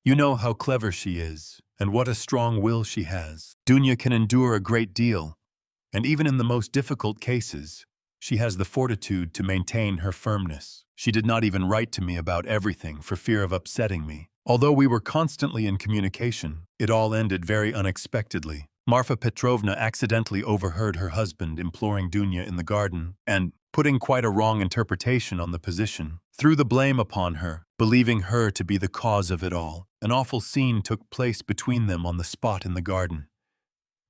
You know how clever she is, and what a strong will she has. Dunya can endure a great deal, and even in the most difficult cases, she has the fortitude to maintain her firmness. She did not even write to me about everything for fear of upsetting me. Although we were constantly in communication, it all ended very unexpectedly. Marfa Petrovna accidentally overheard her husband imploring Dunya in the garden, and, putting quite a wrong interpretation on the position, threw the blame upon her, believing her to be the cause of it all. An awful scene took place between them on the spot in the garden.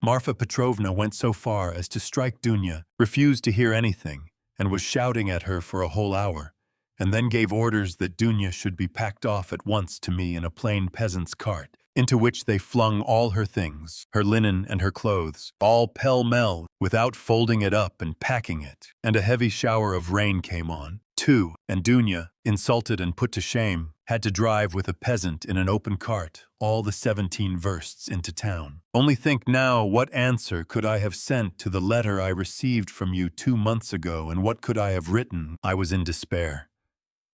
Marfa Petrovna went so far as to strike Dunya, refused to hear anything, and was shouting at her for a whole hour, and then gave orders that Dunya should be packed off at once to me in a plain peasant's cart, into which they flung all her things, her linen and her clothes, all pell-mell, without folding it up and packing it. And a heavy shower of rain came on, too, and Dunya, insulted and put to shame, had to drive with a peasant in an open cart all the 17 versts into town. Only think now what answer could I have sent to the letter I received from you 2 months ago, and what could I have written? I was in despair.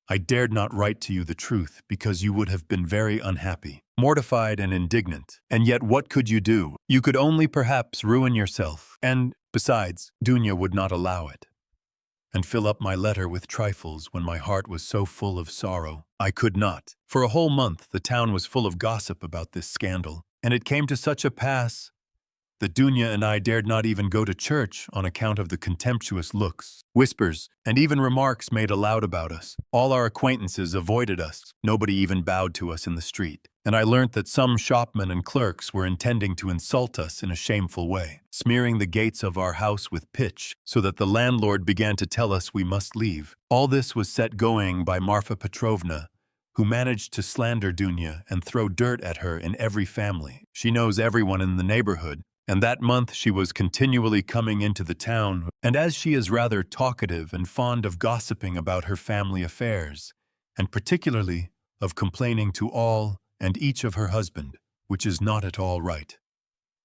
I dared not write to you the truth because you would have been very unhappy, mortified and indignant. And yet what could you do? You could only perhaps ruin yourself. And, besides, Dunya would not allow it. And fill up my letter with trifles when my heart was so full of sorrow. I could not. For a whole month the town was full of gossip about this scandal, and it came to such a pass that Dunya and I dared not even go to church on account of the contemptuous looks, whispers, and even remarks made aloud about us. All our acquaintances avoided us. Nobody even bowed to us in the street. And I learnt that some shopmen and clerks were intending to insult us in a shameful way, smearing the gates of our house with pitch, so that the landlord began to tell us we must leave. All this was set going by Marfa Petrovna, who managed to slander Dunya and throw dirt at her in every family. She knows everyone in the neighborhood, and that month she was continually coming into the town, and as she is rather talkative and fond of gossiping about her family affairs, and particularly of complaining to all and each of her husband, which is not at all right.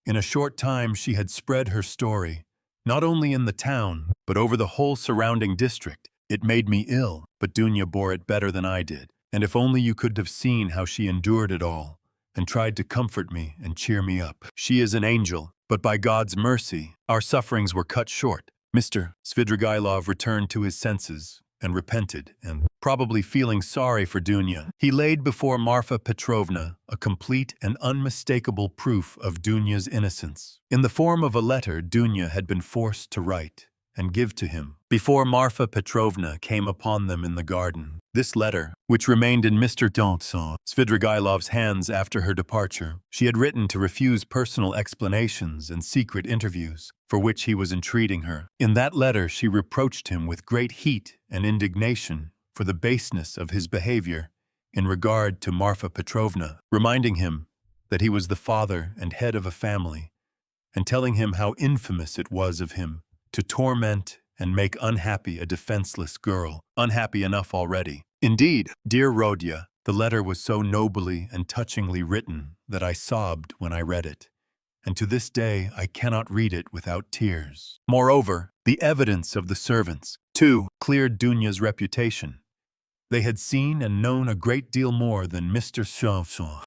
In a short time she had spread her story, not only in the town, but over the whole surrounding district. It made me ill, but Dunya bore it better than I did. And if only you could have seen how she endured it all, and tried to comfort me and cheer me up. She is an angel, but by God's mercy, our sufferings were cut short. Mr. Svidrigailov returned to his senses and repented, and, probably feeling sorry for Dunya, he laid before Marfa Petrovna a complete and unmistakable proof of Dunya's innocence, in the form of a letter Dunya had been forced to write and give to him before Marfa Petrovna came upon them in the garden. This letter, which remained in Mr. Svidrigailov's hands after her departure, she had written to refuse personal explanations and secret interviews, for which he was entreating her. In that letter she reproached him with great heat and indignation for the baseness of his behavior in regard to Marfa Petrovna, reminding him that he was the father and head of a family, and telling him how infamous it was of him to torment and make unhappy a defenseless girl, unhappy enough already. Indeed, dear Rodya, the letter was so nobly and touchingly written that I sobbed when I read it, and to this day I cannot read it without tears. Moreover, the evidence of the servants, too, cleared Dunya's reputation. They had seen and known a great deal more than Mr.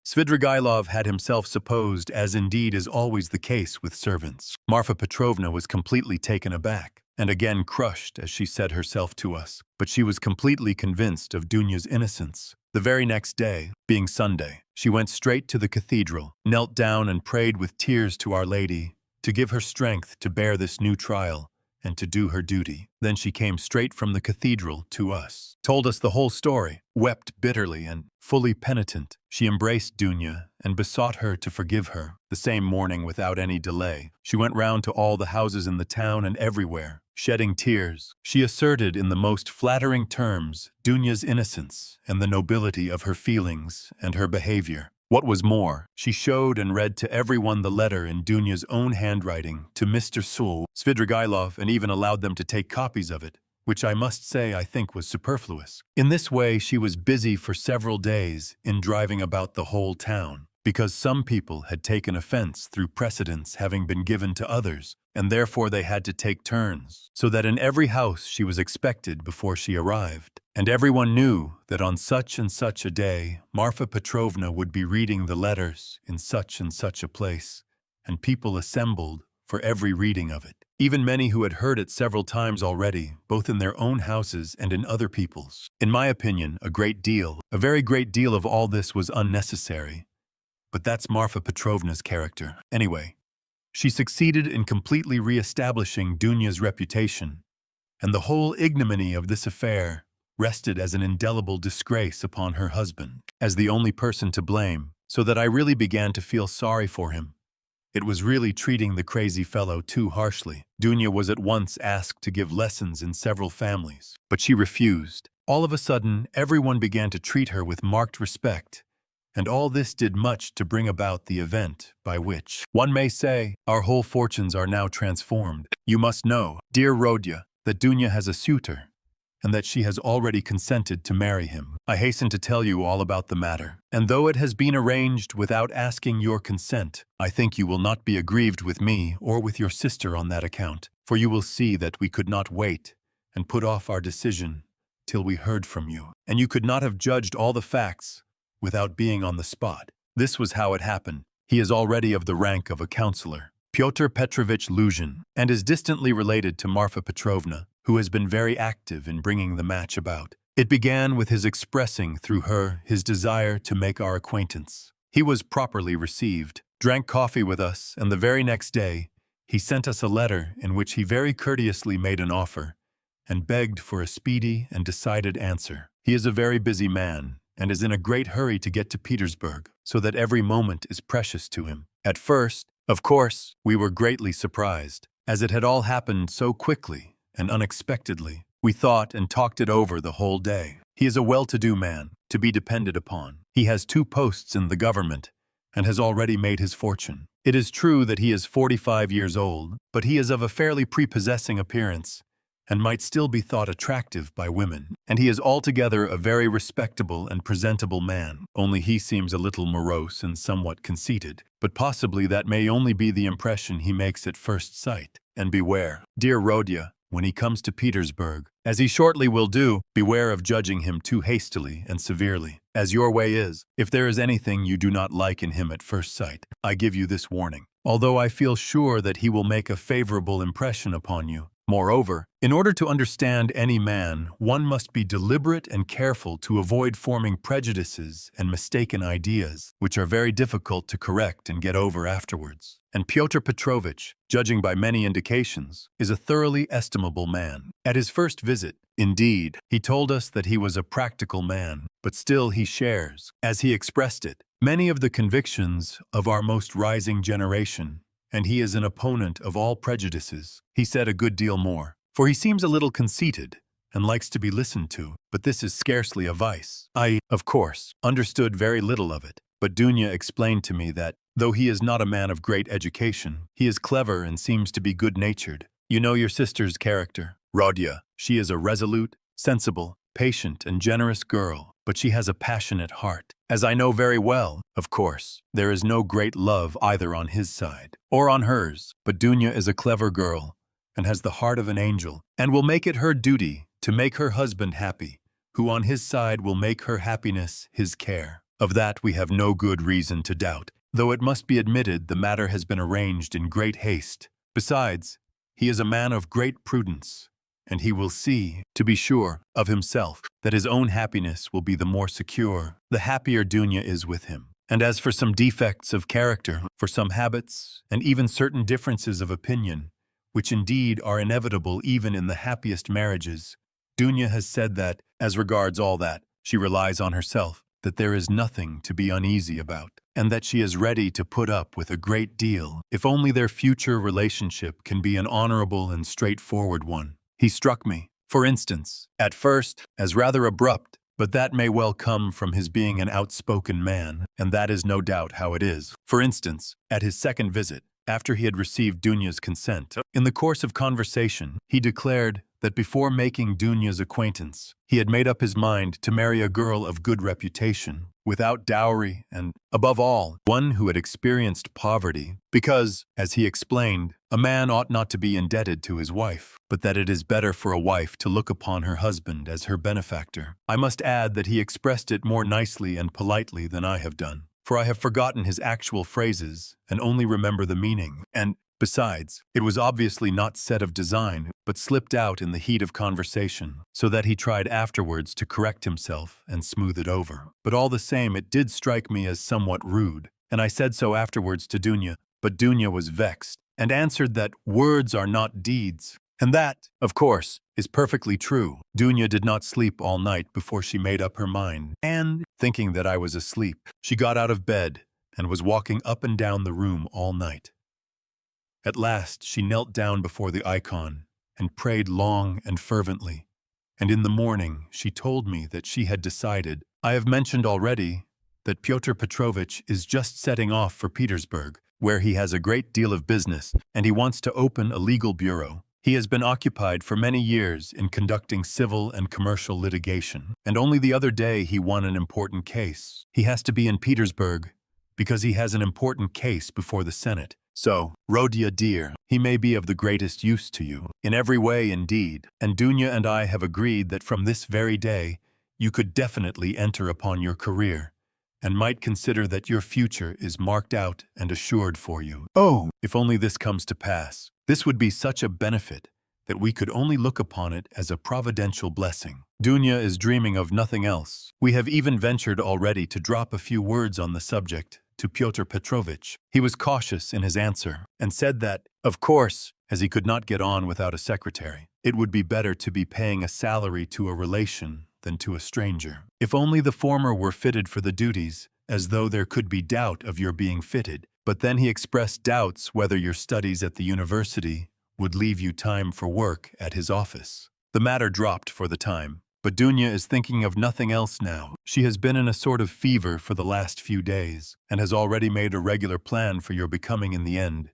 Svidrigailov had himself supposed, as indeed is always the case with servants. Marfa Petrovna was completely taken aback, and again crushed as she said herself to us, but she was completely convinced of Dunya's innocence. The very next day, being Sunday, she went straight to the cathedral, knelt down and prayed with tears to Our Lady to give her strength to bear this new trial and to do her duty. Then she came straight from the cathedral to us, told us the whole story, wept bitterly, and, fully penitent, she embraced Dunya and besought her to forgive her. The same morning, without any delay, she went round to all the houses in the town and everywhere, shedding tears. She asserted in the most flattering terms Dunya's innocence and the nobility of her feelings and her behavior. What was more, she showed and read to everyone the letter in Dunya's own handwriting to Mr. Svidrigailov, and even allowed them to take copies of it, which I must say I think was superfluous. In this way she was busy for several days in driving about the whole town, because some people had taken offense through precedence having been given to others, and therefore they had to take turns, so that in every house she was expected before she arrived. And everyone knew that on such and such a day Marfa Petrovna would be reading the letters in such and such a place, and people assembled for every reading of it. Even many who had heard it several times already, both in their own houses and in other people's. In my opinion, a very great deal of all this was unnecessary. But that's Marfa Petrovna's character. Anyway, she succeeded in completely re-establishing Dunya's reputation, and the whole ignominy of this affair rested as an indelible disgrace upon her husband, as the only person to blame, so that I really began to feel sorry for him. It was really treating the crazy fellow too harshly. Dunya was at once asked to give lessons in several families, but she refused. All of a sudden, everyone began to treat her with marked respect, and all this did much to bring about the event by which, one may say, our whole fortunes are now transformed. You must know, dear Rodya, that Dunya has a suitor, and that she has already consented to marry him. I hasten to tell you all about the matter, and though it has been arranged without asking your consent, I think you will not be aggrieved with me or with your sister on that account, for you will see that we could not wait and put off our decision till we heard from you, and you could not have judged all the facts without being on the spot. This was how it happened. He is already of the rank of a counselor, Pyotr Petrovich Luzhin, and is distantly related to Marfa Petrovna, who has been very active in bringing the match about. It began with his expressing through her his desire to make our acquaintance. He was properly received, drank coffee with us, and the very next day he sent us a letter in which he very courteously made an offer and begged for a speedy and decided answer. He is a very busy man and is in a great hurry to get to Petersburg, so that every moment is precious to him. At first, of course, we were greatly surprised, as it had all happened so quickly and unexpectedly. We thought and talked it over the whole day. He is a well-to-do man, to be depended upon. He has 2 posts in the government and has already made his fortune. It is true that he is 45 years old, but he is of a fairly prepossessing appearance and might still be thought attractive by women. And he is altogether a very respectable and presentable man, only he seems a little morose and somewhat conceited. But possibly that may only be the impression he makes at first sight. And beware, dear Rodya, when he comes to Petersburg, as he shortly will do, beware of judging him too hastily and severely, as your way is. If there is anything you do not like in him at first sight, I give you this warning, although I feel sure that he will make a favorable impression upon you. Moreover, in order to understand any man, one must be deliberate and careful to avoid forming prejudices and mistaken ideas, which are very difficult to correct and get over afterwards. And Pyotr Petrovitch, judging by many indications, is a thoroughly estimable man. At his first visit, indeed, he told us that he was a practical man, but still he shares, as he expressed it, many of the convictions of our most rising generation, and he is an opponent of all prejudices. He said a good deal more, for he seems a little conceited and likes to be listened to, but this is scarcely a vice. I, of course, understood very little of it, but Dunya explained to me that, though he is not a man of great education, he is clever and seems to be good-natured. You know your sister's character, Rodya. She is a resolute, sensible, patient, and generous girl, but she has a passionate heart. As I know very well, of course, there is no great love either on his side or on hers, but Dunya is a clever girl and has the heart of an angel, and will make it her duty to make her husband happy, who on his side will make her happiness his care. Of that we have no good reason to doubt, though it must be admitted the matter has been arranged in great haste. Besides, he is a man of great prudence, and he will see, to be sure, of himself, that his own happiness will be the more secure, the happier Dunya is with him. And as for some defects of character, for some habits, and even certain differences of opinion, which indeed are inevitable even in the happiest marriages, Dunya has said that, as regards all that, she relies on herself, that there is nothing to be uneasy about, and that she is ready to put up with a great deal, if only their future relationship can be an honorable and straightforward one. He struck me, for instance, at first, as rather abrupt, but that may well come from his being an outspoken man, and that is no doubt how it is. For instance, at his second visit, after he had received Dunya's consent, in the course of conversation, he declared that before making Dunya's acquaintance, he had made up his mind to marry a girl of good reputation, without dowry and, above all, one who had experienced poverty, because, as he explained, a man ought not to be indebted to his wife, but that it is better for a wife to look upon her husband as her benefactor. I must add that he expressed it more nicely and politely than I have done, for I have forgotten his actual phrases and only remember the meaning, and, besides, it was obviously not said of design, but slipped out in the heat of conversation, so that he tried afterwards to correct himself and smooth it over. But all the same, it did strike me as somewhat rude, and I said so afterwards to Dunya, but Dunya was vexed, and answered that words are not deeds, and that, of course, is perfectly true. Dunya did not sleep all night before she made up her mind, and, thinking that I was asleep, she got out of bed and was walking up and down the room all night. At last she knelt down before the icon and prayed long and fervently, and in the morning she told me that she had decided. I have mentioned already that Pyotr Petrovitch is just setting off for Petersburg, where he has a great deal of business, and he wants to open a legal bureau. He has been occupied for many years in conducting civil and commercial litigation, and only the other day he won an important case. He has to be in Petersburg because he has an important case before the Senate. So, Rodya dear, he may be of the greatest use to you, in every way indeed, and Dunya and I have agreed that from this very day you could definitely enter upon your career, and might consider that your future is marked out and assured for you. Oh, if only this comes to pass, this would be such a benefit that we could only look upon it as a providential blessing. Dunya is dreaming of nothing else. We have even ventured already to drop a few words on the subject to Pyotr Petrovitch. He was cautious in his answer, and said that, of course, as he could not get on without a secretary, it would be better to be paying a salary to a relation than to a stranger. If only the former were fitted for the duties, as though there could be doubt of your being fitted. But then he expressed doubts whether your studies at the university would leave you time for work at his office. The matter dropped for the time, but Dunya is thinking of nothing else now. She has been in a sort of fever for the last few days, and has already made a regular plan for your becoming in the end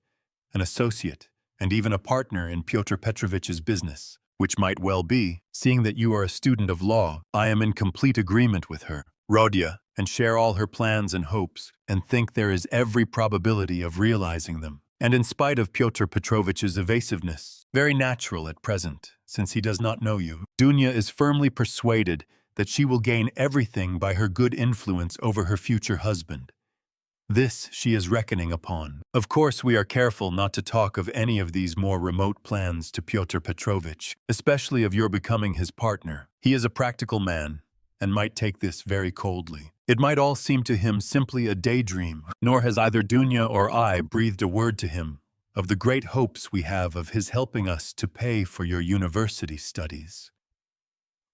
an associate and even a partner in Pyotr Petrovitch's business, which might well be, seeing that you are a student of law, I am in complete agreement with her, Rodia, and share all her plans and hopes, and think there is every probability of realizing them. And in spite of Pyotr Petrovitch's evasiveness, very natural at present, since he does not know you, Dunya is firmly persuaded that she will gain everything by her good influence over her future husband. This she is reckoning upon. Of course, we are careful not to talk of any of these more remote plans to Pyotr Petrovitch, especially of your becoming his partner. He is a practical man, and might take this very coldly. It might all seem to him simply a daydream, nor has either Dunya or I breathed a word to him of the great hopes we have of his helping us to pay for your university studies.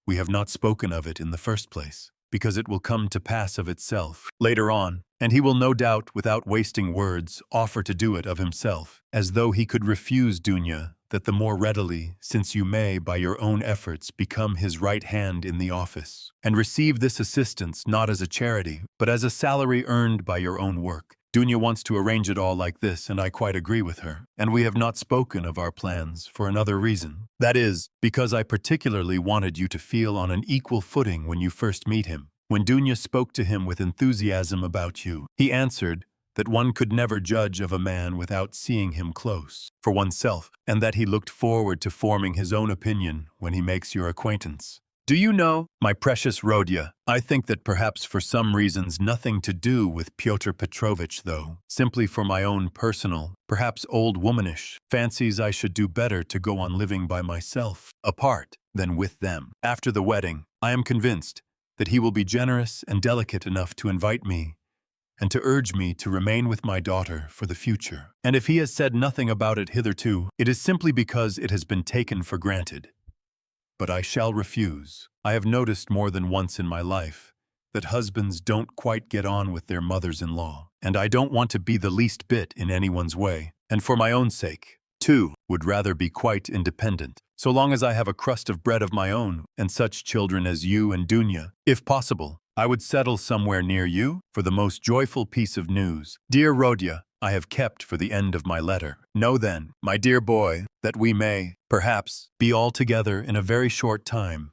We have not spoken of it in the first place, because it will come to pass of itself later on, and he will no doubt, without wasting words, offer to do it of himself, as though he could refuse Dunya that the more readily, since you may, by your own efforts, become his right hand in the office, and receive this assistance not as a charity, but as a salary earned by your own work. Dunya wants to arrange it all like this, and I quite agree with her. And we have not spoken of our plans for another reason. That is, because I particularly wanted you to feel on an equal footing when you first meet him. When Dunya spoke to him with enthusiasm about you, he answered that one could never judge of a man without seeing him close, for oneself, and that he looked forward to forming his own opinion when he makes your acquaintance. Do you know, my precious Rodia, I think that perhaps for some reasons nothing to do with Pyotr Petrovitch, though, simply for my own personal, perhaps old womanish, fancies I should do better to go on living by myself, apart, than with them. After the wedding, I am convinced that he will be generous and delicate enough to invite me and to urge me to remain with my daughter for the future. And if he has said nothing about it hitherto, it is simply because it has been taken for granted. But I shall refuse. I have noticed more than once in my life that husbands don't quite get on with their mothers-in-law, and I don't want to be the least bit in anyone's way, and for my own sake, too, would rather be quite independent, so long as I have a crust of bread of my own and such children as you and Dunya. If possible, I would settle somewhere near you for the most joyful piece of news. Dear Rodia, I have kept for the end of my letter. Know then, my dear boy, that we may, perhaps, be all together in a very short time,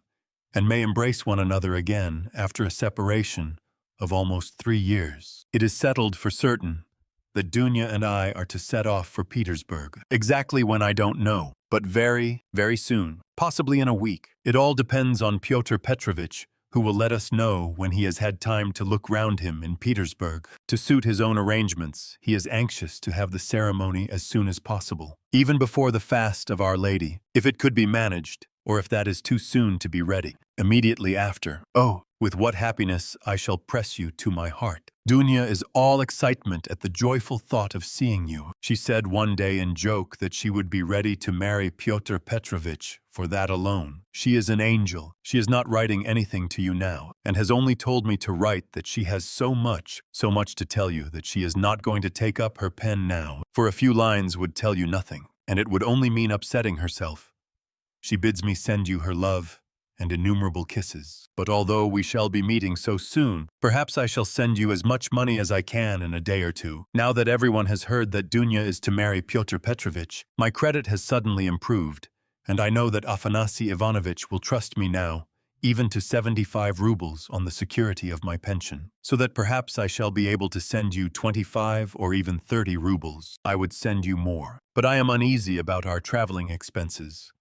and may embrace one another again after a separation of almost 3 years. It is settled for certain that Dunya and I are to set off for Petersburg. Exactly when I don't know, but very, very soon, possibly in a week. It all depends on Pyotr Petrovitch, who will let us know when he has had time to look round him in Petersburg. To suit his own arrangements, he is anxious to have the ceremony as soon as possible, even before the fast of Our Lady, if it could be managed, or if that is too soon to be ready, immediately after. Oh, with what happiness I shall press you to my heart. Dunya is all excitement at the joyful thought of seeing you. She said one day in joke that she would be ready to marry Pyotr Petrovitch for that alone. She is an angel. She is not writing anything to you now, and has only told me to write that she has so much to tell you that she is not going to take up her pen now, for a few lines would tell you nothing, and it would only mean upsetting herself. She bids me send you her love and innumerable kisses. But although we shall be meeting so soon, perhaps I shall send you as much money as I can in a day or two. Now that everyone has heard that Dunya is to marry Pyotr Petrovitch, my credit has suddenly improved, and I know that Afanasy Ivanovitch will trust me now, even to 75 rubles on the security of my pension, so that perhaps I shall be able to send you 25 or even 30 rubles. I would send you more, but I am uneasy about our traveling expenses.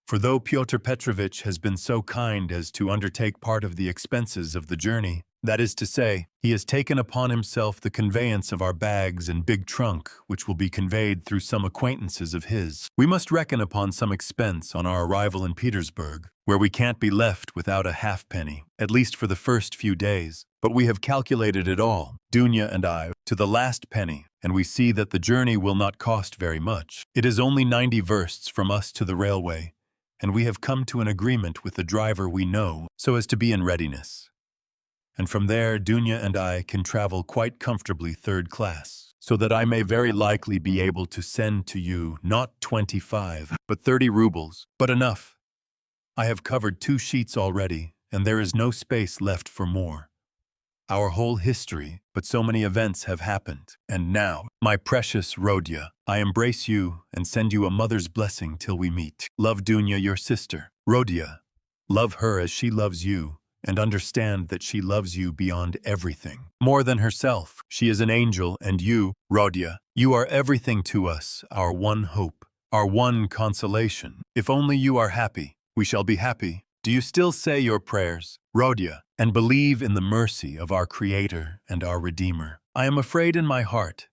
For though Pyotr Petrovitch has been so kind as to undertake part of the expenses of the journey, that is to say, he has taken upon himself the conveyance of our bags and big trunk, which will be conveyed through some acquaintances of his, we must reckon upon some expense on our arrival in Petersburg, where we can't be left without a halfpenny, at least for the first few days. But we have calculated it all, Dunya and I, to the last penny, and we see that the journey will not cost very much. It is only 90 versts from us to the railway, and we have come to an agreement with the driver we know so as to be in readiness. And from there, Dunya and I can travel quite comfortably 3rd class, so that I may very likely be able to send to you not 25, but 30 rubles, but enough. I have covered 2 sheets already, and there is no space left for more. our whole history, but so many events have happened. And now, my precious Rodya, I embrace you and send you a mother's blessing till we meet. Love Dunya, your sister. Rodya, love her as she loves you, and understand that she loves you beyond everything. More than herself, she is an angel, and you, Rodya, you are everything to us, our one hope, our one consolation. If only you are happy, we shall be happy. Do you still say your prayers, Rodya, and believe in the mercy of our Creator and our Redeemer? I am afraid in my heart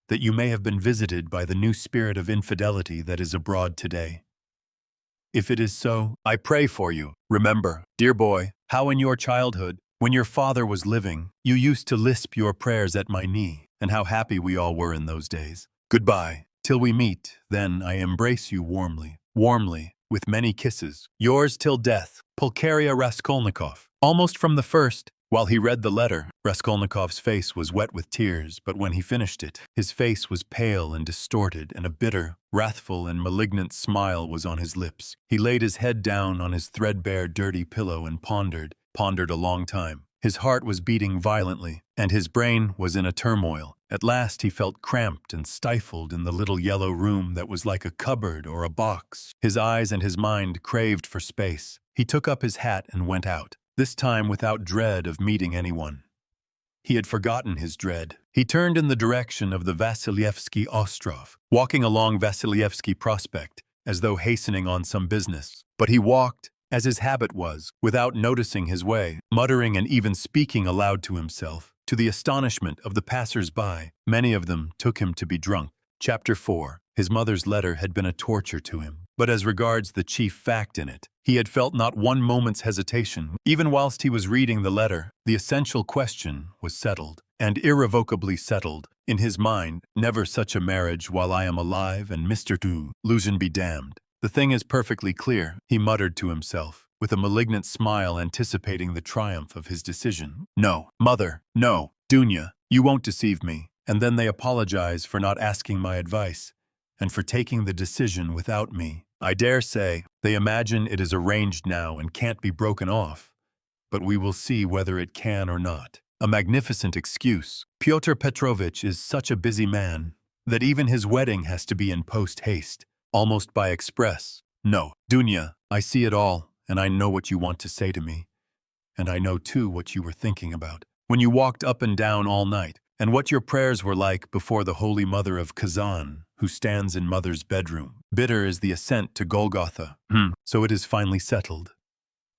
that you may have been visited by the new spirit of infidelity that is abroad today. If it is so, I pray for you. Remember, dear boy, how in your childhood, when your father was living, you used to lisp your prayers at my knee, and how happy we all were in those days. Goodbye. Till we meet, then I embrace you warmly, warmly, with many kisses. Yours till death, Pulcheria Raskolnikov. Almost from the first, while he read the letter, Raskolnikov's face was wet with tears, but when he finished it, his face was pale and distorted, and a bitter, wrathful and malignant smile was on his lips. He laid his head down on his threadbare, dirty pillow and pondered a long time. His heart was beating violently, and his brain was in a turmoil. At last he felt cramped and stifled in the little yellow room that was like a cupboard or a box. His eyes and his mind craved for space. He took up his hat and went out, this time without dread of meeting anyone. He had forgotten his dread. He turned in the direction of the Vasilyevsky Ostrov, walking along Vasilyevsky Prospect, as though hastening on some business. But he walked, as his habit was, without noticing his way, muttering and even speaking aloud to himself. To the astonishment of the passers-by, many of them took him to be drunk. Chapter 4. His mother's letter had been a torture to him, but as regards the chief fact in it, he had felt not one moment's hesitation. Even whilst he was reading the letter, the essential question was settled, and irrevocably settled. In his mind, never such a marriage while I am alive and Mr. Lucian be damned. The thing is perfectly clear, he muttered to himself, with a malignant smile anticipating the triumph of his decision. No, mother, no, Dunya, you won't deceive me. And then they apologize for not asking my advice, and for taking the decision without me. I dare say they imagine it is arranged now and can't be broken off, but we will see whether it can or not. A magnificent excuse. Pyotr Petrovitch is such a busy man that even his wedding has to be in post-haste, almost by express. No, Dunya, I see it all, and I know what you want to say to me. And I know, too, what you were thinking about when you walked up and down all night, and what your prayers were like before the Holy Mother of Kazan, who stands in Mother's bedroom. Bitter is the ascent to Golgotha. So it is finally settled.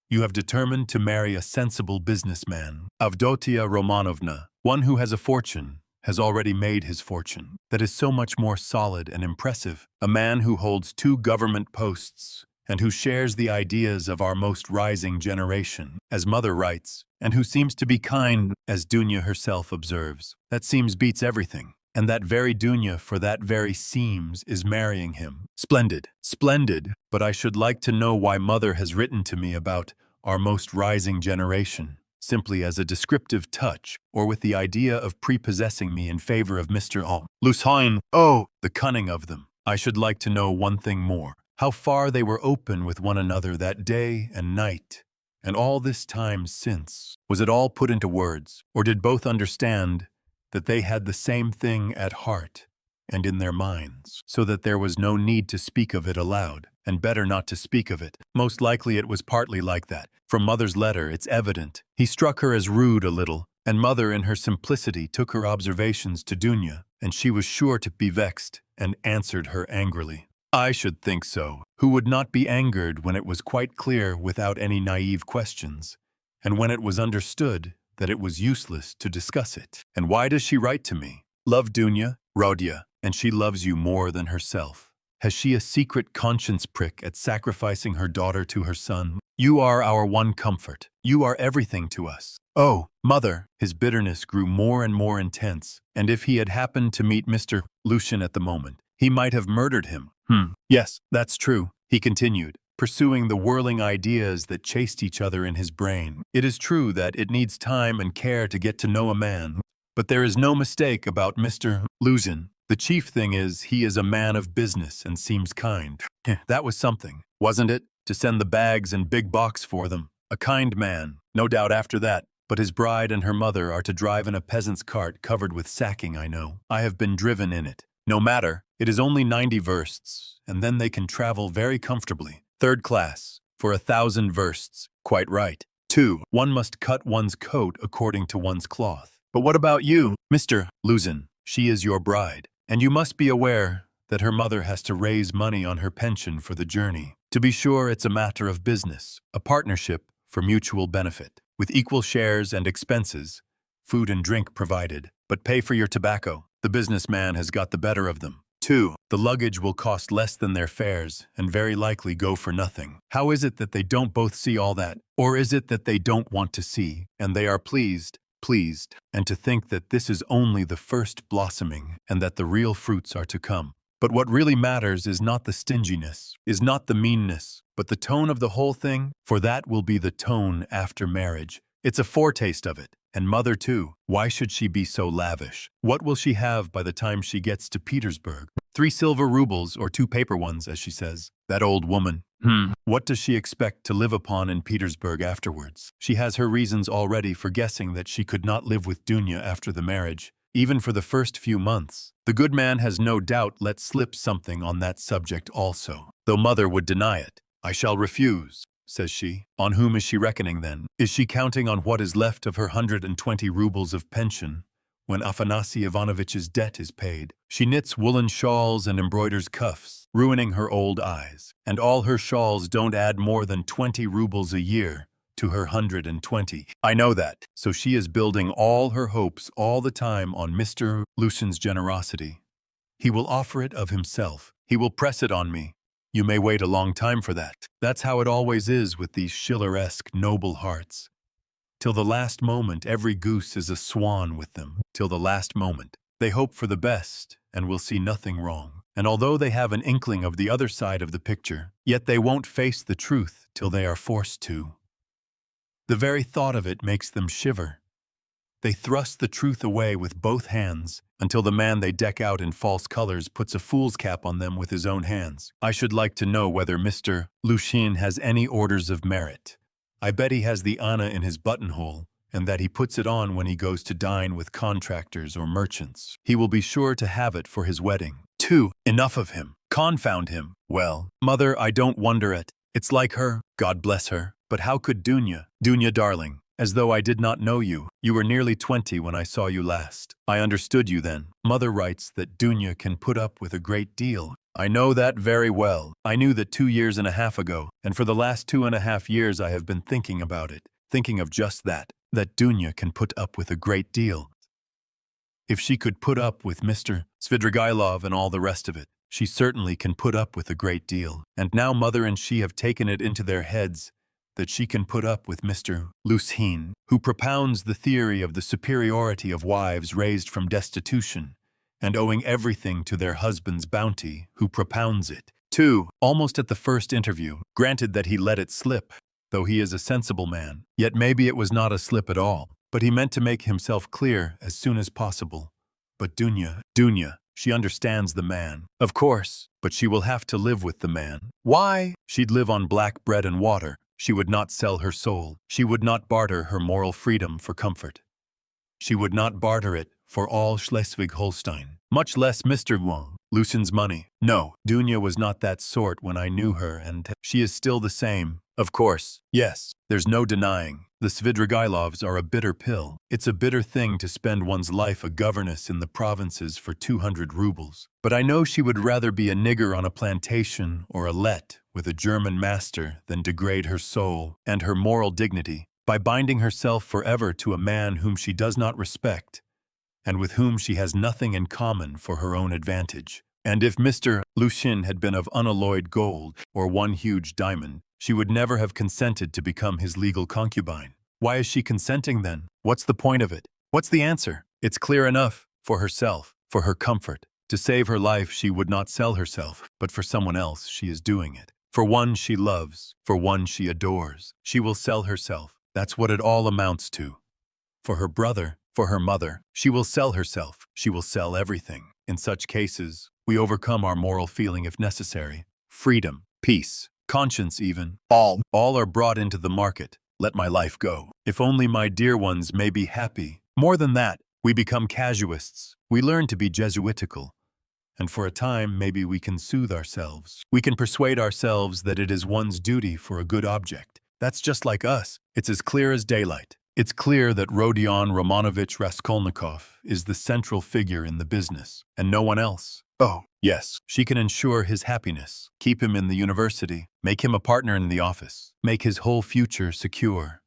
You have determined to marry a sensible businessman, Avdotia Romanovna, one who has a fortune, has already made his fortune, that is so much more solid and impressive, a man who holds 2 government posts, and who shares the ideas of our most rising generation, as Mother writes, and who seems to be kind, as Dunya herself observes. That seems beats everything, and that very Dunya for that very seems is marrying him. Splendid, splendid, but I should like to know why Mother has written to me about our most rising generation, simply as a descriptive touch, or with the idea of prepossessing me in favor of Mr. Lucian. Oh, the cunning of them! I should like to know one thing more. How far they were open with one another that day and night, and all this time since. Was it all put into words, or did both understand that they had the same thing at heart and in their minds, so that there was no need to speak of it aloud, and better not to speak of it? Most likely it was partly like that. From Mother's letter, it's evident. He struck her as rude a little, and Mother in her simplicity took her observations to Dunya, and she was sure to be vexed, and answered her angrily. I should think so. Who would not be angered when it was quite clear without any naive questions, and when it was understood that it was useless to discuss it? And why does she write to me? Love Dunya, Rodya, and she loves you more than herself. Has she a secret conscience prick at sacrificing her daughter to her son? You are our one comfort. You are everything to us. Oh, Mother! His bitterness grew more and more intense, and if he had happened to meet Mr. Lucian at the moment, he might have murdered him. Yes, that's true, he continued, pursuing the whirling ideas that chased each other in his brain. It is true that it needs time and care to get to know a man, but there is no mistake about Mr. Lucian. The chief thing is he is a man of business and seems kind. That was something, wasn't it? To send the bags and big box for them. A kind man. No doubt after that, But his bride and her mother are to drive in a peasant's cart covered with sacking, I know. I have been driven in it. No matter, it is only 90 versts, and then they can travel very comfortably. Third class, for 1,000 versts. Quite right. 2. One must cut one's coat according to one's cloth. But what about you, Mr. Luzin? She is your bride, and you must be aware that her mother has to raise money on her pension for the journey. To be sure, it's a matter of business, a partnership for mutual benefit, with equal shares and expenses, food and drink provided. But pay for your tobacco. The businessman has got the better of them. 2. The luggage will cost less than their fares and very likely go for nothing. How is it that they don't both see all that? Or is it that they don't want to see, and they are pleased, and to think that this is only the first blossoming and that the real fruits are to come? But what really matters is not the stinginess, is not the meanness, but the tone of the whole thing, for that will be the tone after marriage. It's a foretaste of it. And mother too. Why should she be so lavish? What will she have by the time she gets to Petersburg? 3 silver rubles or 2 paper ones, as she says. That old woman. What does she expect to live upon in Petersburg afterwards? She has her reasons already for guessing that she could not live with Dunya after the marriage, even for the first few months. The good man has no doubt let slip something on that subject also, though mother would deny it. I shall refuse, says she. On whom is she reckoning then? Is she counting on what is left of her 120 rubles of pension when Afanasy Ivanovitch's debt is paid? She knits woolen shawls and embroiders cuffs, ruining her old eyes, and all her shawls don't add more than 20 rubles a year to her 120. I know that. So she is building all her hopes all the time on Mr. Lucian's generosity. He will offer it of himself. He will press it on me. You may wait a long time for that. That's how it always is with these Schilleresque noble hearts. Till the last moment, every goose is a swan with them. Till the last moment. They hope for the best and will see nothing wrong. And although they have an inkling of the other side of the picture, yet they won't face the truth till they are forced to. The very thought of it makes them shiver. They thrust the truth away with both hands until the man they deck out in false colors puts a fool's cap on them with his own hands. I should like to know whether Mr. Lucien has any orders of merit. I bet he has the Anna in his buttonhole, and that he puts it on when he goes to dine with contractors or merchants. He will be sure to have it for his wedding. 2. Enough of him. Confound him. Well, mother, I don't wonder at. It's like her, God bless her. But how could Dunya, darling, as though I did not know you. You were nearly 20 when I saw you last. I understood you then. Mother writes that Dunya can put up with a great deal. I know that very well. I knew that 2 years and a half ago, and for the last 2.5 years I have been thinking about it, thinking of just that Dunya can put up with a great deal. If she could put up with Mr. Svidrigailov and all the rest of it, she certainly can put up with a great deal. And now mother and she have taken it into their heads that she can put up with Mr. Lucien, who propounds the theory of the superiority of wives raised from destitution and owing everything to their husband's bounty, who propounds it. 2. Almost at the first interview, granted that he let it slip, though he is a sensible man, yet maybe it was not a slip at all, but he meant to make himself clear as soon as possible. But Dunya, she understands the man. Of course, but she will have to live with the man. Why? She'd live on black bread and water. She would not sell her soul. She would not barter her moral freedom for comfort. She would not barter it for all Schleswig-Holstein, much less Mr. Lucian's money. No, Dunya was not that sort when I knew her, and she is still the same. Of course, yes, there's no denying. The Svidrigailovs are a bitter pill. It's a bitter thing to spend one's life a governess in the provinces for 200 rubles. But I know she would rather be a nigger on a plantation or a let with a German master than degrade her soul and her moral dignity by binding herself forever to a man whom she does not respect and with whom she has nothing in common for her own advantage. And if Mr. Lucien had been of unalloyed gold or one huge diamond, she would never have consented to become his legal concubine. Why is she consenting then? What's the point of it? What's the answer? It's clear enough. For herself, for her comfort. To save her life, she would not sell herself, but for someone else she is doing it. For one she loves, for one she adores, she will sell herself. That's what it all amounts to. For her brother, for her mother, she will sell herself. She will sell everything. In such cases, we overcome our moral feeling if necessary. Freedom, peace, conscience even, all are brought into the market. let my life go. If only my dear ones may be happy. More than that, we become casuists. We learn to be Jesuitical. And for a time, maybe we can soothe ourselves. We can persuade ourselves that it is one's duty for a good object. That's just like us. It's as clear as daylight. It's clear that Rodion Raskolnikov is the central figure in the business, and no one else. Oh, yes, she can ensure his happiness, keep him in the university, make him a partner in the office, make his whole future secure.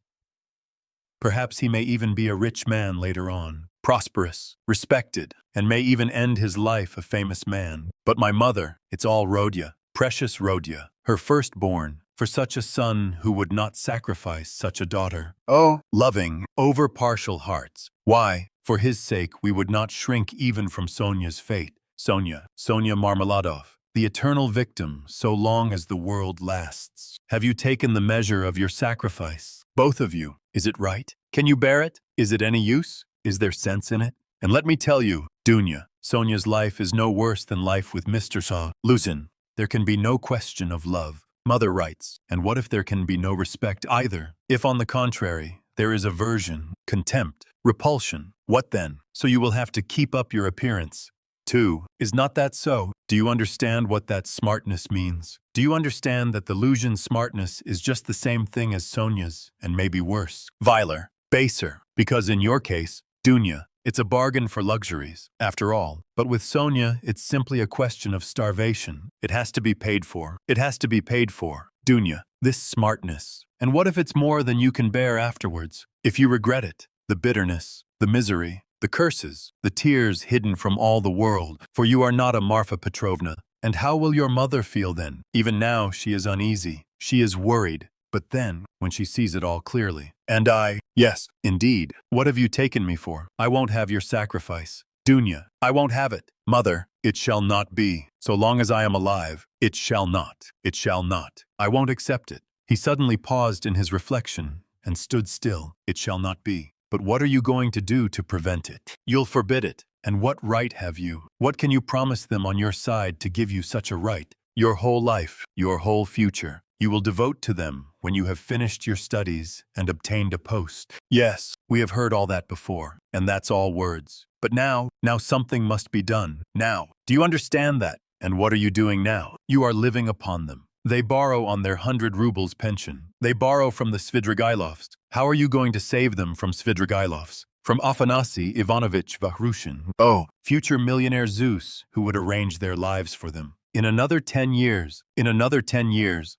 Perhaps he may even be a rich man later on, prosperous, respected, and may even end his life a famous man. But my mother, it's all Rodya, precious Rodya, her firstborn, for such a son who would not sacrifice such a daughter. Oh, loving, over-partial hearts. Why, for his sake, we would not shrink even from Sonia's fate. Sonia Marmeladov, the eternal victim so long as the world lasts. Have you taken the measure of your sacrifice? Both of you. Is it right? Can you bear it? Is it any use? Is there sense in it? And let me tell you, Dunya, Sonia's life is no worse than life with Mr. Saw. Listen, there can be no question of love. Mother writes, and what if there can be no respect either? If, on the contrary, there is aversion, contempt, repulsion, what then? So you will have to keep up your appearance. 2. Is not that so? Do you understand what that smartness means? Do you understand that the Lusian's smartness is just the same thing as Sonia's, and maybe worse? Viler, baser, because in your case, Dunya, it's a bargain for luxuries, after all. But with Sonia, it's simply a question of starvation. It has to be paid for. It has to be paid for. Dunya, this smartness. And what if it's more than you can bear afterwards? If you regret it, the bitterness, the misery, the curses, the tears hidden from all the world, for you are not a Marfa Petrovna. And how will your mother feel then? Even now she is uneasy. She is worried. But then, when she sees it all clearly. And I, yes, indeed, what have you taken me for? I won't have your sacrifice. Dunya, I won't have it. Mother, it shall not be. So long as I am alive, it shall not. It shall not. I won't accept it. He suddenly paused in his reflection and stood still. It shall not be. But what are you going to do to prevent it? You'll forbid it. And what right have you? What can you promise them on your side to give you such a right? Your whole life, your whole future. You will devote to them when you have finished your studies and obtained a post. Yes, we have heard all that before, and that's all words. But now something must be done. Now, do you understand that? And what are you doing now? You are living upon them. They borrow on their 100 rubles pension. They borrow from the Svidrigailovs. How are you going to save them from Svidrigailovs? From Afanasy Ivanovich Vahrushin. Oh, future millionaire Zeus, who would arrange their lives for them. In another 10 years,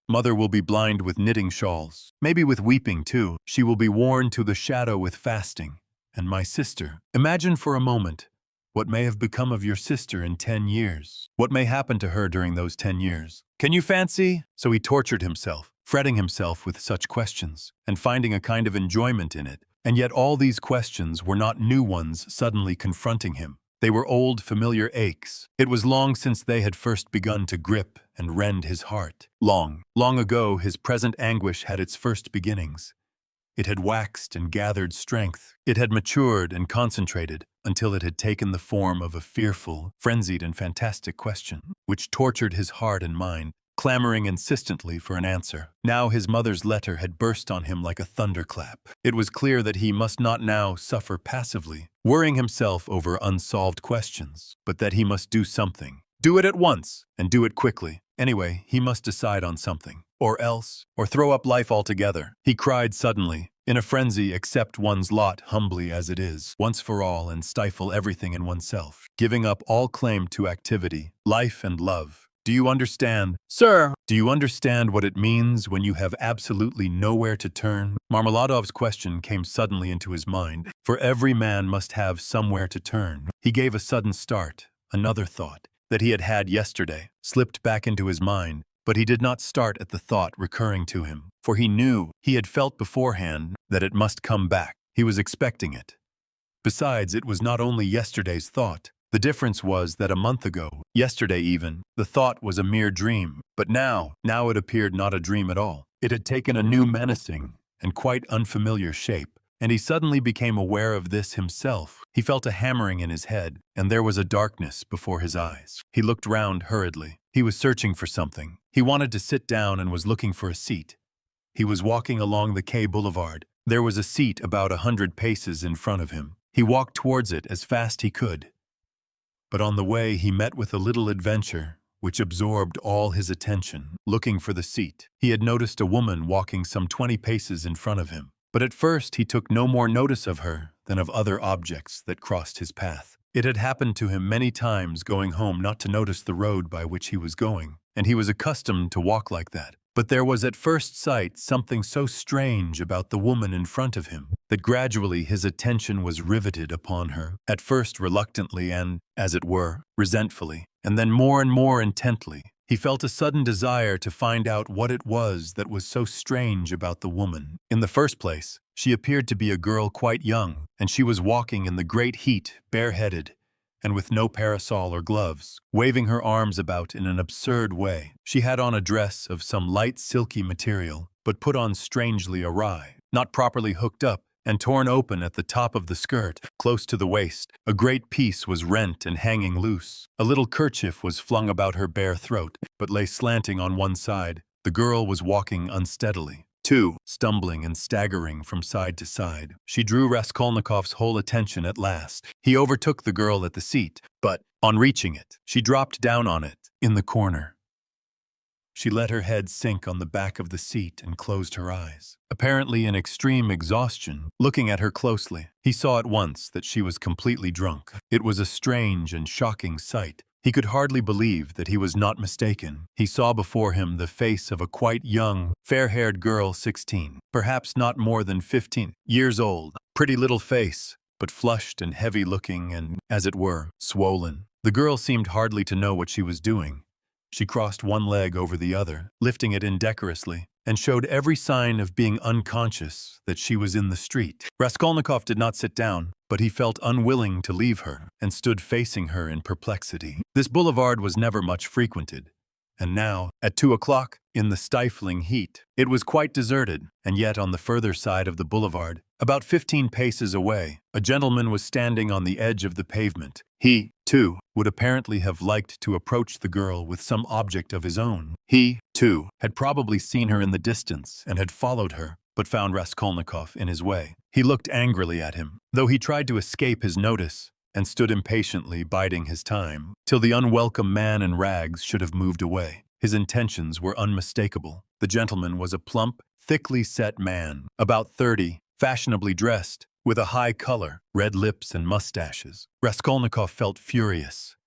mother will be blind with knitting shawls. Maybe with weeping, too. She will be worn to the shadow with fasting. And my sister, imagine for a moment what may have become of your sister in 10 years. What may happen to her during those 10 years. Can you fancy? So he tortured himself, fretting himself with such questions, and finding a kind of enjoyment in it. And yet all these questions were not new ones suddenly confronting him. They were old, familiar aches. It was long since they had first begun to grip and rend his heart. Long ago, his present anguish had its first beginnings. It had waxed and gathered strength. It had matured and concentrated until it had taken the form of a fearful, frenzied, and fantastic question, which tortured his heart and mind, clamoring insistently for an answer. Now his mother's letter had burst on him like a thunderclap. It was clear that he must not now suffer passively, worrying himself over unsolved questions, but that he must do something. Do it at once, and do it quickly. Anyway, he must decide on something. Or throw up life altogether. He cried suddenly, in a frenzy, accept one's lot humbly as it is, once for all, and stifle everything in oneself, giving up all claim to activity, life and love. Do you understand? Sir! Do you understand what it means when you have absolutely nowhere to turn? Marmeladov's question came suddenly into his mind, for every man must have somewhere to turn. He gave a sudden start. Another thought, that he had had yesterday, slipped back into his mind, but he did not start at the thought recurring to him, for he knew, he had felt beforehand, that it must come back. He was expecting it. Besides, it was not only yesterday's thought. The difference was that a month ago, yesterday even, the thought was a mere dream. But now it appeared not a dream at all. It had taken a new menacing and quite unfamiliar shape, and he suddenly became aware of this himself. He felt a hammering in his head, and there was a darkness before his eyes. He looked round hurriedly. He was searching for something. He wanted to sit down and was looking for a seat. He was walking along the K Boulevard. There was a seat about 100 paces in front of him. He walked towards it as fast he could. But on the way he met with a little adventure which absorbed all his attention. Looking for the seat, he had noticed a woman walking some 20 paces in front of him. But at first he took no more notice of her than of other objects that crossed his path. It had happened to him many times going home not to notice the road by which he was going, and he was accustomed to walk like that. But there was at first sight something so strange about the woman in front of him that gradually his attention was riveted upon her, at first reluctantly and, as it were, resentfully, and then more and more intently. He felt a sudden desire to find out what it was that was so strange about the woman. In the first place, she appeared to be a girl quite young, and she was walking in the great heat, bareheaded, and with no parasol or gloves, waving her arms about in an absurd way. She had on a dress of some light silky material, but put on strangely awry, not properly hooked up, and torn open at the top of the skirt, close to the waist. A great piece was rent and hanging loose. A little kerchief was flung about her bare throat, but lay slanting on one side. The girl was walking unsteadily, too, stumbling and staggering from side to side. She drew Raskolnikov's whole attention at last. He overtook the girl at the seat, but, on reaching it, she dropped down on it, in the corner. She let her head sink on the back of the seat and closed her eyes. Apparently in extreme exhaustion, looking at her closely, he saw at once that she was completely drunk. It was a strange and shocking sight. He could hardly believe that he was not mistaken. He saw before him the face of a quite young, fair-haired girl, 16, perhaps not more than 15 years old. Pretty little face, but flushed and heavy-looking and, as it were, swollen. The girl seemed hardly to know what she was doing. She crossed one leg over the other, lifting it indecorously, and showed every sign of being unconscious that she was in the street. Raskolnikov did not sit down, but he felt unwilling to leave her, and stood facing her in perplexity. This boulevard was never much frequented, and now, at 2 o'clock, in the stifling heat, it was quite deserted, and yet on the further side of the boulevard, about 15 paces away, a gentleman was standing on the edge of the pavement. He, too, would apparently have liked to approach the girl with some object of his own. He, too, had probably seen her in the distance and had followed her, but found Raskolnikov in his way. He looked angrily at him, though he tried to escape his notice, and stood impatiently biding his time, till the unwelcome man in rags should have moved away. His intentions were unmistakable. The gentleman was a plump, thickly set man, about 30, fashionably dressed, with a high color, red lips and mustaches. Raskolnikov felt furious.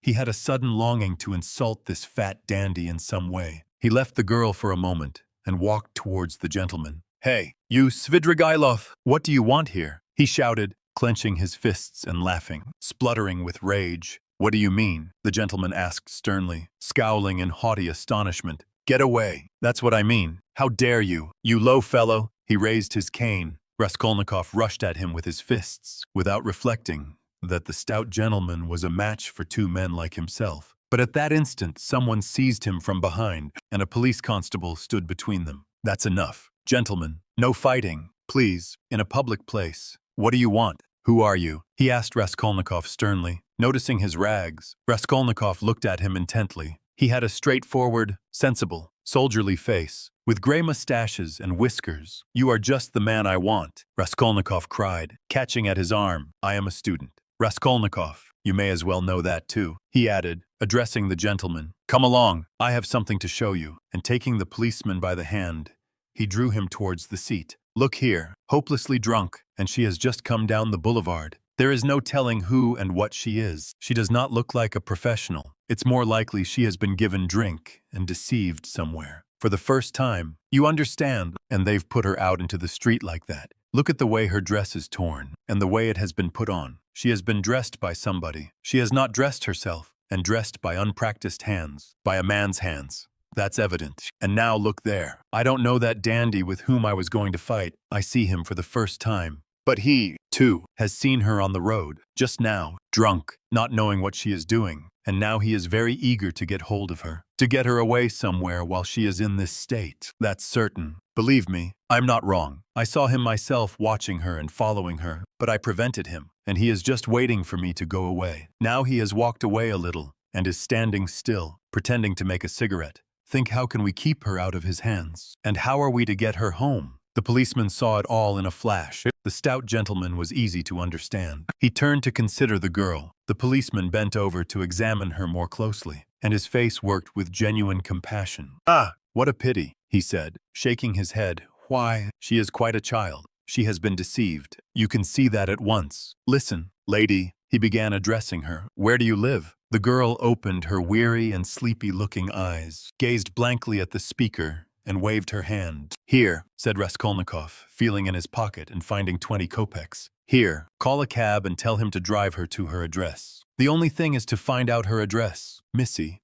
He had a sudden longing to insult this fat dandy in some way. He left the girl for a moment and walked towards the gentleman. "Hey, you Svidrigailov, what do you want here?" he shouted, clenching his fists and laughing, spluttering with rage. "What do you mean?" the gentleman asked sternly, scowling in haughty astonishment. "Get away. That's what I mean. How dare you, you low fellow?" He raised his cane. Raskolnikov rushed at him with his fists, without reflecting that the stout gentleman was a match for two men like himself. But at that instant someone seized him from behind, and a police constable stood between them. "That's enough. Gentlemen, no fighting, please, in a public place. What do you want? Who are you?" he asked Raskolnikov sternly. Noticing his rags, Raskolnikov looked at him intently. He had a straightforward, sensible, soldierly face, with gray mustaches and whiskers. "You are just the man I want," Raskolnikov cried, catching at his arm. "I am a student." "Raskolnikov, you may as well know that too," he added, addressing the gentleman. "Come along, I have something to show you." And taking the policeman by the hand, he drew him towards the seat. "Look here, hopelessly drunk, and she has just come down the boulevard. There is no telling who and what she is. She does not look like a professional. It's more likely she has been given drink and deceived somewhere. For the first time, you understand, and they've put her out into the street like that. Look at the way her dress is torn, and the way it has been put on. She has been dressed by somebody. She has not dressed herself, and dressed by unpracticed hands, by a man's hands. That's evident. And now look there. I don't know that dandy with whom I was going to fight. I see him for the first time. But he, too, has seen her on the road, just now, drunk, not knowing what she is doing, and now he is very eager to get hold of her, to get her away somewhere while she is in this state. That's certain. Believe me, I'm not wrong. I saw him myself watching her and following her, but I prevented him, and he is just waiting for me to go away. Now he has walked away a little, and is standing still, pretending to make a cigarette. Think how can we keep her out of his hands? And how are we to get her home? The policeman saw it all in a flash. The stout gentleman was easy to understand. He turned to consider the girl. The policeman bent over to examine her more closely, and his face worked with genuine compassion. "Ah, what a pity," he said, shaking his head. "Why, she is quite a child. She has been deceived. You can see that at once. Listen, lady," he began addressing her. "Where do you live?" The girl opened her weary and sleepy-looking eyes, gazed blankly at the speaker, and waved her hand. "Here," said Raskolnikov, feeling in his pocket and finding 20 kopecks. "Here, call a cab and tell him to drive her to her address. The only thing is to find out her address. Missy,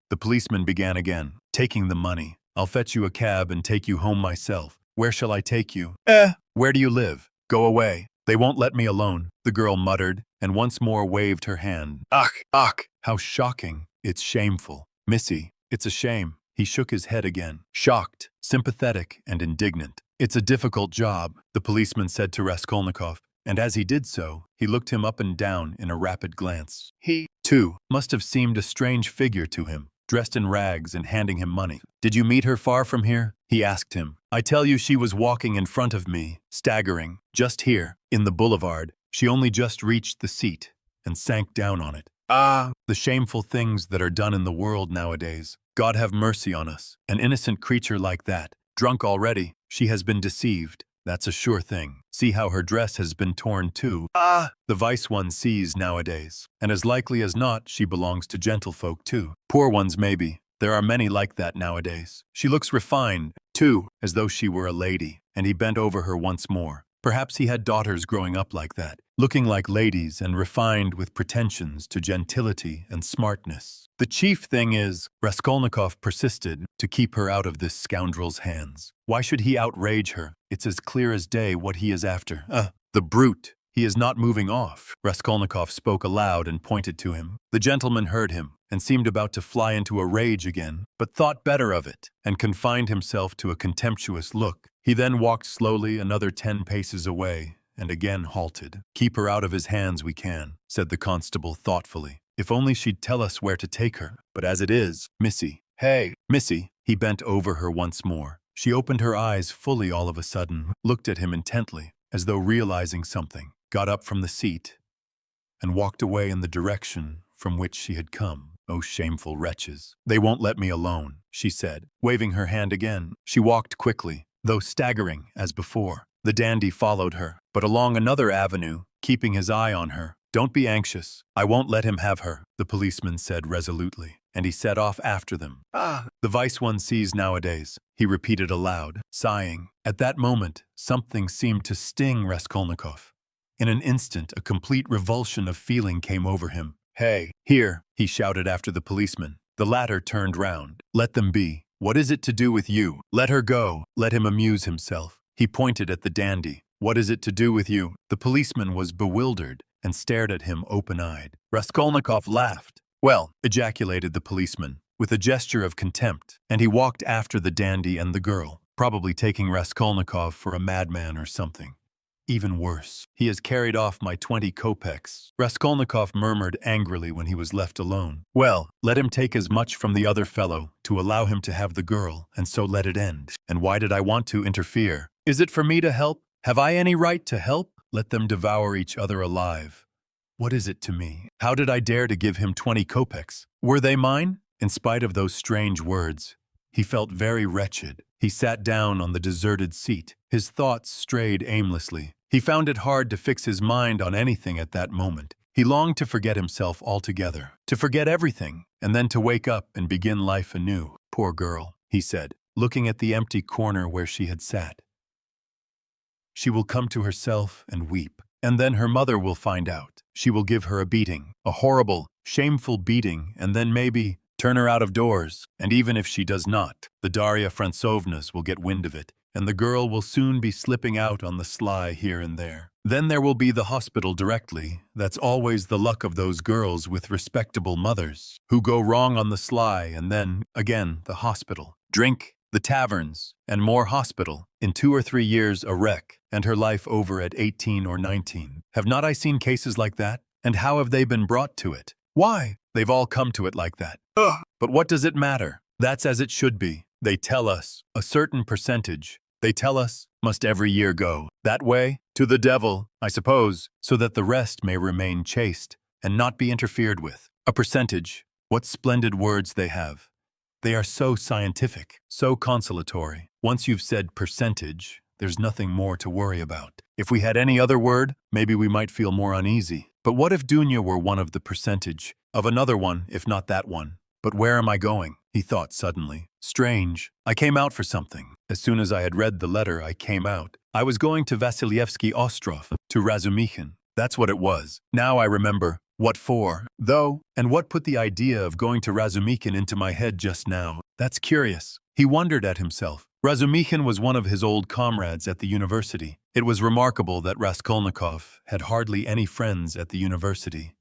the policeman began again, taking the money. "I'll fetch you a cab and take you home myself. Where shall I take you?" Where do you live? Go away. They won't let me alone," the girl muttered, and once more waved her hand. Ach, how shocking. It's shameful. Missy, it's a shame." He shook his head again, shocked, sympathetic, and indignant. "It's a difficult job," the policeman said to Raskolnikov, and as he did so, he looked him up and down in a rapid glance. He, too, must have seemed a strange figure to him, dressed in rags and handing him money. "Did you meet her far from here?" he asked him. "I tell you she was walking in front of me, staggering, just here, in the boulevard. She only just reached the seat and sank down on it. Ah, the shameful things that are done in the world nowadays. God have mercy on us. An innocent creature like that, drunk already. She has been deceived. That's a sure thing. See how her dress has been torn too. Ah, the vice one sees nowadays. And as likely as not, she belongs to gentlefolk too. Poor ones maybe. There are many like that nowadays. She looks refined, too, as though she were a lady." And he bent over her once more. Perhaps he had daughters growing up like that, looking like ladies and refined with pretensions to gentility and smartness. "The chief thing is," Raskolnikov persisted, "to keep her out of this scoundrel's hands. Why should he outrage her? It's as clear as day what he is after. The brute! He is not moving off." Raskolnikov spoke aloud and pointed to him. The gentleman heard him, and seemed about to fly into a rage again, but thought better of it, and confined himself to a contemptuous look. He then walked slowly another 10 paces away, and again halted. "Keep her out of his hands we can," said the constable thoughtfully. "If only she'd tell us where to take her. But as it is, Missy, hey, Missy," he bent over her once more. She opened her eyes fully all of a sudden, looked at him intently, as though realizing something, got up from the seat, and walked away in the direction from which she had come. "Oh, shameful wretches. They won't let me alone," she said, waving her hand again. She walked quickly, though staggering as before. The dandy followed her, but along another avenue, keeping his eye on her. "Don't be anxious. I won't let him have her," the policeman said resolutely, and he set off after them. "Ah, the vice one sees nowadays," he repeated aloud, sighing. At that moment, something seemed to sting Raskolnikov. In an instant, a complete revulsion of feeling came over him. "Hey, here," he shouted after the policeman. The latter turned round. "Let them be. What is it to do with you? Let her go. Let him amuse himself." He pointed at the dandy. "What is it to do with you?" The policeman was bewildered and stared at him open-eyed. Raskolnikov laughed. "Well," ejaculated the policeman, with a gesture of contempt, and he walked after the dandy and the girl, probably taking Raskolnikov for a madman or something. "Even worse, he has carried off my 20 kopecks," Raskolnikov murmured angrily when he was left alone. "Well, let him take as much from the other fellow to allow him to have the girl, and so let it end. And why did I want to interfere? Is it for me to help? Have I any right to help? Let them devour each other alive. What is it to me? How did I dare to give him 20 kopecks? Were they mine?" In spite of those strange words, he felt very wretched. He sat down on the deserted seat. His thoughts strayed aimlessly. He found it hard to fix his mind on anything at that moment. He longed to forget himself altogether, to forget everything, and then to wake up and begin life anew. "Poor girl," he said, looking at the empty corner where she had sat. "She will come to herself and weep, and then her mother will find out. She will give her a beating, a horrible, shameful beating, and then maybe turn her out of doors. And even if she does not, the Darya Fransovnas will get wind of it, and the girl will soon be slipping out on the sly here and there. Then there will be the hospital directly. That's always the luck of those girls with respectable mothers, who go wrong on the sly, and then, again, the hospital. Drink, the taverns, and more hospital. In 2 or 3 years a wreck, and her life over at 18 or 19. Have not I seen cases like that? And how have they been brought to it? Why? They've all come to it like that. Ugh. But what does it matter? That's as it should be. They tell us a certain percentage. They tell us must every year go that way to the devil, I suppose, so that the rest may remain chaste and not be interfered with. A percentage. What splendid words they have. They are so scientific, so consolatory. Once you've said percentage, there's nothing more to worry about. If we had any other word, maybe we might feel more uneasy. But what if Dunya were one of the percentage, of another one, if not that one? But where am I going? He thought suddenly. Strange. I came out for something. As soon as I had read the letter, I came out. I was going to Vasilyevsky Ostrov, to Razumikhin. That's what it was. Now I remember. What for, though? And what put the idea of going to Razumikhin into my head just now? That's curious. He wondered at himself. Razumikhin was one of his old comrades at the university. It was remarkable that Raskolnikov had hardly any friends at the university.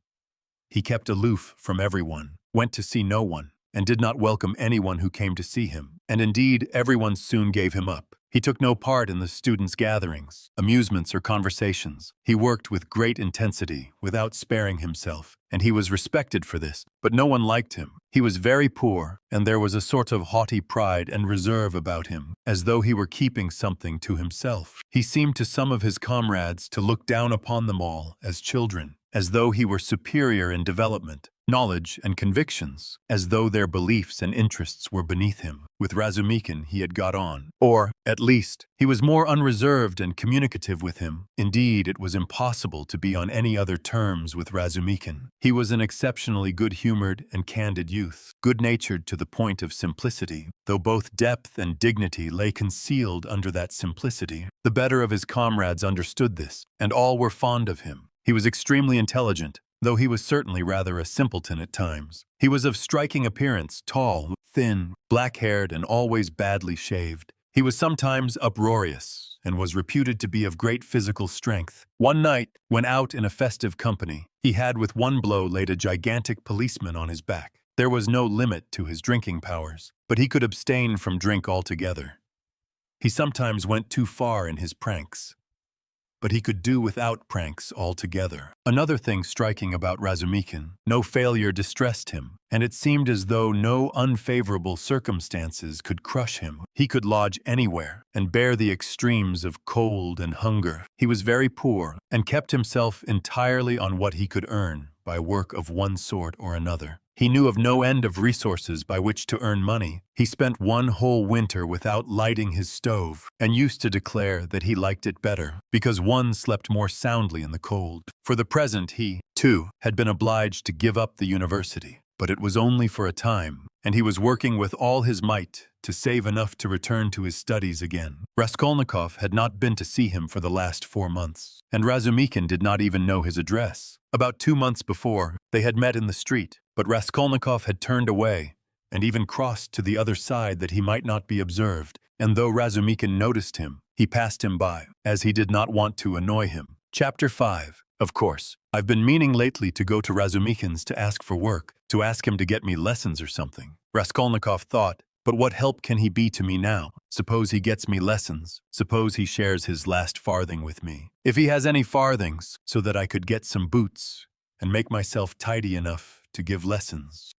He kept aloof from everyone, went to see no one, and did not welcome anyone who came to see him. And indeed, everyone soon gave him up. He took no part in the students' gatherings, amusements, or conversations. He worked with great intensity, without sparing himself, and he was respected for this, but no one liked him. He was very poor, and there was a sort of haughty pride and reserve about him, as though he were keeping something to himself. He seemed to some of his comrades to look down upon them all as children, as though he were superior in development, knowledge, and convictions, as though their beliefs and interests were beneath him. With Razumikhin he had got on, or, at least, he was more unreserved and communicative with him. Indeed, it was impossible to be on any other terms with Razumikhin. He was an exceptionally good-humored and candid youth, good-natured to the point of simplicity, though both depth and dignity lay concealed under that simplicity. The better of his comrades understood this, and all were fond of him. He was extremely intelligent, though he was certainly rather a simpleton at times. He was of striking appearance, tall, thin, black-haired, and always badly shaved. He was sometimes uproarious, and was reputed to be of great physical strength. One night, when out in a festive company, he had with one blow laid a gigantic policeman on his back. There was no limit to his drinking powers, but he could abstain from drink altogether. He sometimes went too far in his pranks, but he could do without pranks altogether. Another thing striking about Razumikhin, no failure distressed him, and it seemed as though no unfavorable circumstances could crush him. He could lodge anywhere, and bear the extremes of cold and hunger. He was very poor, and kept himself entirely on what he could earn by work of one sort or another. He knew of no end of resources by which to earn money. He spent one whole winter without lighting his stove, and used to declare that he liked it better, because one slept more soundly in the cold. For the present he, too, had been obliged to give up the university, but it was only for a time, and he was working with all his might to save enough to return to his studies again. Raskolnikov had not been to see him for the last 4 months, and Razumikhin did not even know his address. About 2 months before, they had met in the street, but Raskolnikov had turned away, and even crossed to the other side that he might not be observed, and though Razumikhin noticed him, he passed him by, as he did not want to annoy him. Chapter 5. Of course, I've been meaning lately to go to Razumikhin's to ask for work, to ask him to get me lessons or something. Raskolnikov thought, but what help can he be to me now? Suppose he gets me lessons. Suppose he shares his last farthing with me. If he has any farthings, so that I could get some boots, and make myself tidy enough to give lessons.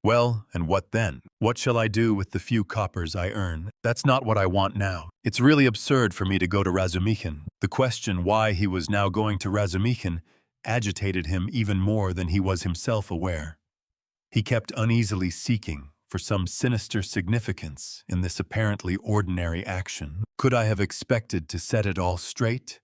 Well, and what then? What shall I do with the few coppers I earn? That's not what I want now. It's really absurd for me to go to Razumikhin. The question why he was now going to Razumikhin agitated him even more than he was himself aware. He kept uneasily seeking for some sinister significance in this apparently ordinary action. Could I have expected to set it all straight,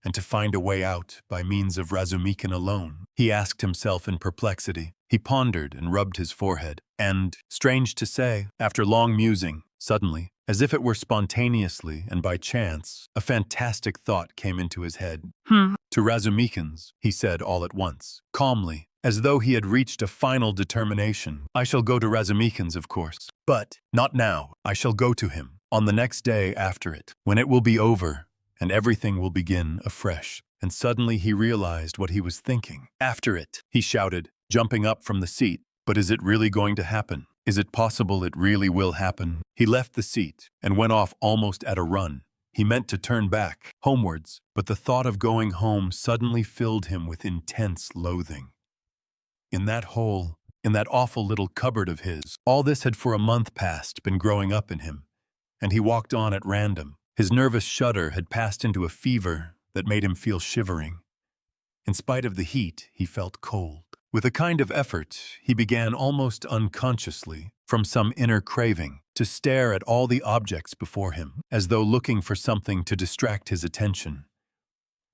and to find a way out by means of Razumikhin alone? He asked himself in perplexity. He pondered and rubbed his forehead, and, strange to say, after long musing, suddenly, as if it were spontaneously and by chance, a fantastic thought came into his head. To Razumikhin's, he said all at once, calmly, as though he had reached a final determination. I shall go to Razumikhin's, of course, but not now. I shall go to him on the next day after it, when it will be over, and everything will begin afresh. And suddenly he realized what he was thinking. After it, he shouted, jumping up from the seat. But is it really going to happen? Is it possible it really will happen? He left the seat and went off almost at a run. He meant to turn back, homewards, but the thought of going home suddenly filled him with intense loathing. In that hole, in that awful little cupboard of his. All this had for a month past been growing up in him, and he walked on at random. His nervous shudder had passed into a fever that made him feel shivering. In spite of the heat, he felt cold. With a kind of effort, he began almost unconsciously, from some inner craving, to stare at all the objects before him, as though looking for something to distract his attention.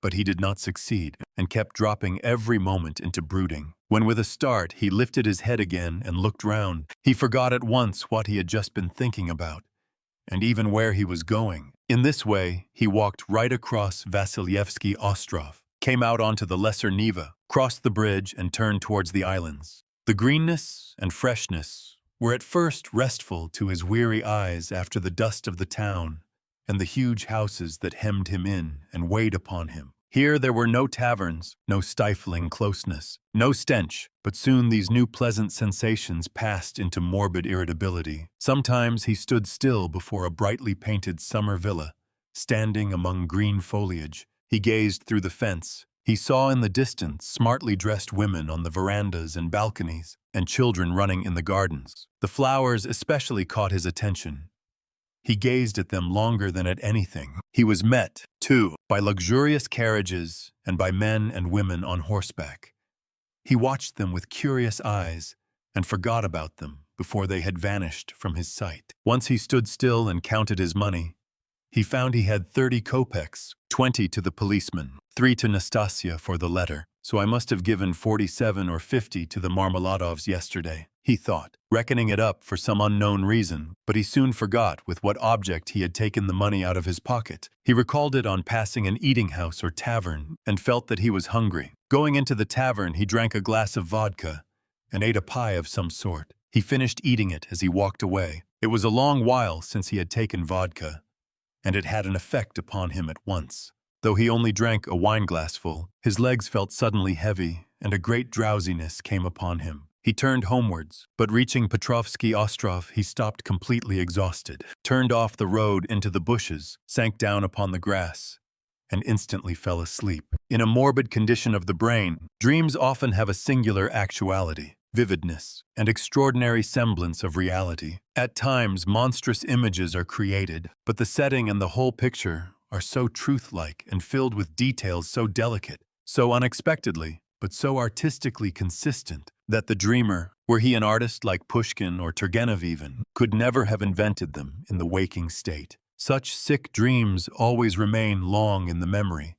But he did not succeed, and kept dropping every moment into brooding. When with a start he lifted his head again and looked round, he forgot at once what he had just been thinking about, and even where he was going. In this way, he walked right across Vasilyevsky Ostrov, came out onto the Lesser Neva, crossed the bridge and turned towards the islands. The greenness and freshness were at first restful to his weary eyes after the dust of the town and the huge houses that hemmed him in and weighed upon him. Here there were no taverns, no stifling closeness, no stench, but soon these new pleasant sensations passed into morbid irritability. Sometimes he stood still before a brightly painted summer villa, standing among green foliage. He gazed through the fence. He saw in the distance smartly dressed women on the verandas and balconies, and children running in the gardens. The flowers especially caught his attention. He gazed at them longer than at anything. He was met, too, by luxurious carriages and by men and women on horseback. He watched them with curious eyes and forgot about them before they had vanished from his sight. Once he stood still and counted his money. He found he had 30 kopecks, 20 to the policeman, 3 to Nastasia for the letter, so I must have given 47 or 50 to the Marmeladovs yesterday, he thought, reckoning it up for some unknown reason, but he soon forgot with what object he had taken the money out of his pocket. He recalled it on passing an eating house or tavern, and felt that he was hungry. Going into the tavern, he drank a glass of vodka and ate a pie of some sort. He finished eating it as he walked away. It was a long while since he had taken vodka, and it had an effect upon him at once. Though he only drank a wineglassful, his legs felt suddenly heavy, and a great drowsiness came upon him. He turned homewards, but reaching Petrovsky Ostrov, he stopped completely exhausted, turned off the road into the bushes, sank down upon the grass, and instantly fell asleep. In a morbid condition of the brain, dreams often have a singular actuality, vividness, and extraordinary semblance of reality. At times, monstrous images are created, but the setting and the whole picture are so truth-like and filled with details so delicate, so unexpectedly, but so artistically consistent, that the dreamer, were he an artist like Pushkin or Turgenev even, could never have invented them in the waking state. Such sick dreams always remain long in the memory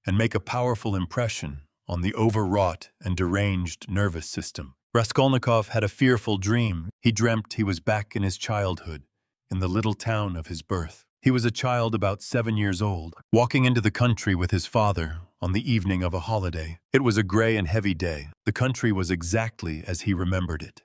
and make a powerful impression on the overwrought and deranged nervous system. Raskolnikov had a fearful dream. He dreamt he was back in his childhood, in the little town of his birth. He was a child about 7 years old, walking into the country with his father on the evening of a holiday. It was a gray and heavy day. The country was exactly as he remembered it.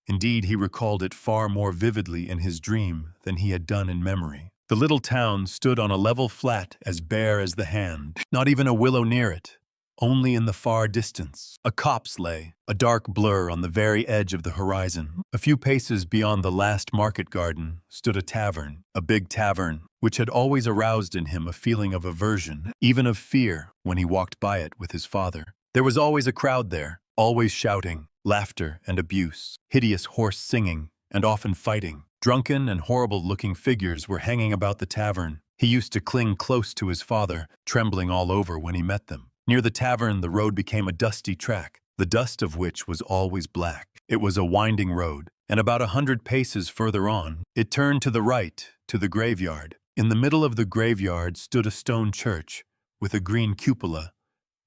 Indeed, he recalled it far more vividly in his dream than he had done in memory. The little town stood on a level flat as bare as the hand, not even a willow near it. Only in the far distance, a copse lay, a dark blur on the very edge of the horizon. A few paces beyond the last market garden stood a tavern, a big tavern, which had always aroused in him a feeling of aversion, even of fear, when he walked by it with his father. There was always a crowd there, always shouting, laughter and abuse, hideous hoarse singing, and often fighting. Drunken and horrible-looking figures were hanging about the tavern. He used to cling close to his father, trembling all over when he met them. Near the tavern, the road became a dusty track, the dust of which was always black. It was a winding road, and about 100 paces further on, it turned to the right, to the graveyard. In the middle of the graveyard stood a stone church, with a green cupola,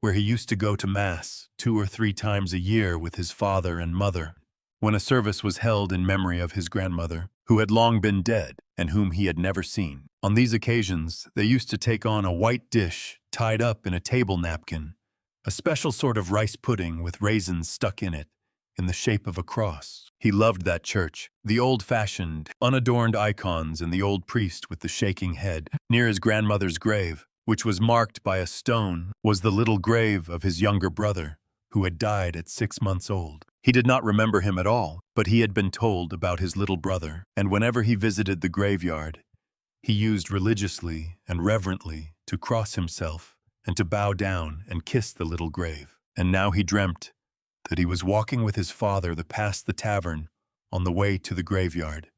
where he used to go to Mass 2 or 3 times a year with his father and mother, when a service was held in memory of his grandmother, who had long been dead and whom he had never seen. On these occasions, they used to take on a white dish tied up in a table napkin, a special sort of rice pudding with raisins stuck in it, in the shape of a cross. He loved that church, the old-fashioned, unadorned icons and the old priest with the shaking head. Near his grandmother's grave, which was marked by a stone, was the little grave of his younger brother, who had died at 6 months old. He did not remember him at all, but he had been told about his little brother, and whenever he visited the graveyard, he used religiously and reverently to cross himself and to bow down and kiss the little grave. And now he dreamt that he was walking with his father past the tavern on the way to the graveyard.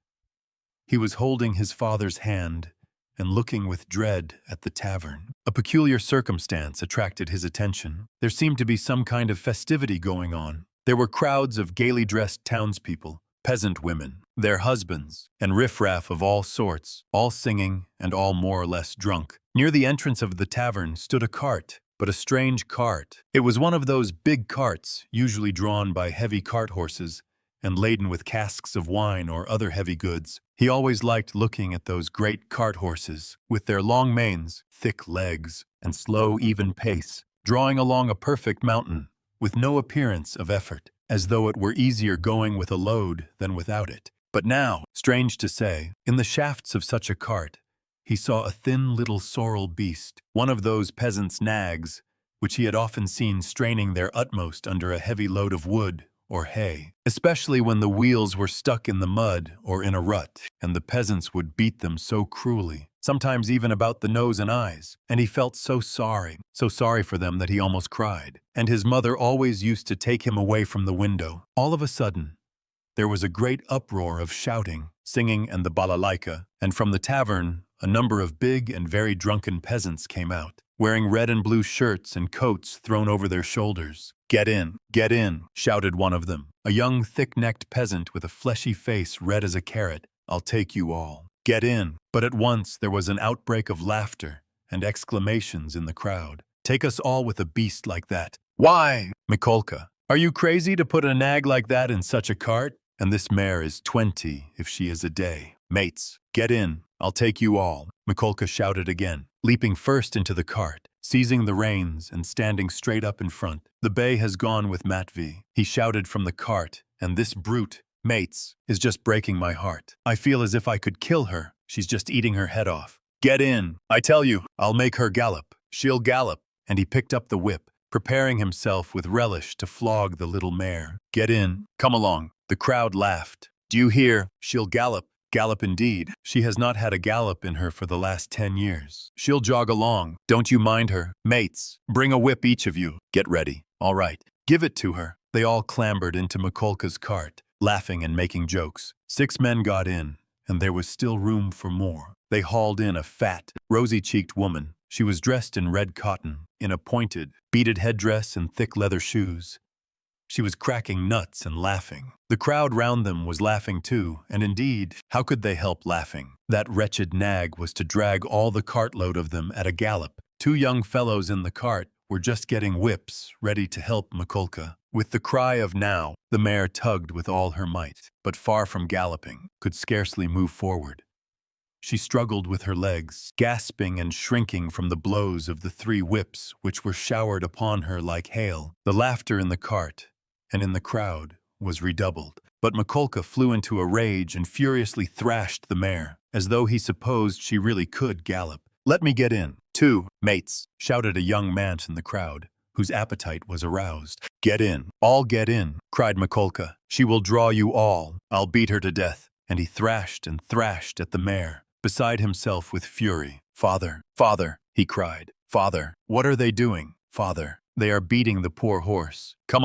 He was holding his father's hand and looking with dread at the tavern. A peculiar circumstance attracted his attention. There seemed to be some kind of festivity going on. There were crowds of gaily dressed townspeople, peasant women, their husbands, and riffraff of all sorts, all singing and all more or less drunk. Near the entrance of the tavern stood a cart, but a strange cart. It was one of those big carts, usually drawn by heavy cart horses, and laden with casks of wine or other heavy goods. He always liked looking at those great cart horses, with their long manes, thick legs, and slow, even pace, drawing along a perfect mountain, with no appearance of effort, as though it were easier going with a load than without it. But now, strange to say, in the shafts of such a cart, he saw a thin little sorrel beast, one of those peasants' nags, which he had often seen straining their utmost under a heavy load of wood or hay, especially when the wheels were stuck in the mud or in a rut, and the peasants would beat them so cruelly, sometimes even about the nose and eyes, and he felt so sorry for them that he almost cried. And his mother always used to take him away from the window. All of a sudden, there was a great uproar of shouting, singing, and the balalaika, and from the tavern a number of big and very drunken peasants came out, wearing red and blue shirts and coats thrown over their shoulders. Get in," shouted one of them, a young thick-necked peasant with a fleshy face red as a carrot. "I'll take you all. Get in." But at once there was an outbreak of laughter and exclamations in the crowd. "Take us all with a beast like that. Why, Mikolka, are you crazy to put a nag like that in such a cart? And this mare is 20 if she is a day. Mates, get in. I'll take you all," Mikolka shouted again, leaping first into the cart, seizing the reins and standing straight up in front. "The bay has gone with Matvey," he shouted from the cart, "and this brute, mates, is just breaking my heart. I feel as if I could kill her. She's just eating her head off. Get in. I tell you, I'll make her gallop. She'll gallop." And he picked up the whip, preparing himself with relish to flog the little mare. "Get in. Come along." The crowd laughed. "Do you hear? She'll gallop. Gallop indeed. She has not had a gallop in her for the last 10 years. She'll jog along. Don't you mind her. Mates, bring a whip each of you. Get ready. All right. Give it to her." They all clambered into Mikolka's cart, laughing and making jokes. 6 men got in, and there was still room for more. They hauled in a fat, rosy-cheeked woman. She was dressed in red cotton, in a pointed, beaded headdress and thick leather shoes. She was cracking nuts and laughing. The crowd round them was laughing too, and indeed, how could they help laughing? That wretched nag was to drag all the cartload of them at a gallop. 2 young fellows in the cart were just getting whips, ready to help Mikolka. With the cry of "now," the mare tugged with all her might, but far from galloping, could scarcely move forward. She struggled with her legs, gasping and shrinking from the blows of the 3 whips which were showered upon her like hail. The laughter in the cart and in the crowd was redoubled. But Mikolka flew into a rage and furiously thrashed the mare, as though he supposed she really could gallop. "Let me get in, too, mates," shouted a young man in the crowd, whose appetite was aroused. "Get in, all get in," cried Mikolka. "She will draw you all. I'll beat her to death." And he thrashed and thrashed at the mare, beside himself with fury. "Father, father," he cried. "Father, what are they doing? Father, they are beating the poor horse." Come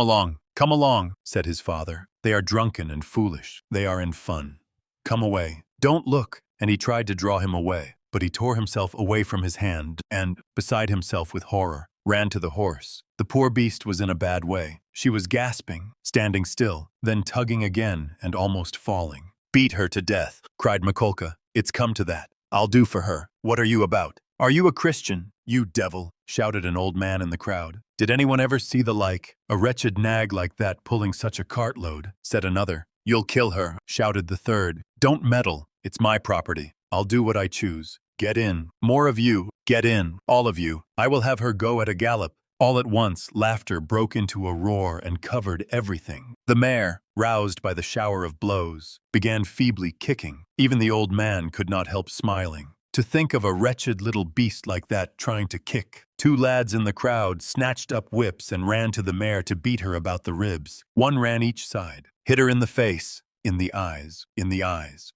along," said his father. "They are drunken and foolish. They are in fun. Come away. Don't look." And he tried to draw him away, but he tore himself away from his hand and, beside himself with horror, ran to the horse. The poor beast was in a bad way. She was gasping, standing still, then tugging again and almost falling. "Beat her to death," cried Mikolka. "It's come to that. I'll do for her. What are you about? Are you a Christian, you devil?" shouted an old man in the crowd. "Did anyone ever see the like? A wretched nag like that pulling such a cartload," said another. "You'll kill her," shouted the third. "Don't meddle. It's my property. I'll do what I choose. Get in. More of you. Get in, all of you. I will have her go at a gallop." All at once, laughter broke into a roar and covered everything. The mare, roused by the shower of blows, began feebly kicking. Even the old man could not help smiling. To think of a wretched little beast like that trying to kick. 2 lads in the crowd snatched up whips and ran to the mare to beat her about the ribs. 1 ran each side. "Hit her in the face." "In the eyes,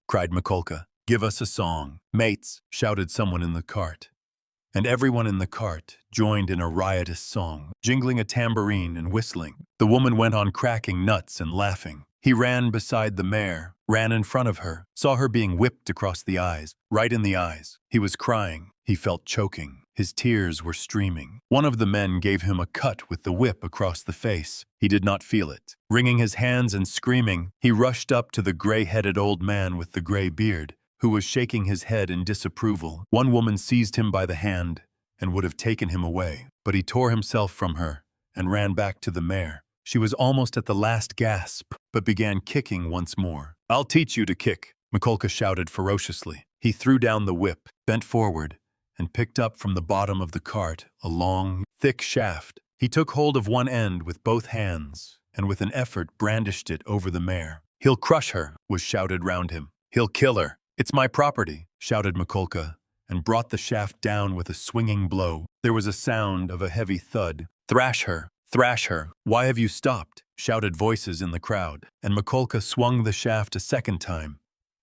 cried Mikolka. "Give us a song." "Mates," shouted someone in the cart. and everyone in the cart joined in a riotous song, jingling a tambourine and whistling. The woman went on cracking nuts and laughing. He ran beside the mare, ran in front of her, saw her being whipped across the eyes, right in the eyes. He was crying. He felt choking. His tears were streaming. One of the men gave him a cut with the whip across the face. He did not feel it. Wringing his hands and screaming, he rushed up to the gray-headed old man with the gray beard, who was shaking his head in disapproval. One woman seized him by the hand and would have taken him away, but he tore himself from her and ran back to the mare. She was almost at the last gasp, but began kicking once more. "I'll teach you to kick," Mikolka shouted ferociously. He threw down the whip, bent forward, and picked up from the bottom of the cart a long, thick shaft. He took hold of one end with both hands, and with an effort brandished it over the mare. "He'll crush her," was shouted round him. "He'll kill her. It's my property," shouted Mikolka, and brought the shaft down with a swinging blow. There was a sound of a heavy thud. "Thrash her! Thrash her! Why have you stopped?" shouted voices in the crowd, and Mikolka swung the shaft a second time,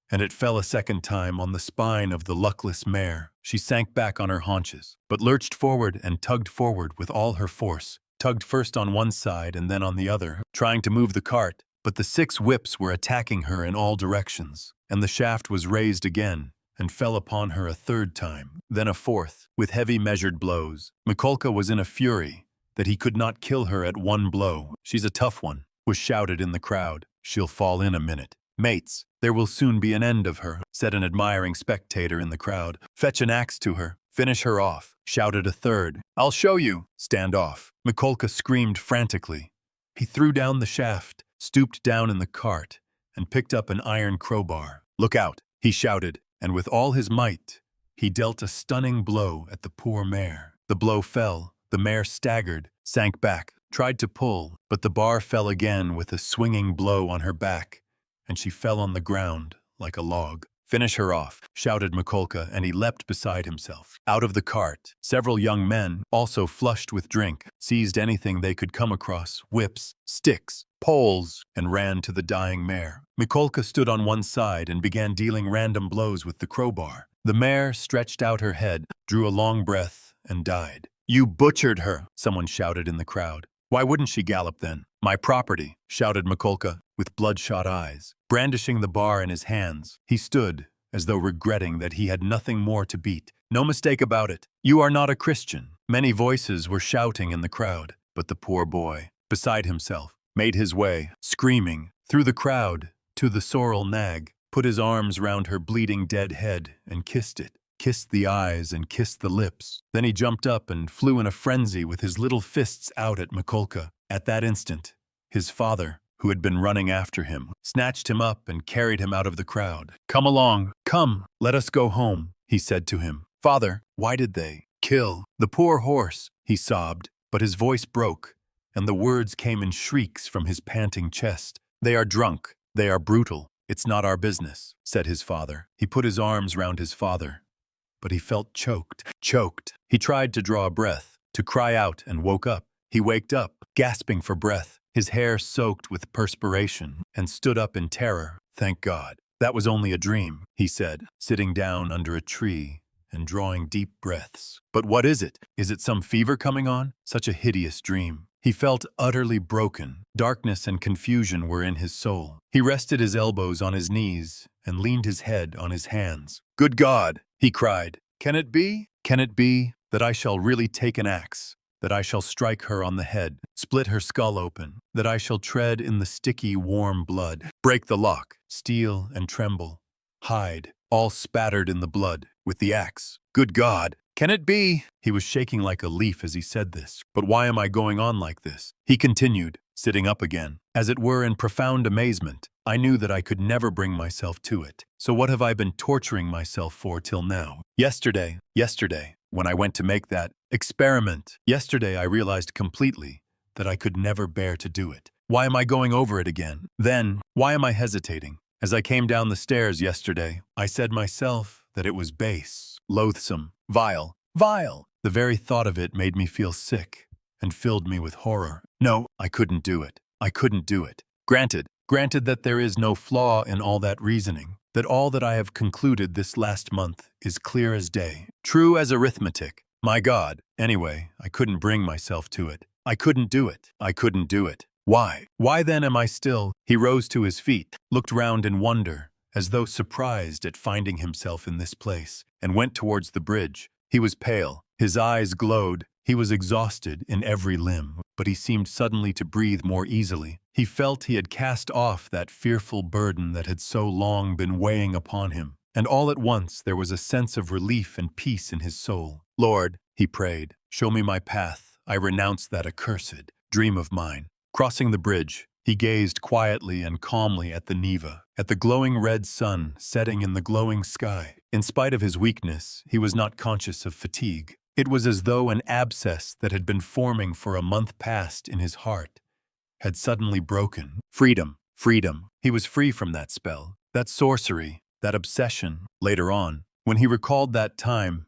and it fell a second time on the spine of the luckless mare. She sank back on her haunches, but lurched forward and tugged forward with all her force, tugged first on one side and then on the other, trying to move the cart, but the 6 whips were attacking her in all directions, and the shaft was raised again and fell upon her a third time, then a fourth, with heavy measured blows. Mikolka was in a fury that he could not kill her at one blow. "She's a tough one," was shouted in the crowd. "She'll fall in a minute." "Mates, there will soon be an end of her," said an admiring spectator in the crowd. "Fetch an axe to her. Finish her off," shouted a third. "I'll show you." "Stand off." Mikolka screamed frantically. He threw down the shaft, stooped down in the cart, and picked up an iron crowbar. "Look out," he shouted, and with all his might, he dealt a stunning blow at the poor mare. The blow fell. The mare staggered, sank back, tried to pull, but the bar fell again with a swinging blow on her back, and she fell on the ground like a log. "Finish her off," shouted Mikolka, and he leapt beside himself. Out of the cart, several young men, also flushed with drink, seized anything they could come across, whips, sticks, poles, and ran to the dying mare. Mikolka stood on one side and began dealing random blows with the crowbar. The mare stretched out her head, drew a long breath, and died. "You butchered her," someone shouted in the crowd. "Why wouldn't she gallop then?" "My property," shouted Mikolka, with bloodshot eyes. Brandishing the bar in his hands, he stood, as though regretting that he had nothing more to beat. "No mistake about it. You are not a Christian." Many voices were shouting in the crowd, but the poor boy, beside himself, made his way, screaming, through the crowd, to the sorrel nag, put his arms round her bleeding dead head, and kissed it. Kissed the eyes and kissed the lips. Then he jumped up and flew in a frenzy with his little fists out at Mikolka. At that instant, his father, who had been running after him, snatched him up and carried him out of the crowd. "Come along, come, let us go home," he said to him. "Father, why did they kill the poor horse?" he sobbed, but his voice broke, and the words came in shrieks from his panting chest. "They are drunk, they are brutal. It's not our business," said his father. He put his arms round his father, but he felt choked. He tried to draw a breath, to cry out, and woke up. He waked up, gasping for breath, his hair soaked with perspiration, and stood up in terror. "Thank God. That was only a dream," he said, sitting down under a tree and drawing deep breaths. "But what is it? Is it some fever coming on? Such a hideous dream." He felt utterly broken. Darkness and confusion were in his soul. He rested his elbows on his knees and leaned his head on his hands. "Good God!" he cried. Can it be that I shall really take an axe, that I shall strike her on the head, split her skull open, that I shall tread in the sticky, warm blood, break the lock, steal and tremble, hide, all spattered in the blood, with the axe? Good God! Can it be?" He was shaking like a leaf as he said this. "But why am I going on like this?" he continued, sitting up again, as it were in profound amazement. "I knew that I could never bring myself to it. So what have I been torturing myself for till now? Yesterday, when I went to make that experiment, yesterday I realized completely that I could never bear to do it. Why am I going over it again? Then, why am I hesitating? As I came down the stairs yesterday, I said myself that it was base, loathsome, vile. The very thought of it made me feel sick and filled me with horror. No, I couldn't do it. Granted that there is no flaw in all that reasoning, that all that I have concluded this last month is clear as day, true as arithmetic. My God. Anyway, I couldn't bring myself to it. I couldn't do it. I couldn't do it. Why? Why then am I still? He rose to his feet, looked round in wonder, as though surprised at finding himself in this place, and went towards the bridge. He was pale. His eyes glowed. He was exhausted in every limb, but he seemed suddenly to breathe more easily. He felt he had cast off that fearful burden that had so long been weighing upon him, and all at once there was a sense of relief and peace in his soul. Lord, he prayed, show me my path. I renounce that accursed dream of mine. Crossing the bridge, he gazed quietly and calmly at the Neva, at the glowing red sun setting in the glowing sky. In spite of his weakness, he was not conscious of fatigue. It was as though an abscess that had been forming for a month past in his heart had suddenly broken. Freedom, freedom. He was free from that spell, that sorcery, that obsession. Later on, when he recalled that time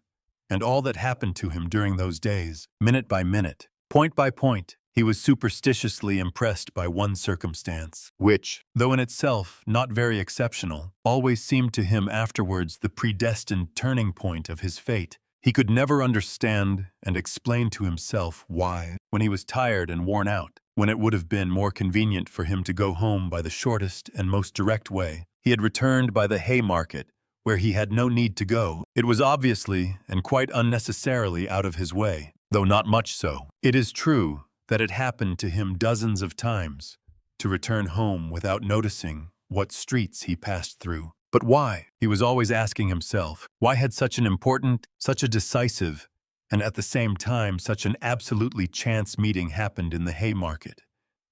and all that happened to him during those days, minute by minute, point by point, he was superstitiously impressed by one circumstance, which, though in itself not very exceptional, always seemed to him afterwards the predestined turning point of his fate. He could never understand and explain to himself why, when he was tired and worn out, when it would have been more convenient for him to go home by the shortest and most direct way, he had returned by the Haymarket, where he had no need to go. It was obviously and quite unnecessarily out of his way, though not much so. It is true that it happened to him dozens of times to return home without noticing what streets he passed through. But why? He was always asking himself, why had such an important, such a decisive, and at the same time such an absolutely chance meeting happened in the Haymarket,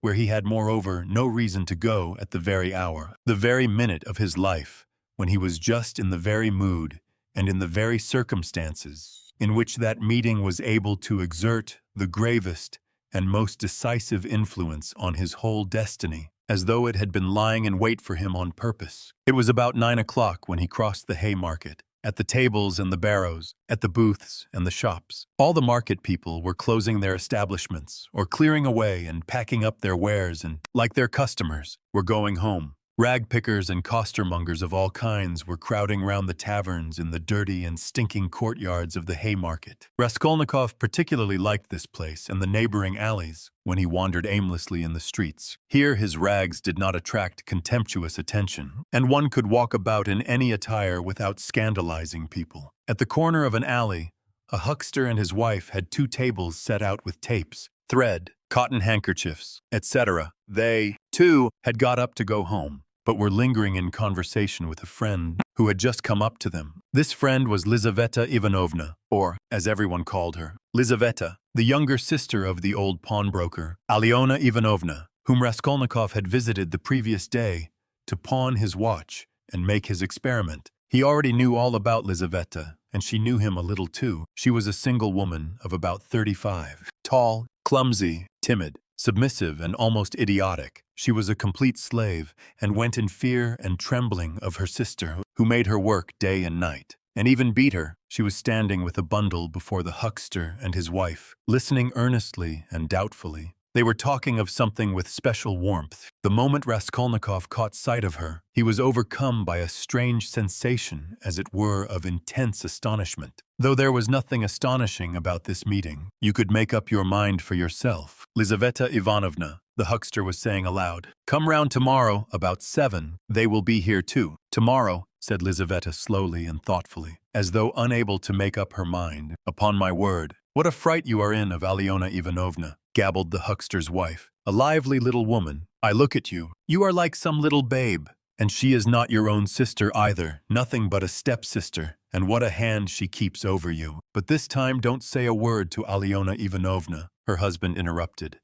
where he had moreover no reason to go at the very hour, the very minute of his life, when he was just in the very mood and in the very circumstances in which that meeting was able to exert the gravest and most decisive influence on his whole destiny, as though it had been lying in wait for him on purpose. It was about 9 o'clock when he crossed the Haymarket. At the tables and the barrows, at the booths and the shops, all the market people were closing their establishments or clearing away and packing up their wares and, like their customers, were going home. Rag pickers and costermongers of all kinds were crowding round the taverns in the dirty and stinking courtyards of the Haymarket. Raskolnikov particularly liked this place and the neighboring alleys when he wandered aimlessly in the streets. Here his rags did not attract contemptuous attention, and one could walk about in any attire without scandalizing people. At the corner of an alley, a huckster and his wife had 2 tables set out with tapes, thread, cotton handkerchiefs, etc. They, too, had got up to go home, but were lingering in conversation with a friend who had just come up to them. This friend was Lizaveta Ivanovna, or, as everyone called her, Lizaveta, the younger sister of the old pawnbroker, Alyona Ivanovna, whom Raskolnikov had visited the previous day to pawn his watch and make his experiment. He already knew all about Lizaveta, and she knew him a little too. She was a single woman of about 35, tall, clumsy, timid, submissive, and almost idiotic. She was a complete slave and went in fear and trembling of her sister, who made her work day and night, and even beat her. She was standing with a bundle before the huckster and his wife, listening earnestly and doubtfully. They were talking of something with special warmth. The moment Raskolnikov caught sight of her, he was overcome by a strange sensation, as it were, of intense astonishment. Though there was nothing astonishing about this meeting, you could make up your mind for yourself. Lizaveta Ivanovna, the huckster was saying aloud, come round tomorrow about 7. They will be here too. Tomorrow, said Lizaveta slowly and thoughtfully, as though unable to make up her mind. Upon my word, what a fright you are in of Alyona Ivanovna, gabbled the huckster's wife. A lively little woman. I look at you. You are like some little babe. And she is not your own sister either, nothing but a stepsister, and what a hand she keeps over you. But this time don't say a word to Alyona Ivanovna, her husband interrupted.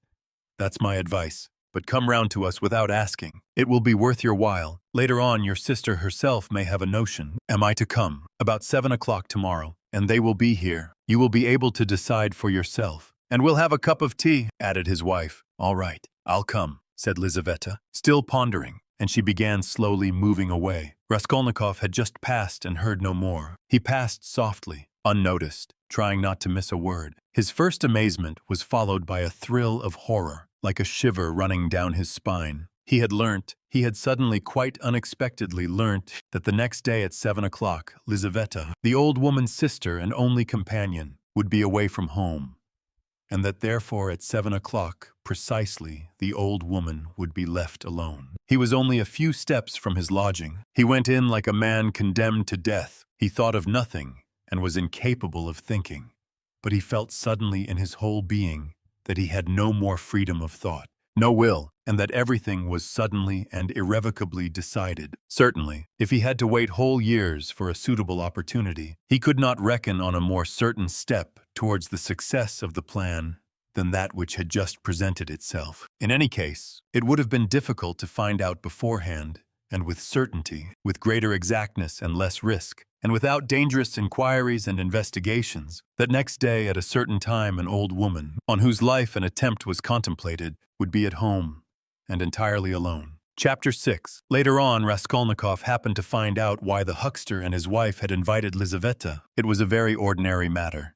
That's my advice. But come round to us without asking. It will be worth your while. Later on your sister herself may have a notion. Am I to come? About 7 o'clock tomorrow, and they will be here. You will be able to decide for yourself. And we'll have a cup of tea, added his wife. All right, I'll come, said Lizaveta, still pondering, and she began slowly moving away. Raskolnikov had just passed and heard no more. He passed softly, unnoticed, trying not to miss a word. His first amazement was followed by a thrill of horror, like a shiver running down his spine. He had suddenly quite unexpectedly learnt that the next day at 7 o'clock, Lizaveta, the old woman's sister and only companion, would be away from home, and that therefore at 7 o'clock, precisely, the old woman would be left alone. He was only a few steps from his lodging. He went in like a man condemned to death. He thought of nothing and was incapable of thinking. But he felt suddenly in his whole being that he had no more freedom of thought, no will, and that everything was suddenly and irrevocably decided. Certainly, if he had to wait whole years for a suitable opportunity, he could not reckon on a more certain step towards the success of the plan than that which had just presented itself. In any case, it would have been difficult to find out beforehand, and with certainty, with greater exactness and less risk, and without dangerous inquiries and investigations, that next day at a certain time an old woman, on whose life an attempt was contemplated, would be at home, and entirely alone. Chapter 6. Later on, Raskolnikov happened to find out why the huckster and his wife had invited Lizaveta. It was a very ordinary matter,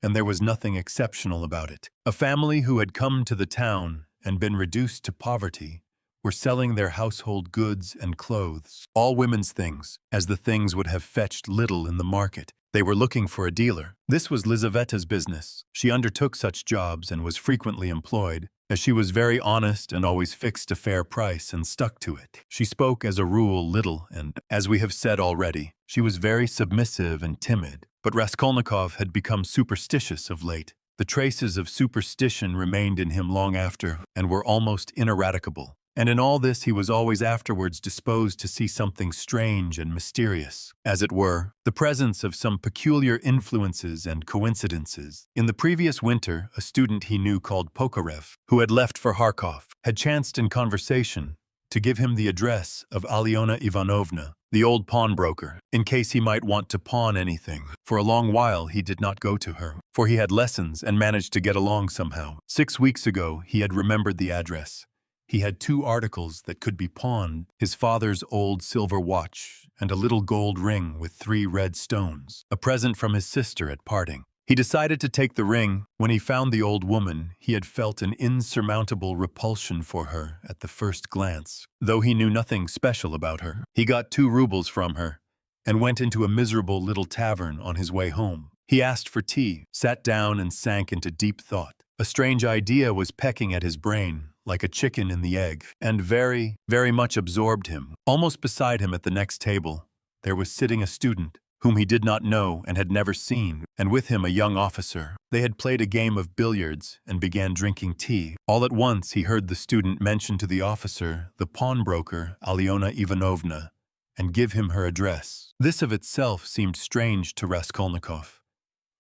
and there was nothing exceptional about it. A family who had come to the town and been reduced to poverty were selling their household goods and clothes, all women's things, as the things would have fetched little in the market. They were looking for a dealer. This was Lizaveta's business. She undertook such jobs and was frequently employed, as she was very honest and always fixed a fair price and stuck to it. She spoke as a rule little and, as we have said already, she was very submissive and timid. But Raskolnikov had become superstitious of late. The traces of superstition remained in him long after and were almost ineradicable. And in all this he was always afterwards disposed to see something strange and mysterious, as it were, the presence of some peculiar influences and coincidences. In the previous winter, a student he knew called Pokarev, who had left for Kharkov, had chanced in conversation to give him the address of Alyona Ivanovna, the old pawnbroker, in case he might want to pawn anything. For a long while he did not go to her, for he had lessons and managed to get along somehow. 6 weeks ago he had remembered the address. He had 2 articles that could be pawned, his father's old silver watch and a little gold ring with 3 red stones, a present from his sister at parting. He decided to take the ring. When he found the old woman, he had felt an insurmountable repulsion for her at the first glance. Though he knew nothing special about her, he got 2 rubles from her and went into a miserable little tavern on his way home. He asked for tea, sat down and sank into deep thought. A strange idea was pecking at his brain, like a chicken in the egg, and very, very much absorbed him. Almost beside him at the next table, there was sitting a student, whom he did not know and had never seen, and with him a young officer. They had played a game of billiards and began drinking tea. All at once he heard the student mention to the officer the pawnbroker Alyona Ivanovna, and give him her address. This of itself seemed strange to Raskolnikov.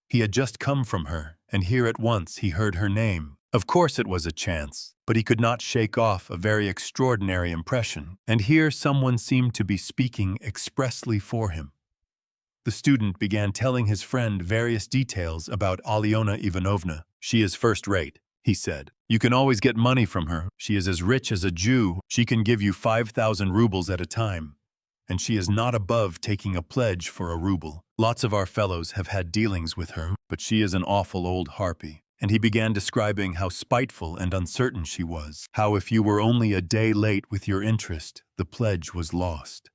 He had just come from her, and here at once he heard her name. Of course it was a chance, but he could not shake off a very extraordinary impression, and here someone seemed to be speaking expressly for him. The student began telling his friend various details about Alyona Ivanovna. "She is first-rate," he said. "You can always get money from her. She is as rich as a Jew. She can give you 5,000 rubles at a time. And she is not above taking a pledge for a ruble. Lots of our fellows have had dealings with her, but she is an awful old harpy." And he began describing how spiteful and uncertain she was, how if you were only a day late with your interest, the pledge was lost.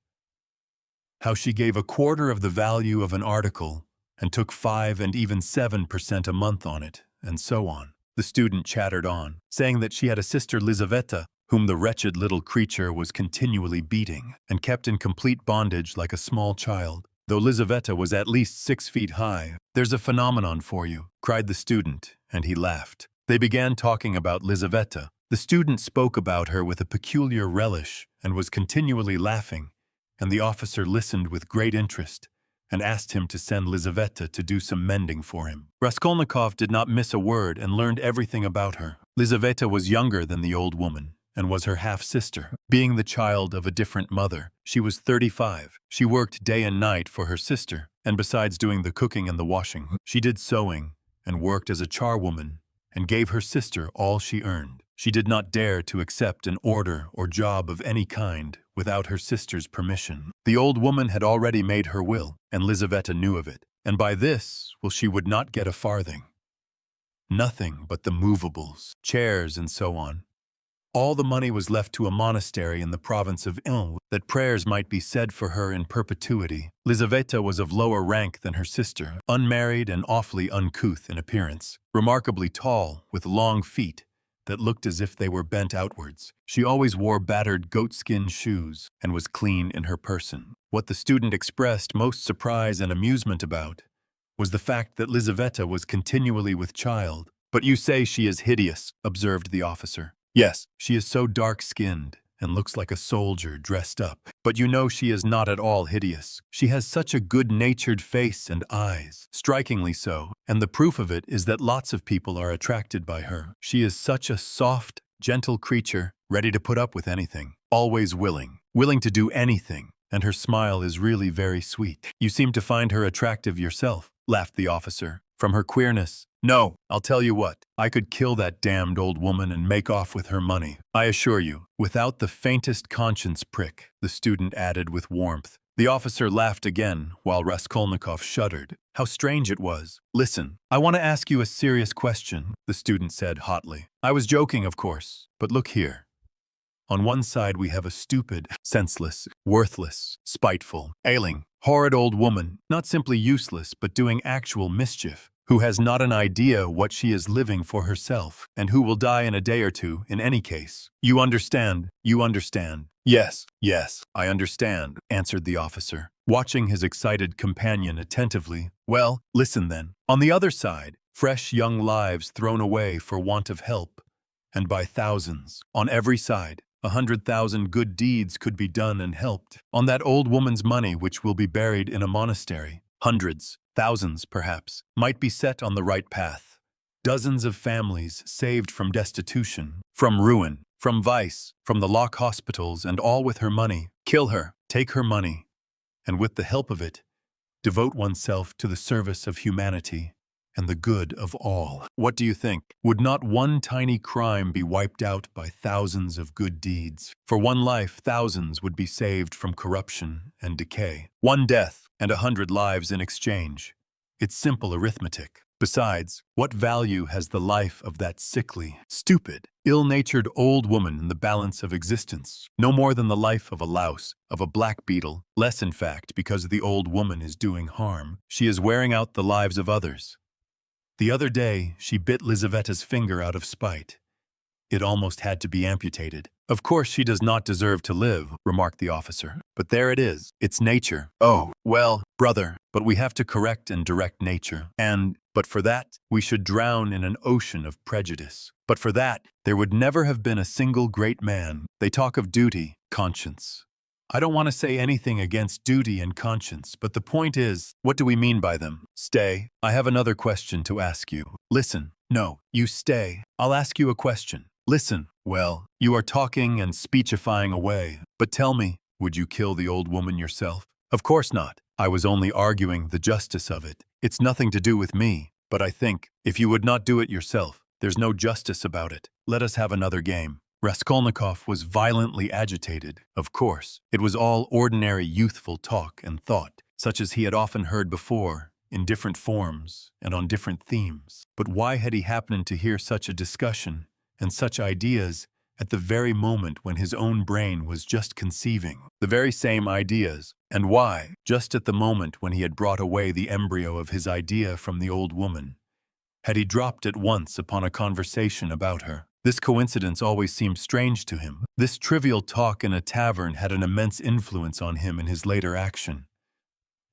How she gave a quarter of the value of an article and took 5 and even 7% a month on it, and so on. The student chattered on, saying that she had a sister Lizaveta, whom the wretched little creature was continually beating, and kept in complete bondage like a small child, though Lizaveta was at least 6 feet high. "There's a phenomenon for you," cried the student, and he laughed. They began talking about Lizaveta. The student spoke about her with a peculiar relish and was continually laughing, and the officer listened with great interest and asked him to send Lizaveta to do some mending for him. Raskolnikov did not miss a word and learned everything about her. Lizaveta was younger than the old woman and was her half-sister. Being the child of a different mother, she was 35. She worked day and night for her sister, and besides doing the cooking and the washing, she did sewing and worked as a charwoman and gave her sister all she earned. She did not dare to accept an order or job of any kind without her sister's permission. The old woman had already made her will, and Lizaveta knew of it, and by this will she would not get a farthing. Nothing but the movables, chairs and so on, All the money was left to a monastery in the province of Ilm, that prayers might be said for her in perpetuity. Lizaveta was of lower rank than her sister, unmarried and awfully uncouth in appearance, remarkably tall, with long feet that looked as if they were bent outwards. She always wore battered goatskin shoes and was clean in her person. What the student expressed most surprise and amusement about was the fact that Lizaveta was continually with child. "But you say she is hideous," observed the officer. "Yes, she is so dark-skinned and looks like a soldier dressed up. But you know she is not at all hideous. She has such a good-natured face and eyes, strikingly so, and the proof of it is that lots of people are attracted by her. She is such a soft, gentle creature, ready to put up with anything, always willing to do anything, and her smile is really very sweet." "You seem to find her attractive yourself," laughed the officer. "From her queerness." "No, I'll tell you what, I could kill that damned old woman and make off with her money, I assure you, without the faintest conscience prick," the student added with warmth. The officer laughed again, while Raskolnikov shuddered. How strange it was. "Listen, I want to ask you a serious question," the student said hotly. "I was joking, of course, but look here. On one side we have a stupid, senseless, worthless, spiteful, ailing, horrid old woman, not simply useless but doing actual mischief, who has not an idea what she is living for herself, and who will die in a day or two in any case. You understand? You understand?" Yes, I understand," answered the officer, watching his excited companion attentively. "Well, listen then. On the other side, fresh young lives thrown away for want of help, and by thousands. On every side, 100,000 good deeds could be done and helped. On that old woman's money which will be buried in a monastery, hundreds, thousands perhaps, might be set on the right path. Dozens of families saved from destitution, from ruin, from vice, from the lock hospitals, and all with her money. Kill her, take her money, and with the help of it, devote oneself to the service of humanity and the good of all. What do you think? Would not one tiny crime be wiped out by thousands of good deeds? For one life, thousands would be saved from corruption and decay. One death, and 100 lives in exchange. It's simple arithmetic. Besides, what value has the life of that sickly, stupid, ill-natured old woman in the balance of existence? No more than the life of a louse, of a black beetle. Less, in fact, because the old woman is doing harm. She is wearing out the lives of others. The other day, she bit Lizaveta's finger out of spite. It almost had to be amputated. "Of course she does not deserve to live," remarked the officer. "But there it is. It's nature." "Oh, well, brother, but we have to correct and direct nature. But for that, we should drown in an ocean of prejudice. But for that, there would never have been a single great man. They talk of duty, conscience. I don't want to say anything against duty and conscience, but the point is, what do we mean by them? Stay, I have another question to ask you. Listen. No, you stay. I'll ask you a question. Listen. Well, you are talking and speechifying away, but tell me, would you kill the old woman yourself? Of course not. I was only arguing the justice of it. It's nothing to do with me, but I think, if you would not do it yourself, there's no justice about it. Let us have another game. Raskolnikov was violently agitated. Of course, it was all ordinary youthful talk and thought, such as he had often heard before, in different forms and on different themes. But why had he happened to hear such a discussion and such ideas at the very moment when his own brain was just conceiving the very same ideas? And why, just at the moment when he had brought away the embryo of his idea from the old woman, had he dropped at once upon a conversation about her? This coincidence always seemed strange to him. This trivial talk in a tavern had an immense influence on him in his later action,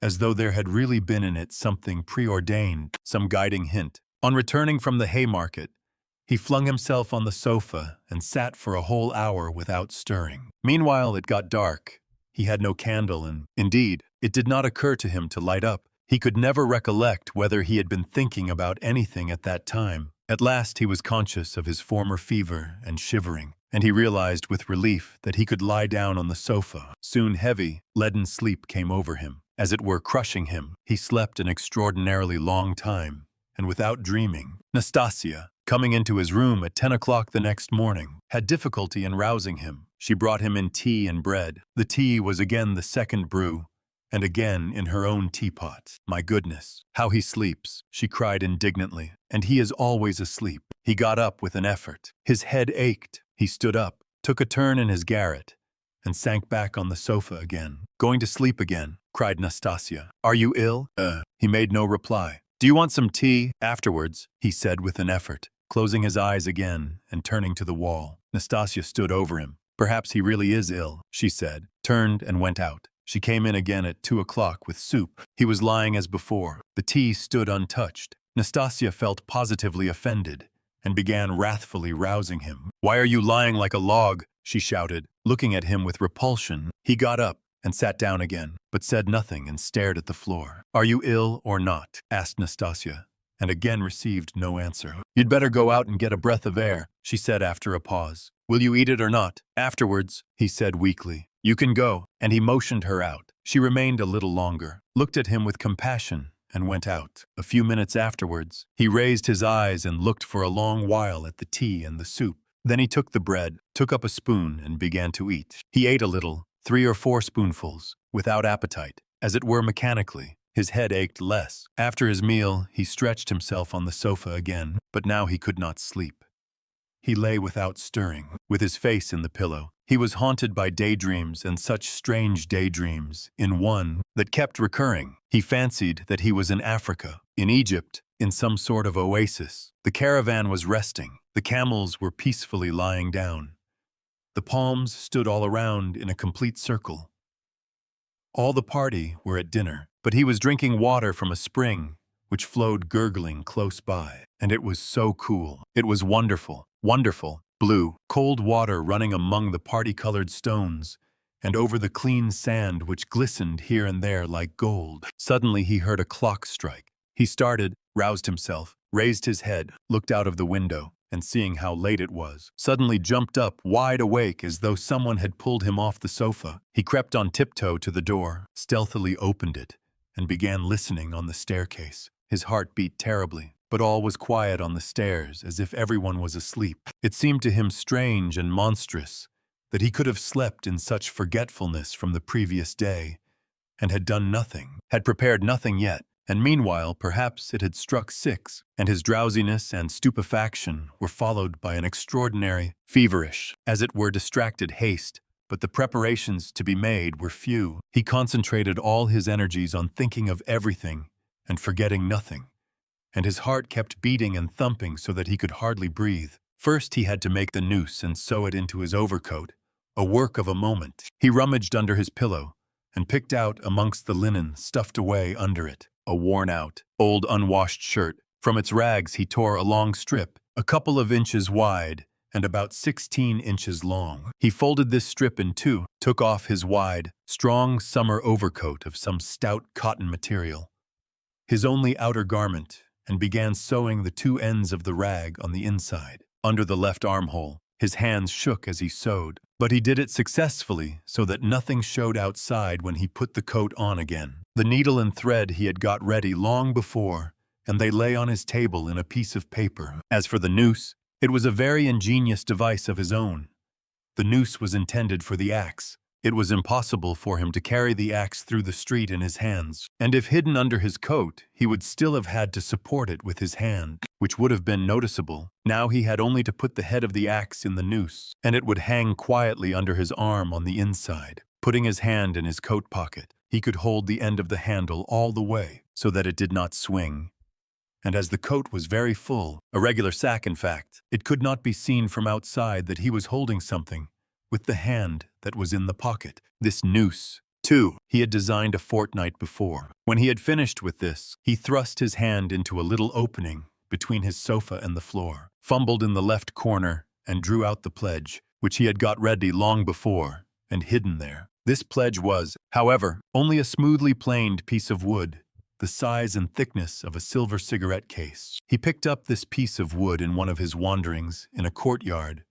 as though there had really been in it something preordained, some guiding hint. On returning from the Haymarket, he flung himself on the sofa and sat for a whole hour without stirring. Meanwhile, it got dark. He had no candle, and, indeed, it did not occur to him to light up. He could never recollect whether he had been thinking about anything at that time. At last he was conscious of his former fever and shivering, and he realized with relief that he could lie down on the sofa. Soon heavy, leaden sleep came over him, as it were crushing him. He slept an extraordinarily long time, and without dreaming. Nastasia, coming into his room at 10 o'clock the next morning, had difficulty in rousing him. She brought him in tea and bread. The tea was again the second brew, and again in her own teapot. "My goodness, how he sleeps," she cried indignantly. "And he is always asleep." He got up with an effort. His head ached. He stood up, took a turn in his garret, and sank back on the sofa again. "Going to sleep again," cried Nastasia. "Are you ill?" He made no reply. "Do you want some tea?" "Afterwards," he said with an effort, closing his eyes again and turning to the wall. Nastasia stood over him. "Perhaps he really is ill," she said, turned and went out. She came in again at 2 o'clock with soup. He was lying as before. The tea stood untouched. Nastasia felt positively offended and began wrathfully rousing him. "Why are you lying like a log?" she shouted, looking at him with repulsion. He got up and sat down again, but said nothing and stared at the floor. "Are you ill or not?" asked Nastasia, and again received no answer. "You'd better go out and get a breath of air," she said after a pause. "Will you eat it or not?" "Afterwards," he said weakly. "You can go," and he motioned her out. She remained a little longer, looked at him with compassion, and went out. A few minutes afterwards, he raised his eyes and looked for a long while at the tea and the soup. Then he took the bread, took up a spoon, and began to eat. He ate a little, 3 or 4 spoonfuls, without appetite, as it were mechanically. His head ached less. After his meal, he stretched himself on the sofa again, but now he could not sleep. He lay without stirring, with his face in the pillow. He was haunted by daydreams, and such strange daydreams. In one that kept recurring, he fancied that he was in Africa, in Egypt, in some sort of oasis. The caravan was resting. The camels were peacefully lying down. The palms stood all around in a complete circle. All the party were at dinner, but he was drinking water from a spring which flowed gurgling close by. And it was so cool. It was wonderful, wonderful, blue, cold water running among the party-colored stones and over the clean sand which glistened here and there like gold. Suddenly he heard a clock strike. He started, roused himself, raised his head, looked out of the window, and seeing how late it was, suddenly jumped up, wide awake as though someone had pulled him off the sofa. He crept on tiptoe to the door, stealthily opened it, and began listening on the staircase. His heart beat terribly, but all was quiet on the stairs, as if everyone was asleep. It seemed to him strange and monstrous that he could have slept in such forgetfulness from the previous day, and had done nothing, had prepared nothing yet. And meanwhile, perhaps it had struck 6, and his drowsiness and stupefaction were followed by an extraordinary, feverish, as it were distracted haste, but the preparations to be made were few. He concentrated all his energies on thinking of everything and forgetting nothing, and his heart kept beating and thumping so that he could hardly breathe. First he had to make the noose and sew it into his overcoat, a work of a moment. He rummaged under his pillow and picked out amongst the linen stuffed away under it a worn-out, old unwashed shirt. From its rags he tore a long strip, a couple of inches wide and about 16 inches long. He folded this strip in 2, took off his wide, strong summer overcoat of some stout cotton material, his only outer garment, and began sewing the 2 ends of the rag on the inside, under the left armhole. His hands shook as he sewed, but he did it successfully so that nothing showed outside when he put the coat on again. The needle and thread he had got ready long before, and they lay on his table in a piece of paper. As for the noose, it was a very ingenious device of his own. The noose was intended for the axe. It was impossible for him to carry the axe through the street in his hands, and if hidden under his coat, he would still have had to support it with his hand, which would have been noticeable. Now he had only to put the head of the axe in the noose, and it would hang quietly under his arm on the inside. Putting his hand in his coat pocket, he could hold the end of the handle all the way, so that it did not swing. And as the coat was very full, a regular sack in fact, it could not be seen from outside that he was holding something with the hand that was in the pocket. This noose, too, he had designed a fortnight before. When he had finished with this, he thrust his hand into a little opening between his sofa and the floor, fumbled in the left corner, and drew out the pledge, which he had got ready long before, and hidden there. This pledge was, however, only a smoothly planed piece of wood, the size and thickness of a silver cigarette case. He picked up this piece of wood in one of his wanderings in a courtyard,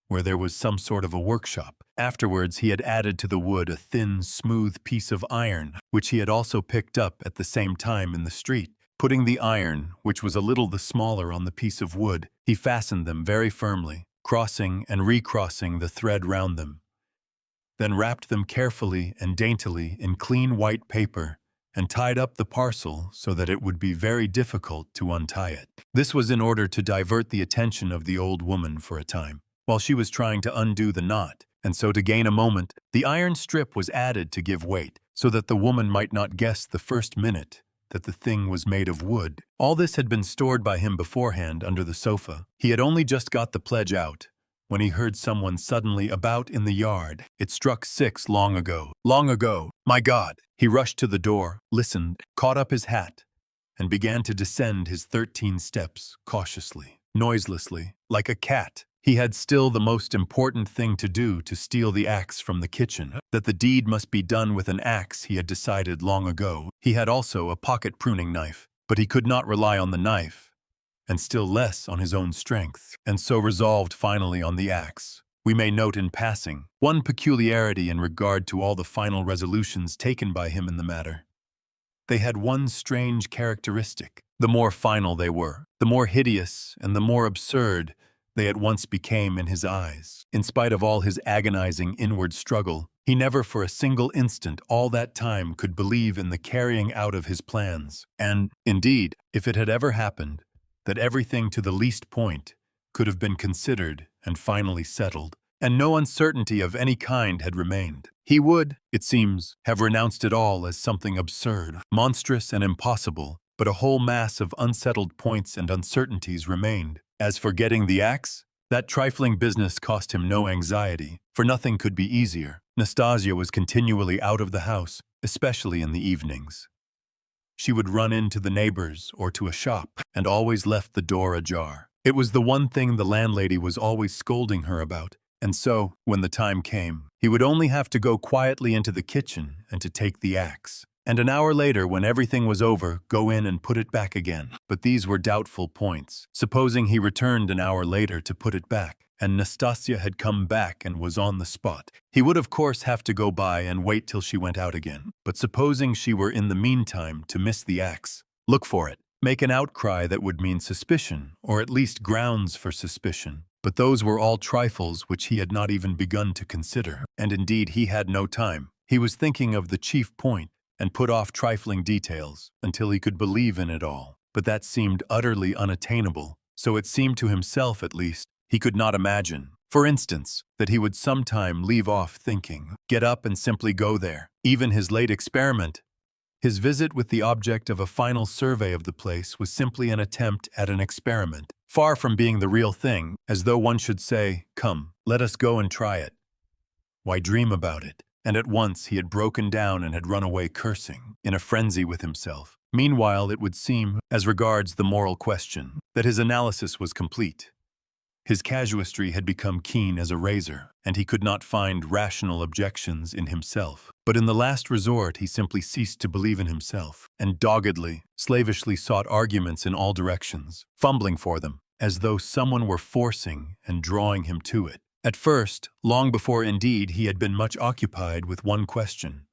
where there was some sort of a workshop. Afterwards he had added to the wood a thin, smooth piece of iron, which he had also picked up at the same time in the street. Putting the iron, which was a little the smaller, on the piece of wood, he fastened them very firmly, crossing and recrossing the thread round them, then wrapped them carefully and daintily in clean white paper, and tied up the parcel so that it would be very difficult to untie it. This was in order to divert the attention of the old woman for a time. while she was trying to undo the knot, and so to gain a moment, the iron strip was added to give weight, so that the woman might not guess the first minute that the thing was made of wood. All this had been stored by him beforehand under the sofa. He had only just got the pledge out when he heard someone suddenly about in the yard. It struck 6 long ago. Long ago. My God! He rushed to the door, listened, caught up his hat, and began to descend his 13 steps cautiously, noiselessly, like a cat. He had still the most important thing to do, to steal the axe from the kitchen. That the deed must be done with an axe he had decided long ago. He had also a pocket pruning knife, but he could not rely on the knife, and still less on his own strength, and so resolved finally on the axe. We may note in passing one peculiarity in regard to all the final resolutions taken by him in the matter. They had one strange characteristic. The more final they were, the more hideous and the more absurd they at once became in his eyes. In spite of all his agonizing inward struggle, he never for a single instant all that time could believe in the carrying out of his plans. And, indeed, if it had ever happened that everything to the least point could have been considered and finally settled, and no uncertainty of any kind had remained, he would, it seems, have renounced it all as something absurd, monstrous, and impossible, but a whole mass of unsettled points and uncertainties remained. As for getting the axe, that trifling business cost him no anxiety, for nothing could be easier. Nastasia was continually out of the house, especially in the evenings. She would run into the neighbors or to a shop, and always left the door ajar. It was the one thing the landlady was always scolding her about, and so, when the time came, he would only have to go quietly into the kitchen and to take the axe, and an hour later, when everything was over, go in and put it back again. But these were doubtful points. Supposing he returned an hour later to put it back, and Nastasia had come back and was on the spot, he would of course have to go by and wait till she went out again. But supposing she were in the meantime to miss the axe, look for it, make an outcry that would mean suspicion, or at least grounds for suspicion. But those were all trifles which he had not even begun to consider, and indeed he had no time. He was thinking of the chief point, and put off trifling details until he could believe in it all. But that seemed utterly unattainable, so it seemed to himself at least. He could not imagine, for instance, that he would sometime leave off thinking, get up and simply go there. Even his late experiment, his visit with the object of a final survey of the place, was simply an attempt at an experiment, far from being the real thing, as though one should say, "Come, let us go and try it. Why dream about it?" And at once he had broken down and had run away cursing, in a frenzy with himself. Meanwhile, it would seem, as regards the moral question, that his analysis was complete. His casuistry had become keen as a razor, and he could not find rational objections in himself. But in the last resort, he simply ceased to believe in himself, and doggedly, slavishly sought arguments in all directions, fumbling for them, as though someone were forcing and drawing him to it. At first, long before indeed, he had been much occupied with one question: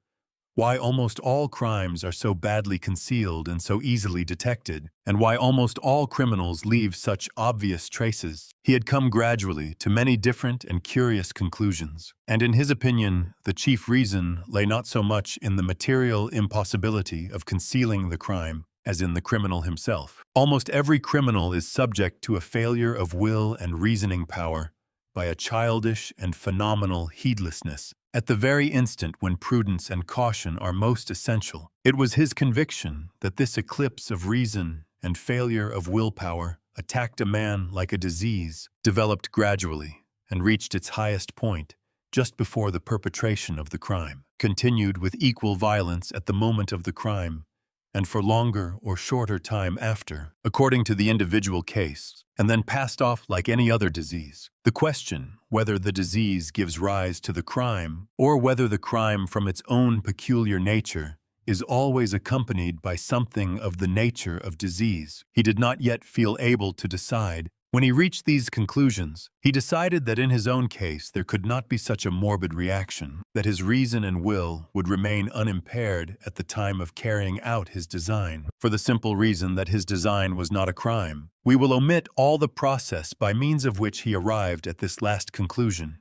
why almost all crimes are so badly concealed and so easily detected, and why almost all criminals leave such obvious traces. He had come gradually to many different and curious conclusions, and in his opinion, the chief reason lay not so much in the material impossibility of concealing the crime as in the criminal himself. Almost every criminal is subject to a failure of will and reasoning power by a childish and phenomenal heedlessness. At the very instant when prudence and caution are most essential, it was his conviction that this eclipse of reason and failure of willpower attacked a man like a disease, developed gradually, and reached its highest point just before the perpetration of the crime, continued with equal violence at the moment of the crime, and for longer or shorter time after, according to the individual case, and then passed off like any other disease. The question, whether the disease gives rise to the crime, or whether the crime from its own peculiar nature is always accompanied by something of the nature of disease, he did not yet feel able to decide. When he reached these conclusions, he decided that in his own case there could not be such a morbid reaction, that his reason and will would remain unimpaired at the time of carrying out his design, for the simple reason that his design was not a crime. We will omit all the process by means of which he arrived at this last conclusion.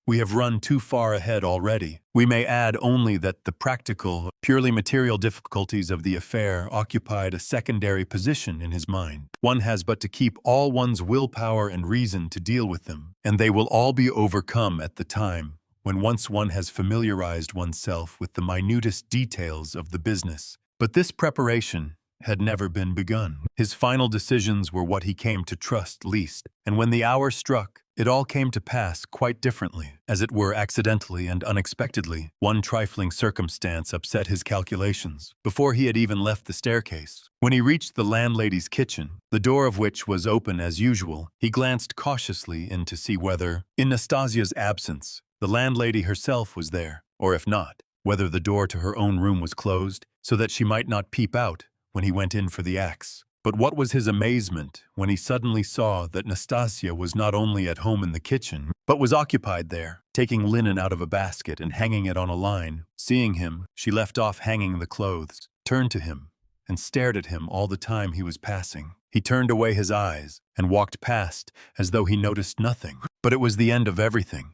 We have run too far ahead already. We may add only that the practical, purely material difficulties of the affair occupied a secondary position in his mind. One has but to keep all one's willpower and reason to deal with them, and they will all be overcome at the time when once one has familiarized oneself with the minutest details of the business. But this preparation had never been begun. His final decisions were what he came to trust least, and when the hour struck, it all came to pass quite differently, as it were accidentally and unexpectedly. One trifling circumstance upset his calculations, before he had even left the staircase. When he reached the landlady's kitchen, the door of which was open as usual, he glanced cautiously in to see whether, in Nastasia's absence, the landlady herself was there, or if not, whether the door to her own room was closed, so that she might not peep out when he went in for the axe. But what was his amazement when he suddenly saw that Nastasia was not only at home in the kitchen, but was occupied there, taking linen out of a basket and hanging it on a line. Seeing him, she left off hanging the clothes, turned to him, and stared at him all the time he was passing. He turned away his eyes and walked past as though he noticed nothing. But it was the end of everything.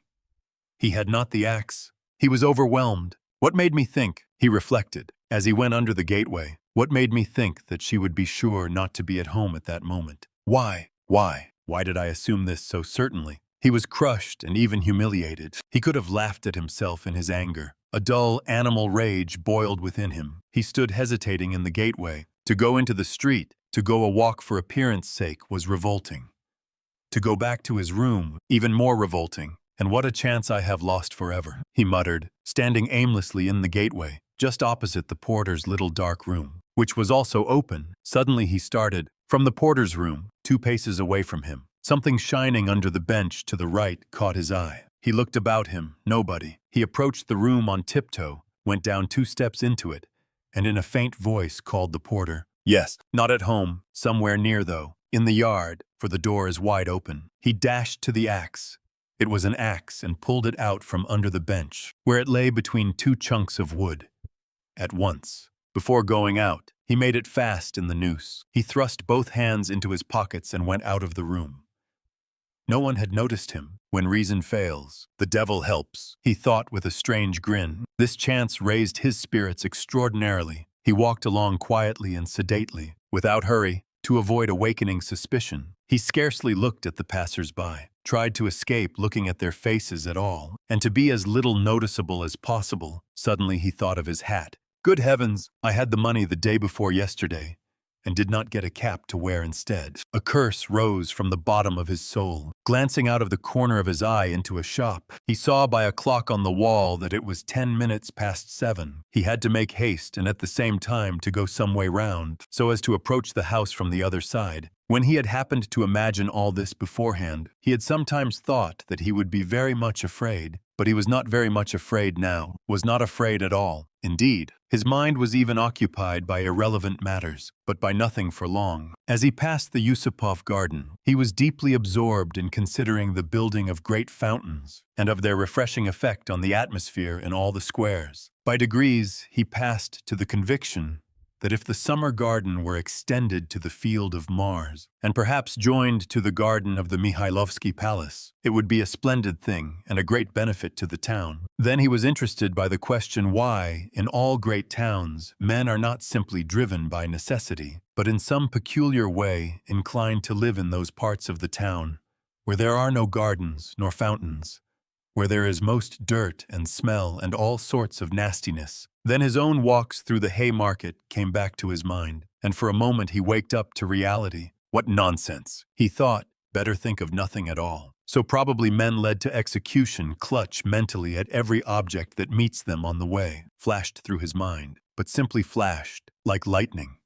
He had not the axe. He was overwhelmed. What made me think, he reflected, as he went under the gateway, what made me think that she would be sure not to be at home at that moment? Why did I assume this so certainly? He was crushed and even humiliated. He could have laughed at himself in his anger. A dull animal rage boiled within him. He stood hesitating in the gateway. To go into the street, to go a walk for appearance sake was revolting. To go back to his room, even more revolting. And what a chance I have lost forever, he muttered, standing aimlessly in the gateway, just opposite the porter's little dark room, which was also open. Suddenly he started. From the porter's room, 2 paces away from him, something shining under the bench to the right caught his eye. He looked about him, nobody. He approached the room on tiptoe, went down 2 steps into it, and in a faint voice called the porter. Yes, not at home, somewhere near though, in the yard, for the door is wide open. He dashed to the axe. It was an axe and pulled it out from under the bench, where it lay between 2 chunks of wood. At once, before going out, he made it fast in the noose. He thrust both hands into his pockets and went out of the room. No one had noticed him. When reason fails, the devil helps, he thought with a strange grin. This chance raised his spirits extraordinarily. He walked along quietly and sedately, without hurry, to avoid awakening suspicion. He scarcely looked at the passers-by, tried to escape looking at their faces at all, and to be as little noticeable as possible. Suddenly he thought of his hat. Good heavens, I had the money the day before yesterday, and did not get a cap to wear instead. A curse rose from the bottom of his soul. Glancing out of the corner of his eye into a shop, he saw by a clock on the wall that it was 10 minutes past 7. He had to make haste and at the same time to go some way round, so as to approach the house from the other side. When he had happened to imagine all this beforehand, he had sometimes thought that he would be very much afraid, but he was not very much afraid now, was not afraid at all. Indeed, his mind was even occupied by irrelevant matters, but by nothing for long. As he passed the Yusupov garden, he was deeply absorbed in considering the building of great fountains and of their refreshing effect on the atmosphere in all the squares. By degrees, he passed to the conviction that if the summer garden were extended to the field of Mars, and perhaps joined to the garden of the Mihailovsky Palace, it would be a splendid thing and a great benefit to the town. Then he was interested by the question why, in all great towns, men are not simply driven by necessity, but in some peculiar way inclined to live in those parts of the town where there are no gardens nor fountains, where there is most dirt and smell and all sorts of nastiness. Then his own walks through the Haymarket came back to his mind, and for a moment he waked up to reality. What nonsense! He thought, better think of nothing at all. So probably men led to execution clutch mentally at every object that meets them on the way, flashed through his mind, but simply flashed, like lightning.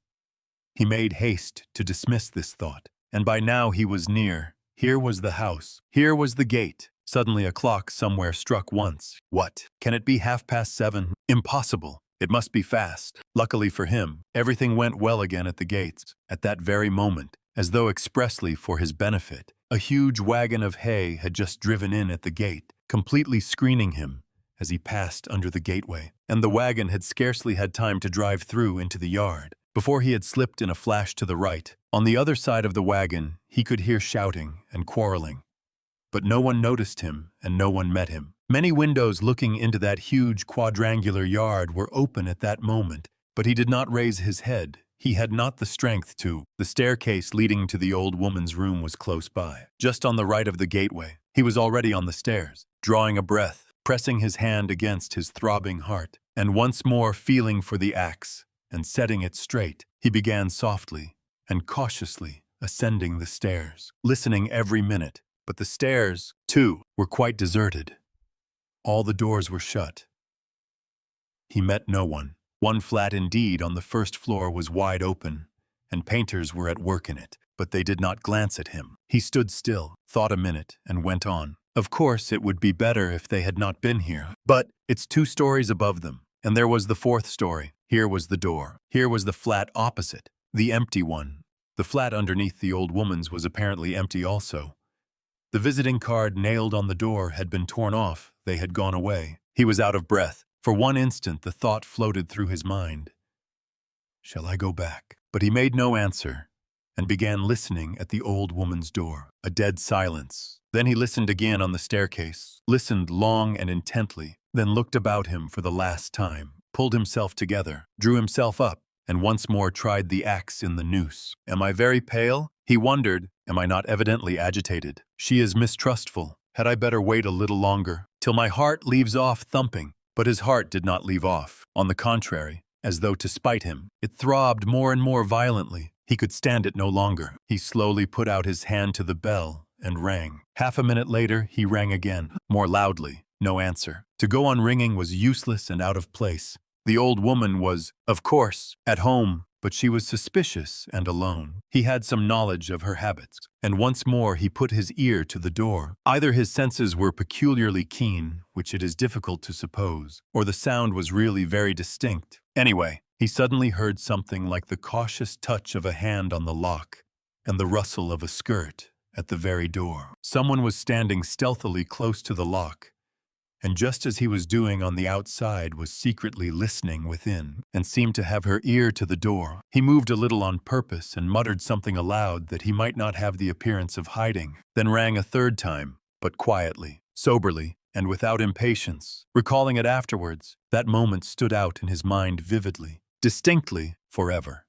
He made haste to dismiss this thought, and by now he was near. Here was the house. Here was the gate. Suddenly a clock somewhere struck once. What? Can it be 7:30? Impossible. It must be fast. Luckily for him, everything went well again at the gates. At that very moment, as though expressly for his benefit, a huge wagon of hay had just driven in at the gate, completely screening him as he passed under the gateway, and the wagon had scarcely had time to drive through into the yard before he had slipped in a flash to the right. On the other side of the wagon, he could hear shouting and quarreling. but no one noticed him and no one met him. Many windows looking into that huge quadrangular yard were open at that moment, but he did not raise his head. He had not the strength to. The staircase leading to the old woman's room was close by, just on the right of the gateway. He was already on the stairs, drawing a breath, pressing his hand against his throbbing heart, and once more feeling for the axe and setting it straight. He began softly and cautiously ascending the stairs, listening every minute. But the stairs, too, were quite deserted. All the doors were shut. He met no one. One flat indeed on the first floor was wide open, and painters were at work in it, but they did not glance at him. He stood still, thought a minute, and went on. Of course, it would be better if they had not been here, but it's 2 stories above them, and there was the 4th story. Here was the door. Here was the flat opposite, the empty one. The flat underneath the old woman's was apparently empty also. The visiting card nailed on the door had been torn off. They had gone away. He was out of breath. For one instant the thought floated through his mind. Shall I go back? But he made no answer and began listening at the old woman's door. A dead silence. Then he listened again on the staircase, listened long and intently, then looked about him for the last time, pulled himself together, drew himself up, and once more tried the axe in the noose. Am I very pale? He wondered. Am I not evidently agitated? She is mistrustful. Had I better wait a little longer, till my heart leaves off thumping? But his heart did not leave off. On the contrary, as though to spite him, it throbbed more and more violently. He could stand it no longer. He slowly put out his hand to the bell and rang. Half a minute later, he rang again, more loudly. No answer. To go on ringing was useless and out of place. The old woman was, of course, at home, but she was suspicious and alone. He had some knowledge of her habits, and once more he put his ear to the door. Either his senses were peculiarly keen, which it is difficult to suppose, or the sound was really very distinct. Anyway, he suddenly heard something like the cautious touch of a hand on the lock and the rustle of a skirt at the very door. Someone was standing stealthily close to the lock, and just as he was doing on the outside was secretly listening within, and seemed to have her ear to the door. He moved a little on purpose and muttered something aloud that he might not have the appearance of hiding, then rang a 3rd time, but quietly, soberly, and without impatience. Recalling it afterwards, that moment stood out in his mind vividly, distinctly, forever.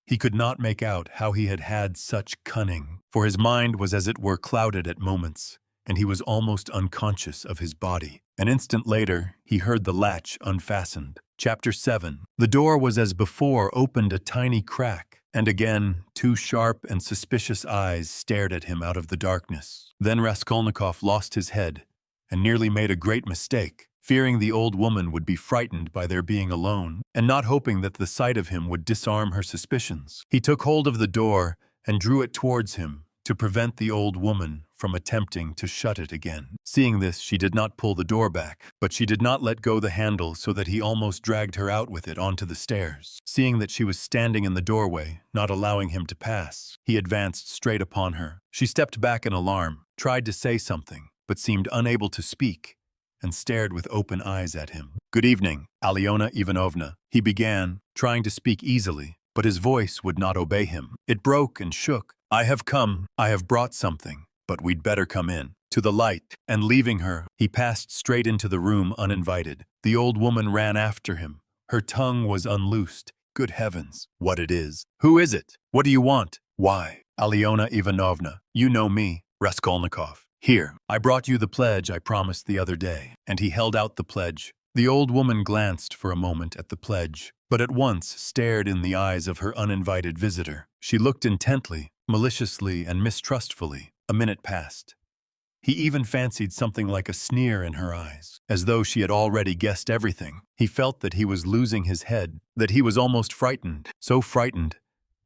He could not make out how he had had such cunning, for his mind was as it were clouded at moments, and he was almost unconscious of his body. An instant later, he heard the latch unfastened. Chapter 7. The door was as before opened a tiny crack, and again 2 sharp and suspicious eyes stared at him out of the darkness. Then Raskolnikov lost his head and nearly made a great mistake, fearing the old woman would be frightened by their being alone, and not hoping that the sight of him would disarm her suspicions. He took hold of the door and drew it towards him, to prevent the old woman from attempting to shut it again. Seeing this, she did not pull the door back, but she did not let go the handle so that he almost dragged her out with it onto the stairs. Seeing that she was standing in the doorway, not allowing him to pass, he advanced straight upon her. She stepped back in alarm, tried to say something, but seemed unable to speak, and stared with open eyes at him. Good evening, Alyona Ivanovna, he began, trying to speak easily, but his voice would not obey him. It broke and shook. I have brought something, but we'd better come in. To the light, and leaving her, he passed straight into the room uninvited. The old woman ran after him. Her tongue was unloosed. Good heavens, what it is. Who is it? What do you want? Why, Alyona Ivanovna, you know me, Raskolnikov. Here, I brought you the pledge I promised the other day. And he held out the pledge. The old woman glanced for a moment at the pledge, but at once stared in the eyes of her uninvited visitor. She looked intently, maliciously and mistrustfully. A minute passed. He even fancied something like a sneer in her eyes, as though she had already guessed everything. He felt that he was losing his head, that he was almost frightened, so frightened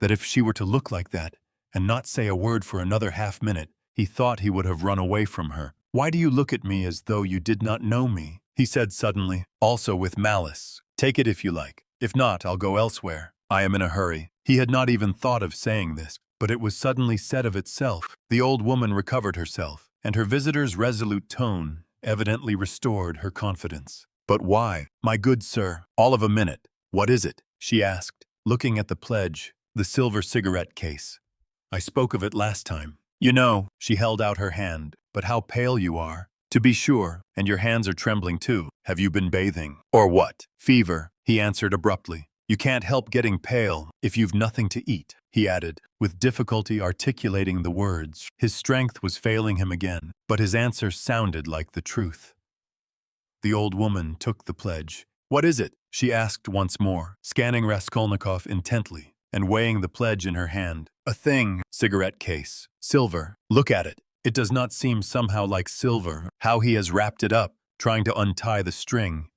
that if she were to look like that and not say a word for another half-minute, he thought he would have run away from her. Why do you look at me as though you did not know me? He said suddenly, also with malice. Take it if you like. If not, I'll go elsewhere. I am in a hurry. He had not even thought of saying this, but it was suddenly said of itself. The old woman recovered herself, and her visitor's resolute tone evidently restored her confidence. But why? My good sir, all of a minute. What is it? She asked, looking at the pledge, the silver cigarette case. I spoke of it last time. You know, she held out her hand, but how pale you are. To be sure, and your hands are trembling too. Have you been bathing? Or what? Fever, he answered abruptly. You can't help getting pale if you've nothing to eat, he added, with difficulty articulating the words. His strength was failing him again, but his answer sounded like the truth. The old woman took the pledge. What is it? She asked once more, scanning Raskolnikov intently and weighing the pledge in her hand. A thing, cigarette case, silver. Look at it. It does not seem somehow like silver. How he has wrapped it up, trying to untie the string,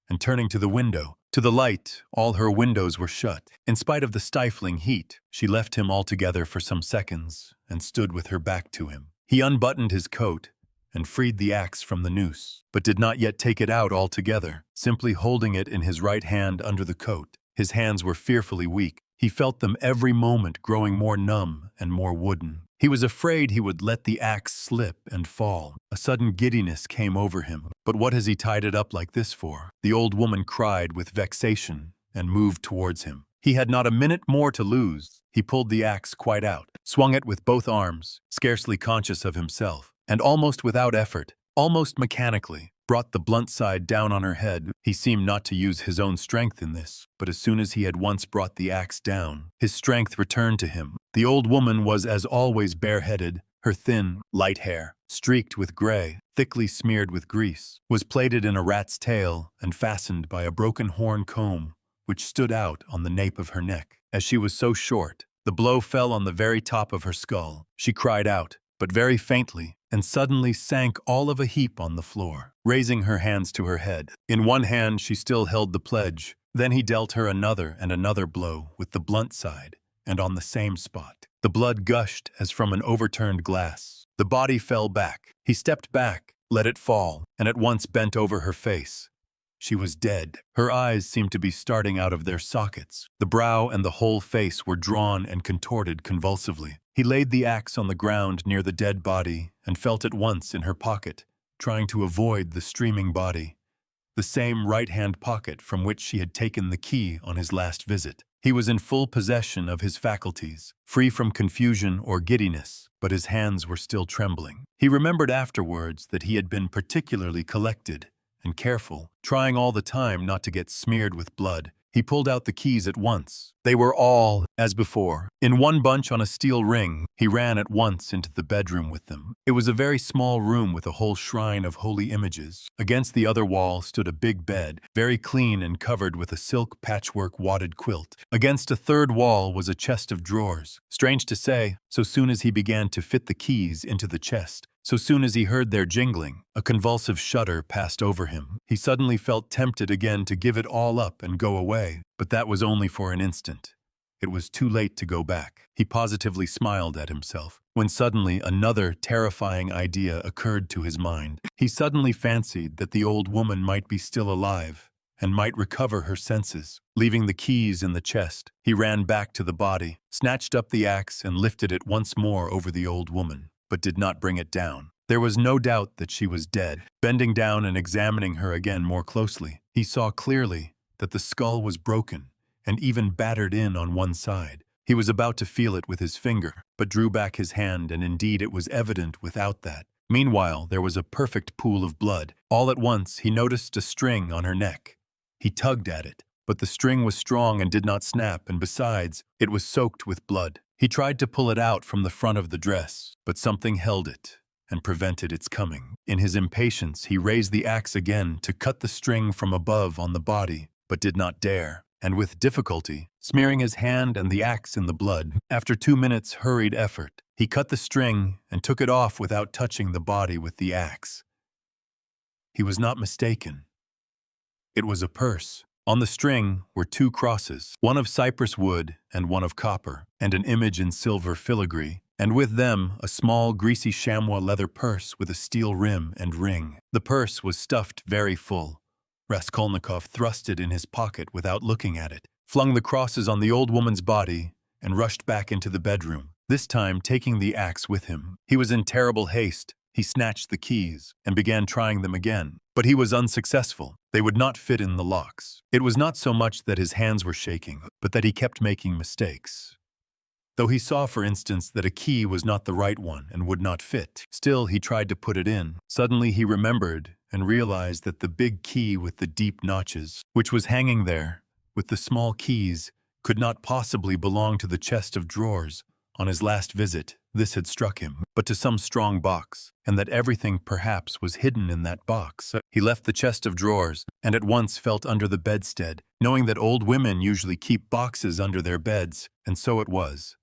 and turning to the window. To the light, all her windows were shut. In spite of the stifling heat, she left him altogether for some seconds and stood with her back to him. He unbuttoned his coat and freed the axe from the noose, but did not yet take it out altogether, simply holding it in his right hand under the coat. His hands were fearfully weak. He felt them every moment growing more numb and more wooden. He was afraid he would let the axe slip and fall. A sudden giddiness came over him. But what has he tied it up like this for? The old woman cried with vexation and moved towards him. He had not a minute more to lose. He pulled the axe quite out, swung it with both arms, scarcely conscious of himself, and almost without effort, almost mechanically, brought the blunt side down on her head. He seemed not to use his own strength in this, but as soon as he had once brought the axe down, his strength returned to him. The old woman was as always bareheaded. Her thin, light hair, streaked with gray, thickly smeared with grease, was plaited in a rat's tail and fastened by a broken horn comb, which stood out on the nape of her neck. As she was so short, the blow fell on the very top of her skull. She cried out, but very faintly, and suddenly sank all of a heap on the floor, raising her hands to her head. In one hand she still held the pledge. Then he dealt her another and another blow with the blunt side, and on the same spot. The blood gushed as from an overturned glass. The body fell back. He stepped back, let it fall, and at once bent over her face. She was dead. Her eyes seemed to be starting out of their sockets. The brow and the whole face were drawn and contorted convulsively. He laid the axe on the ground near the dead body and felt at once in her pocket, trying to avoid the streaming body, the same right-hand pocket from which she had taken the key on his last visit. He was in full possession of his faculties, free from confusion or giddiness, but his hands were still trembling. He remembered afterwards that he had been particularly collected and careful, trying all the time not to get smeared with blood. He pulled out the keys at once. They were all, as before, in one bunch on a steel ring. He ran at once into the bedroom with them. It was a very small room with a whole shrine of holy images. Against the other wall stood a big bed, very clean and covered with a silk patchwork wadded quilt. Against a third wall was a chest of drawers. Strange to say, so soon as he began to fit the keys into the chest, so soon as he heard their jingling, a convulsive shudder passed over him. He suddenly felt tempted again to give it all up and go away, but that was only for an instant. It was too late to go back. He positively smiled at himself, when suddenly another terrifying idea occurred to his mind. He suddenly fancied that the old woman might be still alive and might recover her senses. Leaving the keys in the chest, he ran back to the body, snatched up the axe and lifted it once more over the old woman, but did not bring it down. There was no doubt that she was dead. Bending down and examining her again more closely, he saw clearly that the skull was broken and even battered in on one side. He was about to feel it with his finger, but drew back his hand, and indeed it was evident without that. Meanwhile, there was a perfect pool of blood. All at once, he noticed a string on her neck. He tugged at it, but the string was strong and did not snap, and besides, it was soaked with blood. He tried to pull it out from the front of the dress, but something held it and prevented its coming. In his impatience, he raised the axe again to cut the string from above on the body, but did not dare, and with difficulty, smearing his hand and the axe in the blood, after 2 minutes' hurried effort, he cut the string and took it off without touching the body with the axe. He was not mistaken. It was a purse. On the string were 2 crosses, one of cypress wood and one of copper, and an image in silver filigree, and with them a small greasy chamois leather purse with a steel rim and ring. The purse was stuffed very full. Raskolnikov thrust it in his pocket without looking at it, flung the crosses on the old woman's body, and rushed back into the bedroom, this time taking the axe with him. He was in terrible haste. He snatched the keys and began trying them again, but he was unsuccessful. They would not fit in the locks. It was not so much that his hands were shaking, but that he kept making mistakes. Though he saw, for instance, that a key was not the right one and would not fit, still he tried to put it in. Suddenly he remembered and realized that the big key with the deep notches, which was hanging there, with the small keys, could not possibly belong to the chest of drawers. On his last visit, this had struck him, but to some strong box, and that everything perhaps was hidden in that box. He left the chest of drawers, and at once felt under the bedstead, knowing that old women usually keep boxes under their beds, and so it was.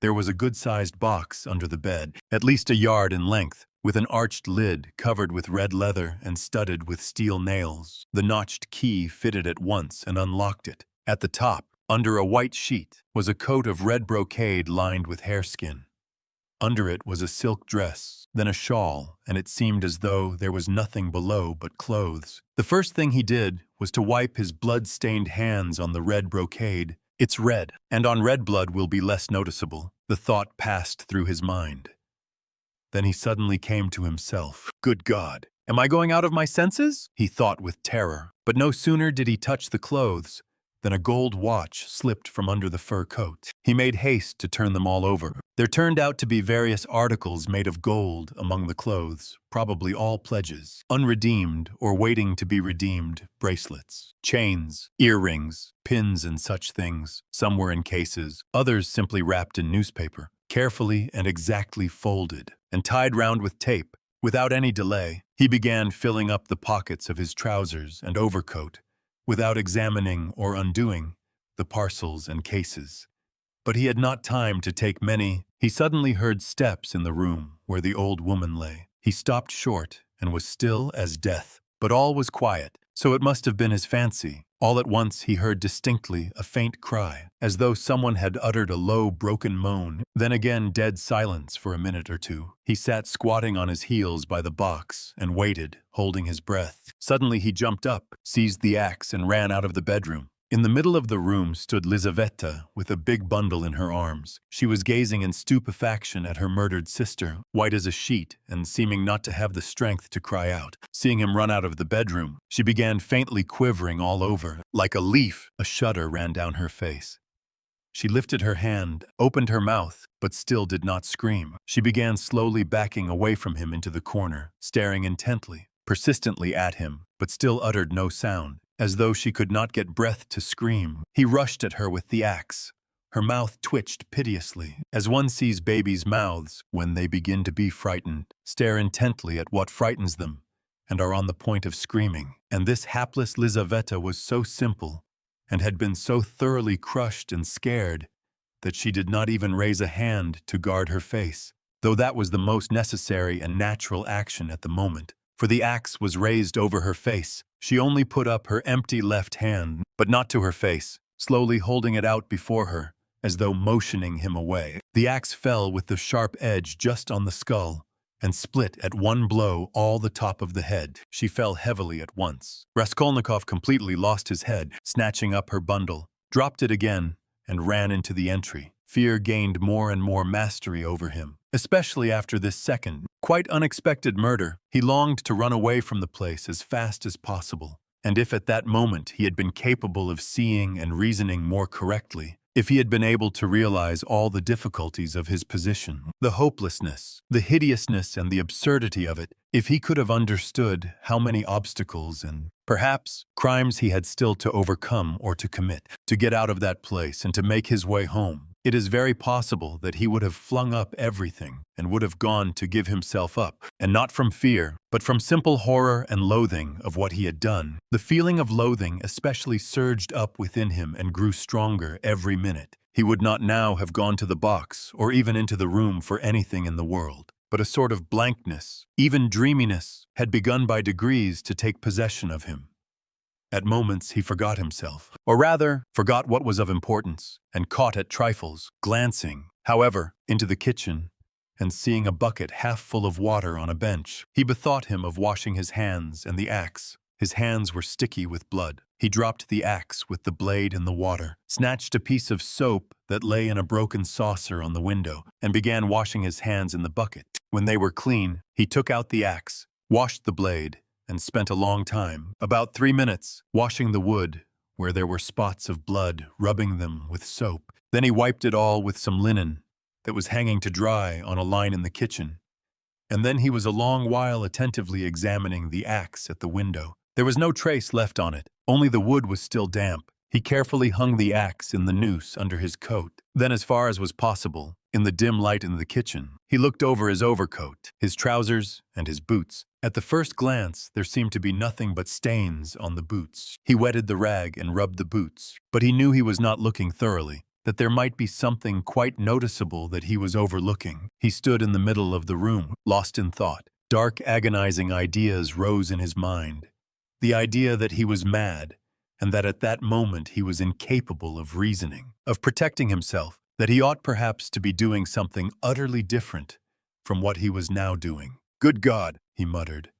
There was a good-sized box under the bed, at least a yard in length, with an arched lid covered with red leather and studded with steel nails. The notched key fitted at once and unlocked it. At the top, under a white sheet, was a coat of red brocade lined with hareskin. Under it was a silk dress, then a shawl, and it seemed as though there was nothing below but clothes. The first thing he did was to wipe his blood-stained hands on the red brocade. It's red, and on red blood will be less noticeable. The thought passed through his mind. Then he suddenly came to himself. Good God! Am I going out of my senses? He thought with terror. But no sooner did he touch the clothes than a gold watch slipped from under the fur coat. He made haste to turn them all over. There turned out to be various articles made of gold among the clothes, probably all pledges, unredeemed or waiting to be redeemed, bracelets, chains, earrings, pins and such things. Some were in cases, others simply wrapped in newspaper, carefully and exactly folded, and tied round with tape. Without any delay, he began filling up the pockets of his trousers and overcoat, without examining or undoing the parcels and cases. But he had not time to take many. He suddenly heard steps in the room where the old woman lay. He stopped short and was still as death. But all was quiet, so it must have been his fancy. All at once he heard distinctly a faint cry, as though someone had uttered a low, broken moan. Then again dead silence for a minute or two. He sat squatting on his heels by the box and waited, holding his breath. Suddenly he jumped up, seized the axe, and ran out of the bedroom. In the middle of the room stood Lizaveta with a big bundle in her arms. She was gazing in stupefaction at her murdered sister, white as a sheet and seeming not to have the strength to cry out. Seeing him run out of the bedroom, she began faintly quivering all over. Like a leaf, a shudder ran down her face. She lifted her hand, opened her mouth, but still did not scream. She began slowly backing away from him into the corner, staring intently, persistently at him, but still uttered no sound, as though she could not get breath to scream. He rushed at her with the axe. Her mouth twitched piteously, as one sees babies' mouths, when they begin to be frightened, stare intently at what frightens them, and are on the point of screaming. And this hapless Lizaveta was so simple, and had been so thoroughly crushed and scared, that she did not even raise a hand to guard her face, though that was the most necessary and natural action at the moment, for the axe was raised over her face. She only put up her empty left hand, but not to her face, slowly holding it out before her, as though motioning him away. The axe fell with the sharp edge just on the skull, and split at one blow all the top of the head. She fell heavily at once. Raskolnikov completely lost his head, snatching up her bundle, dropped it again, and ran into the entry. Fear gained more and more mastery over him, especially after this second, quite unexpected murder. He longed to run away from the place as fast as possible. And if at that moment he had been capable of seeing and reasoning more correctly, if he had been able to realize all the difficulties of his position, the hopelessness, the hideousness and the absurdity of it, if he could have understood how many obstacles and, perhaps, crimes he had still to overcome or to commit, to get out of that place and to make his way home, it is very possible that he would have flung up everything and would have gone to give himself up, and not from fear, but from simple horror and loathing of what he had done. The feeling of loathing especially surged up within him and grew stronger every minute. He would not now have gone to the box or even into the room for anything in the world, but a sort of blankness, even dreaminess, had begun by degrees to take possession of him. At moments he forgot himself, or rather, forgot what was of importance, and caught at trifles, glancing, however, into the kitchen, and seeing a bucket half full of water on a bench. He bethought him of washing his hands and the axe. His hands were sticky with blood. He dropped the axe with the blade in the water, snatched a piece of soap that lay in a broken saucer on the window, and began washing his hands in the bucket. When they were clean, he took out the axe, washed the blade, and spent a long time, about 3 minutes, washing the wood, where there were spots of blood, rubbing them with soap. Then he wiped it all with some linen that was hanging to dry on a line in the kitchen. And then he was a long while attentively examining the axe at the window. There was no trace left on it, only the wood was still damp. He carefully hung the axe in the noose under his coat. Then, as far as was possible, in the dim light in the kitchen, he looked over his overcoat, his trousers, and his boots. At the first glance, there seemed to be nothing but stains on the boots. He wetted the rag and rubbed the boots, but he knew he was not looking thoroughly, that there might be something quite noticeable that he was overlooking. He stood in the middle of the room, lost in thought. Dark, agonizing ideas rose in his mind. The idea that he was mad, and that at that moment he was incapable of reasoning, of protecting himself, that he ought perhaps to be doing something utterly different from what he was now doing. "Good God," he muttered.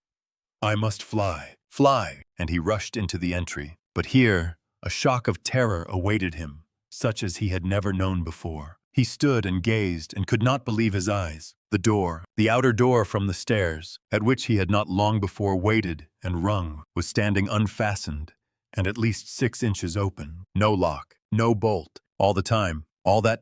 "I must fly, fly!" And he rushed into the entry. But here, a shock of terror awaited him, such as he had never known before. He stood and gazed and could not believe his eyes. The door, the outer door from the stairs, at which he had not long before waited and rung, was standing unfastened and at least 6 inches open. No lock, no bolt. All that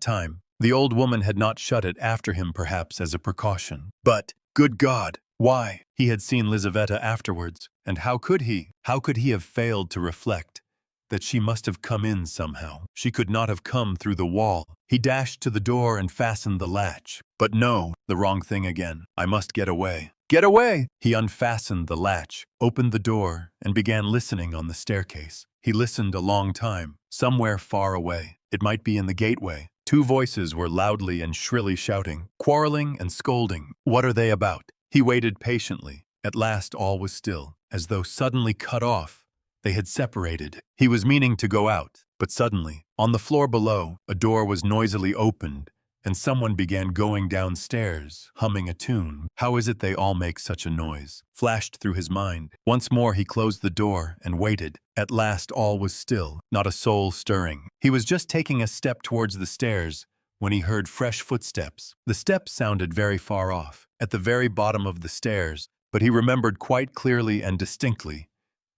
time, the old woman had not shut it after him, perhaps as a precaution. But, good God, why? He had seen Lizaveta afterwards, and how could he have failed to reflect that she must have come in somehow? She could not have come through the wall. He dashed to the door and fastened the latch. But no, the wrong thing again. I must get away. Get away! He unfastened the latch, opened the door, and began listening on the staircase. He listened a long time, somewhere far away. It might be in the gateway. 2 voices were loudly and shrilly shouting, quarreling and scolding. What are they about? He waited patiently. At last all was still, as though suddenly cut off. They had separated. He was meaning to go out, but suddenly, on the floor below, a door was noisily opened, and someone began going downstairs, humming a tune. How is it they all make such a noise? Flashed through his mind. Once more he closed the door and waited. At last all was still, not a soul stirring. He was just taking a step towards the stairs when he heard fresh footsteps. The steps sounded very far off, at the very bottom of the stairs, but he remembered quite clearly and distinctly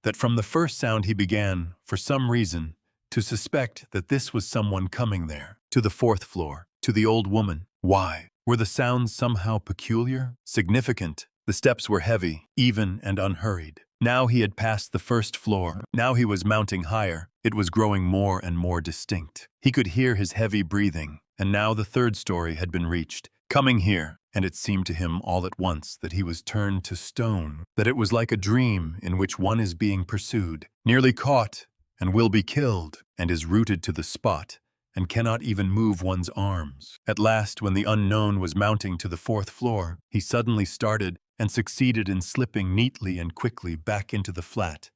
that from the first sound he began, for some reason, to suspect that this was someone coming there, to the 4th floor. To the old woman. Why? Were the sounds somehow peculiar, significant? The steps were heavy, even and unhurried. Now he had passed the 1st floor. Now he was mounting higher. It was growing more and more distinct. He could hear his heavy breathing, and now the 3rd story had been reached. Coming here, and it seemed to him all at once that he was turned to stone, that it was like a dream in which one is being pursued, nearly caught, and will be killed, and is rooted to the spot, and cannot even move one's arms. At last, when the unknown was mounting to the 4th floor, he suddenly started and succeeded in slipping neatly and quickly back into the flat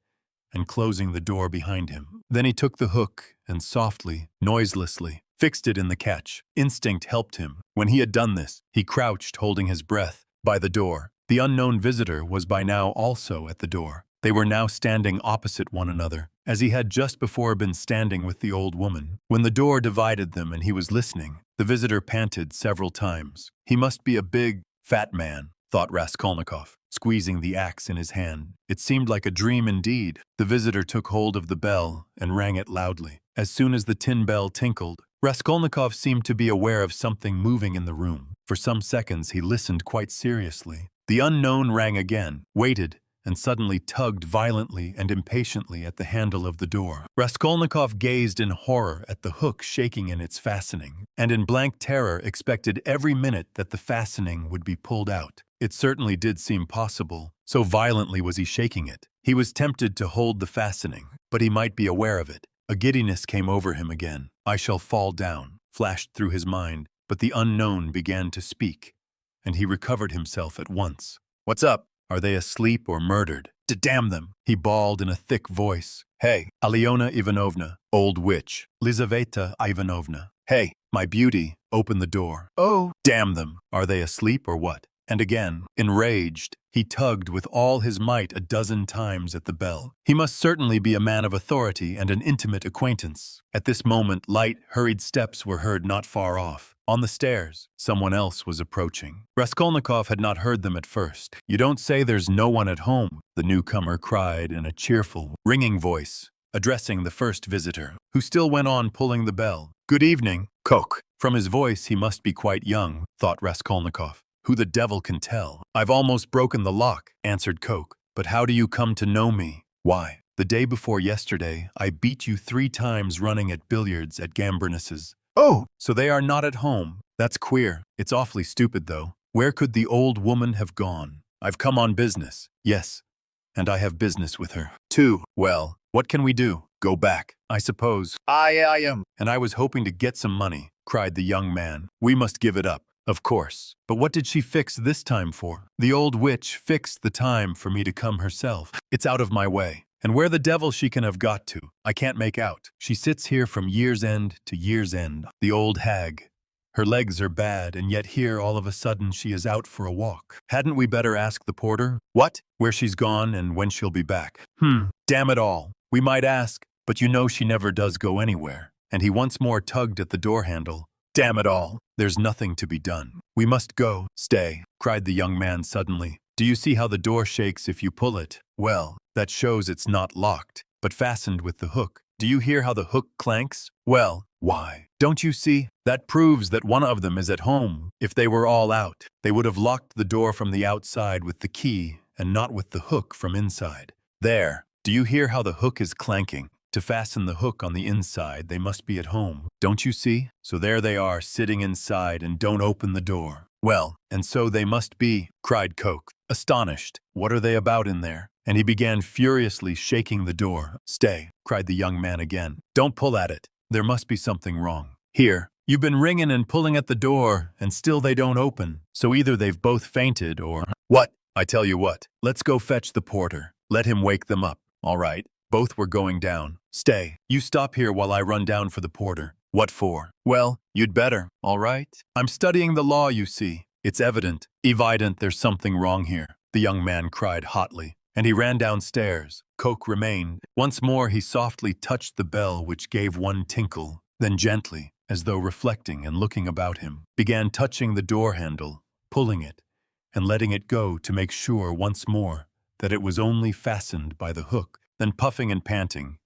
and closing the door behind him. Then he took the hook and softly, noiselessly, fixed it in the catch. Instinct helped him. When he had done this, he crouched, holding his breath, by the door. The unknown visitor was by now also at the door. They were now standing opposite one another, as he had just before been standing with the old woman. When the door divided them and he was listening, the visitor panted several times. He must be a big, fat man, thought Raskolnikov, squeezing the axe in his hand. It seemed like a dream indeed. The visitor took hold of the bell and rang it loudly. As soon as the tin bell tinkled, Raskolnikov seemed to be aware of something moving in the room. For some seconds he listened quite seriously. The unknown rang again, waited, and suddenly tugged violently and impatiently at the handle of the door. Raskolnikov gazed in horror at the hook shaking in its fastening, and in blank terror expected every minute that the fastening would be pulled out. It certainly did seem possible, so violently was he shaking it. He was tempted to hold the fastening, but he might be aware of it. A giddiness came over him again. "I shall fall down," flashed through his mind, but the unknown began to speak, and he recovered himself at once. "What's up? Are they asleep or murdered? Damn them!" he bawled in a thick voice. "Hey, Alyona Ivanovna, old witch, Lizaveta Ivanovna. Hey, my beauty, open the door. Oh, damn them! Are they asleep or what?" And again, enraged, he tugged with all his might a dozen times at the bell. He must certainly be a man of authority and an intimate acquaintance. At this moment, light, hurried steps were heard not far off. On the stairs, someone else was approaching. Raskolnikov had not heard them at first. "You don't say there's no one at home," the newcomer cried in a cheerful, ringing voice, addressing the first visitor, who still went on pulling the bell. "Good evening. Coke. From his voice, he must be quite young, thought Raskolnikov. Who the devil can tell? I've almost broken the lock, answered Coke. But how do you come to know me? Why, the day before yesterday, I beat you 3 times running at billiards at Gambrinus's. Oh, so they are not at home. That's queer. It's awfully stupid, though. Where could the old woman have gone? I've come on business. Yes, and I have business with her, too. Well, what can we do? Go back, I suppose. I am. And I was hoping to get some money, cried the young man. We must give it up. Of course. But what did she fix this time for? The old witch fixed the time for me to come herself. It's out of my way. And where the devil she can have got to, I can't make out. She sits here from year's end to year's end. The old hag. Her legs are bad, and yet here all of a sudden she is out for a walk. Hadn't we better ask the porter? What? Where she's gone and when she'll be back? Damn it all. We might ask, but you know she never does go anywhere. And he once more tugged at the door handle. Damn it all. There's nothing to be done. We must go. Stay, cried the young man suddenly. Do you see how the door shakes if you pull it? Well, that shows it's not locked, but fastened with the hook. Do you hear how the hook clanks? Well, why? Don't you see? That proves that one of them is at home. If they were all out, they would have locked the door from the outside with the key and not with the hook from inside. There. Do you hear how the hook is clanking? To fasten the hook on the inside, they must be at home. Don't you see? So there they are, sitting inside and don't open the door. Well, and so they must be, cried Coke, astonished. What are they about in there? And he began furiously shaking the door. Stay, cried the young man again. Don't pull at it. There must be something wrong. Here, you've been ringing and pulling at the door, and still they don't open. So either they've both fainted or… What? I tell you what. Let's go fetch the porter. Let him wake them up. All right. Both were going down. Stay. You stop here while I run down for the porter. What for? Well, you'd better. All right. I'm studying the law, you see. It's evident there's something wrong here, the young man cried hotly. And he ran downstairs. Coke remained. Once more he softly touched the bell, which gave one tinkle, then gently, as though reflecting and looking about him, began touching the door handle, pulling it, and letting it go to make sure once more that it was only fastened by the hook. Then puffing and panting,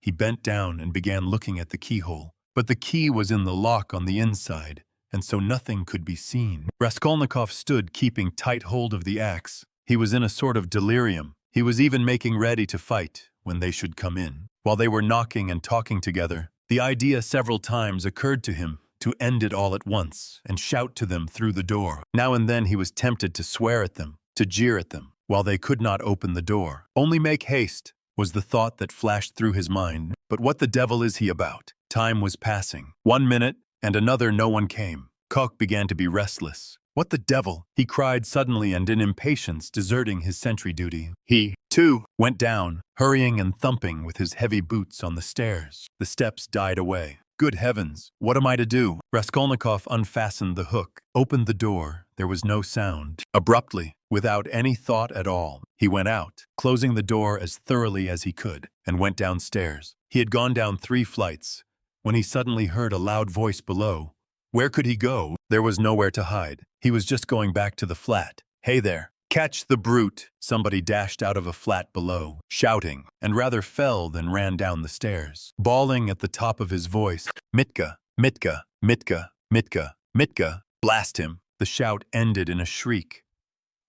he bent down and began looking at the keyhole. But the key was in the lock on the inside, and so nothing could be seen. Raskolnikov stood keeping tight hold of the axe. He was in a sort of delirium. He was even making ready to fight when they should come in. While they were knocking and talking together, the idea several times occurred to him to end it all at once and shout to them through the door. Now and then he was tempted to swear at them, to jeer at them, while they could not open the door. Only make haste, was the thought that flashed through his mind. But what the devil is he about? Time was passing. 1 minute, and another no one came. Coke began to be restless. What the devil? He cried suddenly and in impatience, deserting his sentry duty. He, too, went down, hurrying and thumping with his heavy boots on the stairs. The steps died away. Good heavens, what am I to do? Raskolnikov unfastened the hook, opened the door. There was no sound. Abruptly, without any thought at all, he went out, closing the door as thoroughly as he could, and went downstairs. He had gone down 3 flights, when he suddenly heard a loud voice below. Where could he go? There was nowhere to hide. He was just going back to the flat. Hey there. Catch the brute! Somebody dashed out of a flat below, shouting, and rather fell than ran down the stairs, bawling at the top of his voice, Mitka, Mitka, Mitka, Mitka, Mitka. Blast him! The shout ended in a shriek.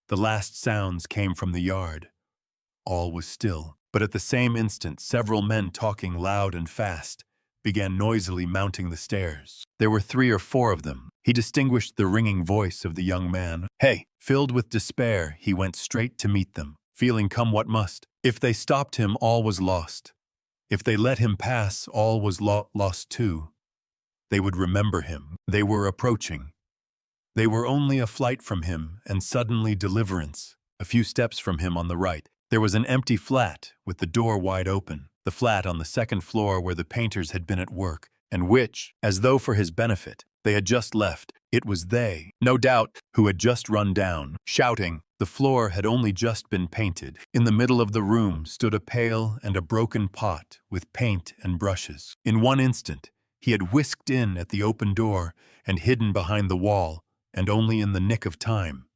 The last sounds came from the yard. All was still, but at the same instant several men talking loud and fast began noisily mounting the stairs. There were 3 or 4 of them. He distinguished the ringing voice of the young man. Hey! Filled with despair, he went straight to meet them, feeling come what must. If they stopped him, all was lost. If they let him pass, all was lost too. They would remember him. They were approaching. They were only a flight from him, and suddenly deliverance. A few steps from him on the right, there was an empty flat with the door wide open. The flat on the 2nd floor where the painters had been at work, and which, as though for his benefit, they had just left. It was they, no doubt, who had just run down, shouting. The floor had only just been painted. In the middle of the room stood a pail and a broken pot with paint and brushes. In one instant, he had whisked in at the open door and hidden behind the wall, and only in the nick of time.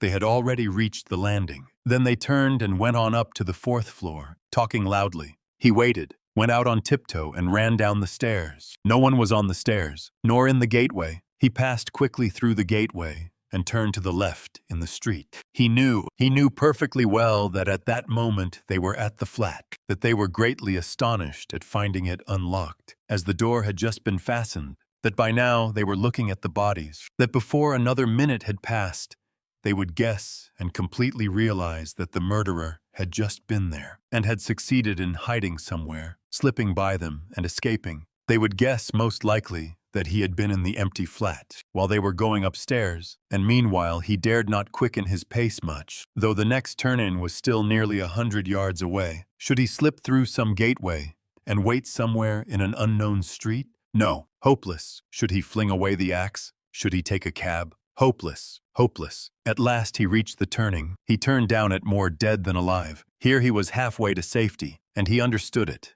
They had already reached the landing. Then they turned and went on up to the 4th floor, talking loudly. He waited. went out on tiptoe and ran down the stairs. No one was on the stairs, nor in the gateway. He passed quickly through the gateway and turned to the left in the street. He knew perfectly well that at that moment they were at the flat, that they were greatly astonished at finding it unlocked, as the door had just been fastened, that by now they were looking at the bodies, that before another minute had passed, they would guess and completely realize that the murderer had just been there and had succeeded in hiding somewhere, slipping by them and escaping. They would guess, most likely, that he had been in the empty flat while they were going upstairs, and meanwhile he dared not quicken his pace much, though the next turn-in was still nearly 100 yards away. Should he slip through some gateway and wait somewhere in an unknown street? No, hopeless. Should he fling away the axe? Should he take a cab? Hopeless, hopeless. At last he reached the turning. He turned down it more dead than alive. Here he was halfway to safety, and he understood it.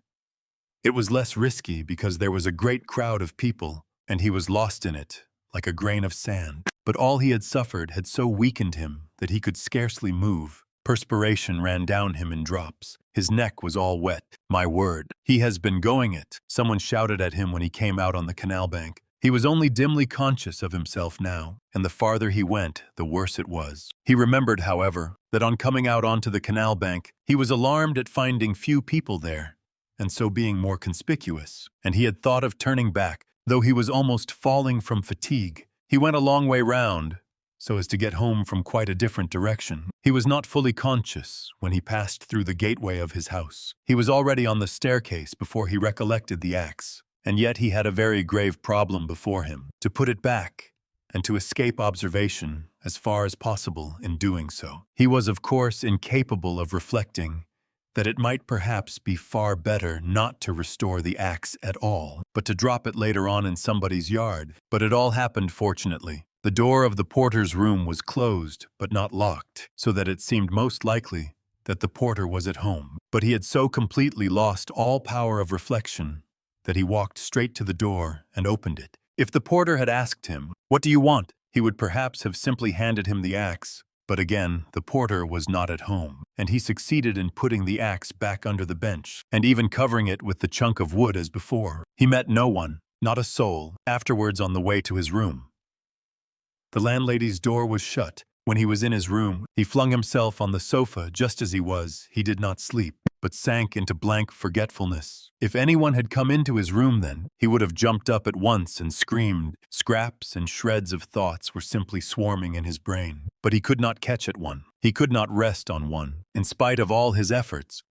It was less risky because there was a great crowd of people, and he was lost in it, like a grain of sand. But all he had suffered had so weakened him that he could scarcely move. Perspiration ran down him in drops. His neck was all wet. My word, he has been going it, someone shouted at him when he came out on the canal bank. He was only dimly conscious of himself now, and the farther he went, the worse it was. He remembered, however, that on coming out onto the canal bank, he was alarmed at finding few people there, and so being more conspicuous, and he had thought of turning back, though he was almost falling from fatigue. He went a long way round, so as to get home from quite a different direction. He was not fully conscious when he passed through the gateway of his house. He was already on the staircase before he recollected the axe, and yet he had a very grave problem before him, to put it back, and to escape observation as far as possible in doing so. He was, of course, incapable of reflecting that it might perhaps be far better not to restore the axe at all, but to drop it later on in somebody's yard. But it all happened fortunately. The door of the porter's room was closed, but not locked, so that it seemed most likely that the porter was at home. But he had so completely lost all power of reflection that he walked straight to the door and opened it. If the porter had asked him, "What do you want?" he would perhaps have simply handed him the axe. But again, the porter was not at home, and he succeeded in putting the axe back under the bench, and even covering it with the chunk of wood as before. He met no one, not a soul, afterwards on the way to his room. The landlady's door was shut. When he was in his room, he flung himself on the sofa just as he was. He did not sleep, but sank into blank forgetfulness. If anyone had come into his room then, he would have jumped up at once and screamed. Scraps and shreds of thoughts were simply swarming in his brain, but he could not catch at one. He could not rest on one. In spite of all his efforts,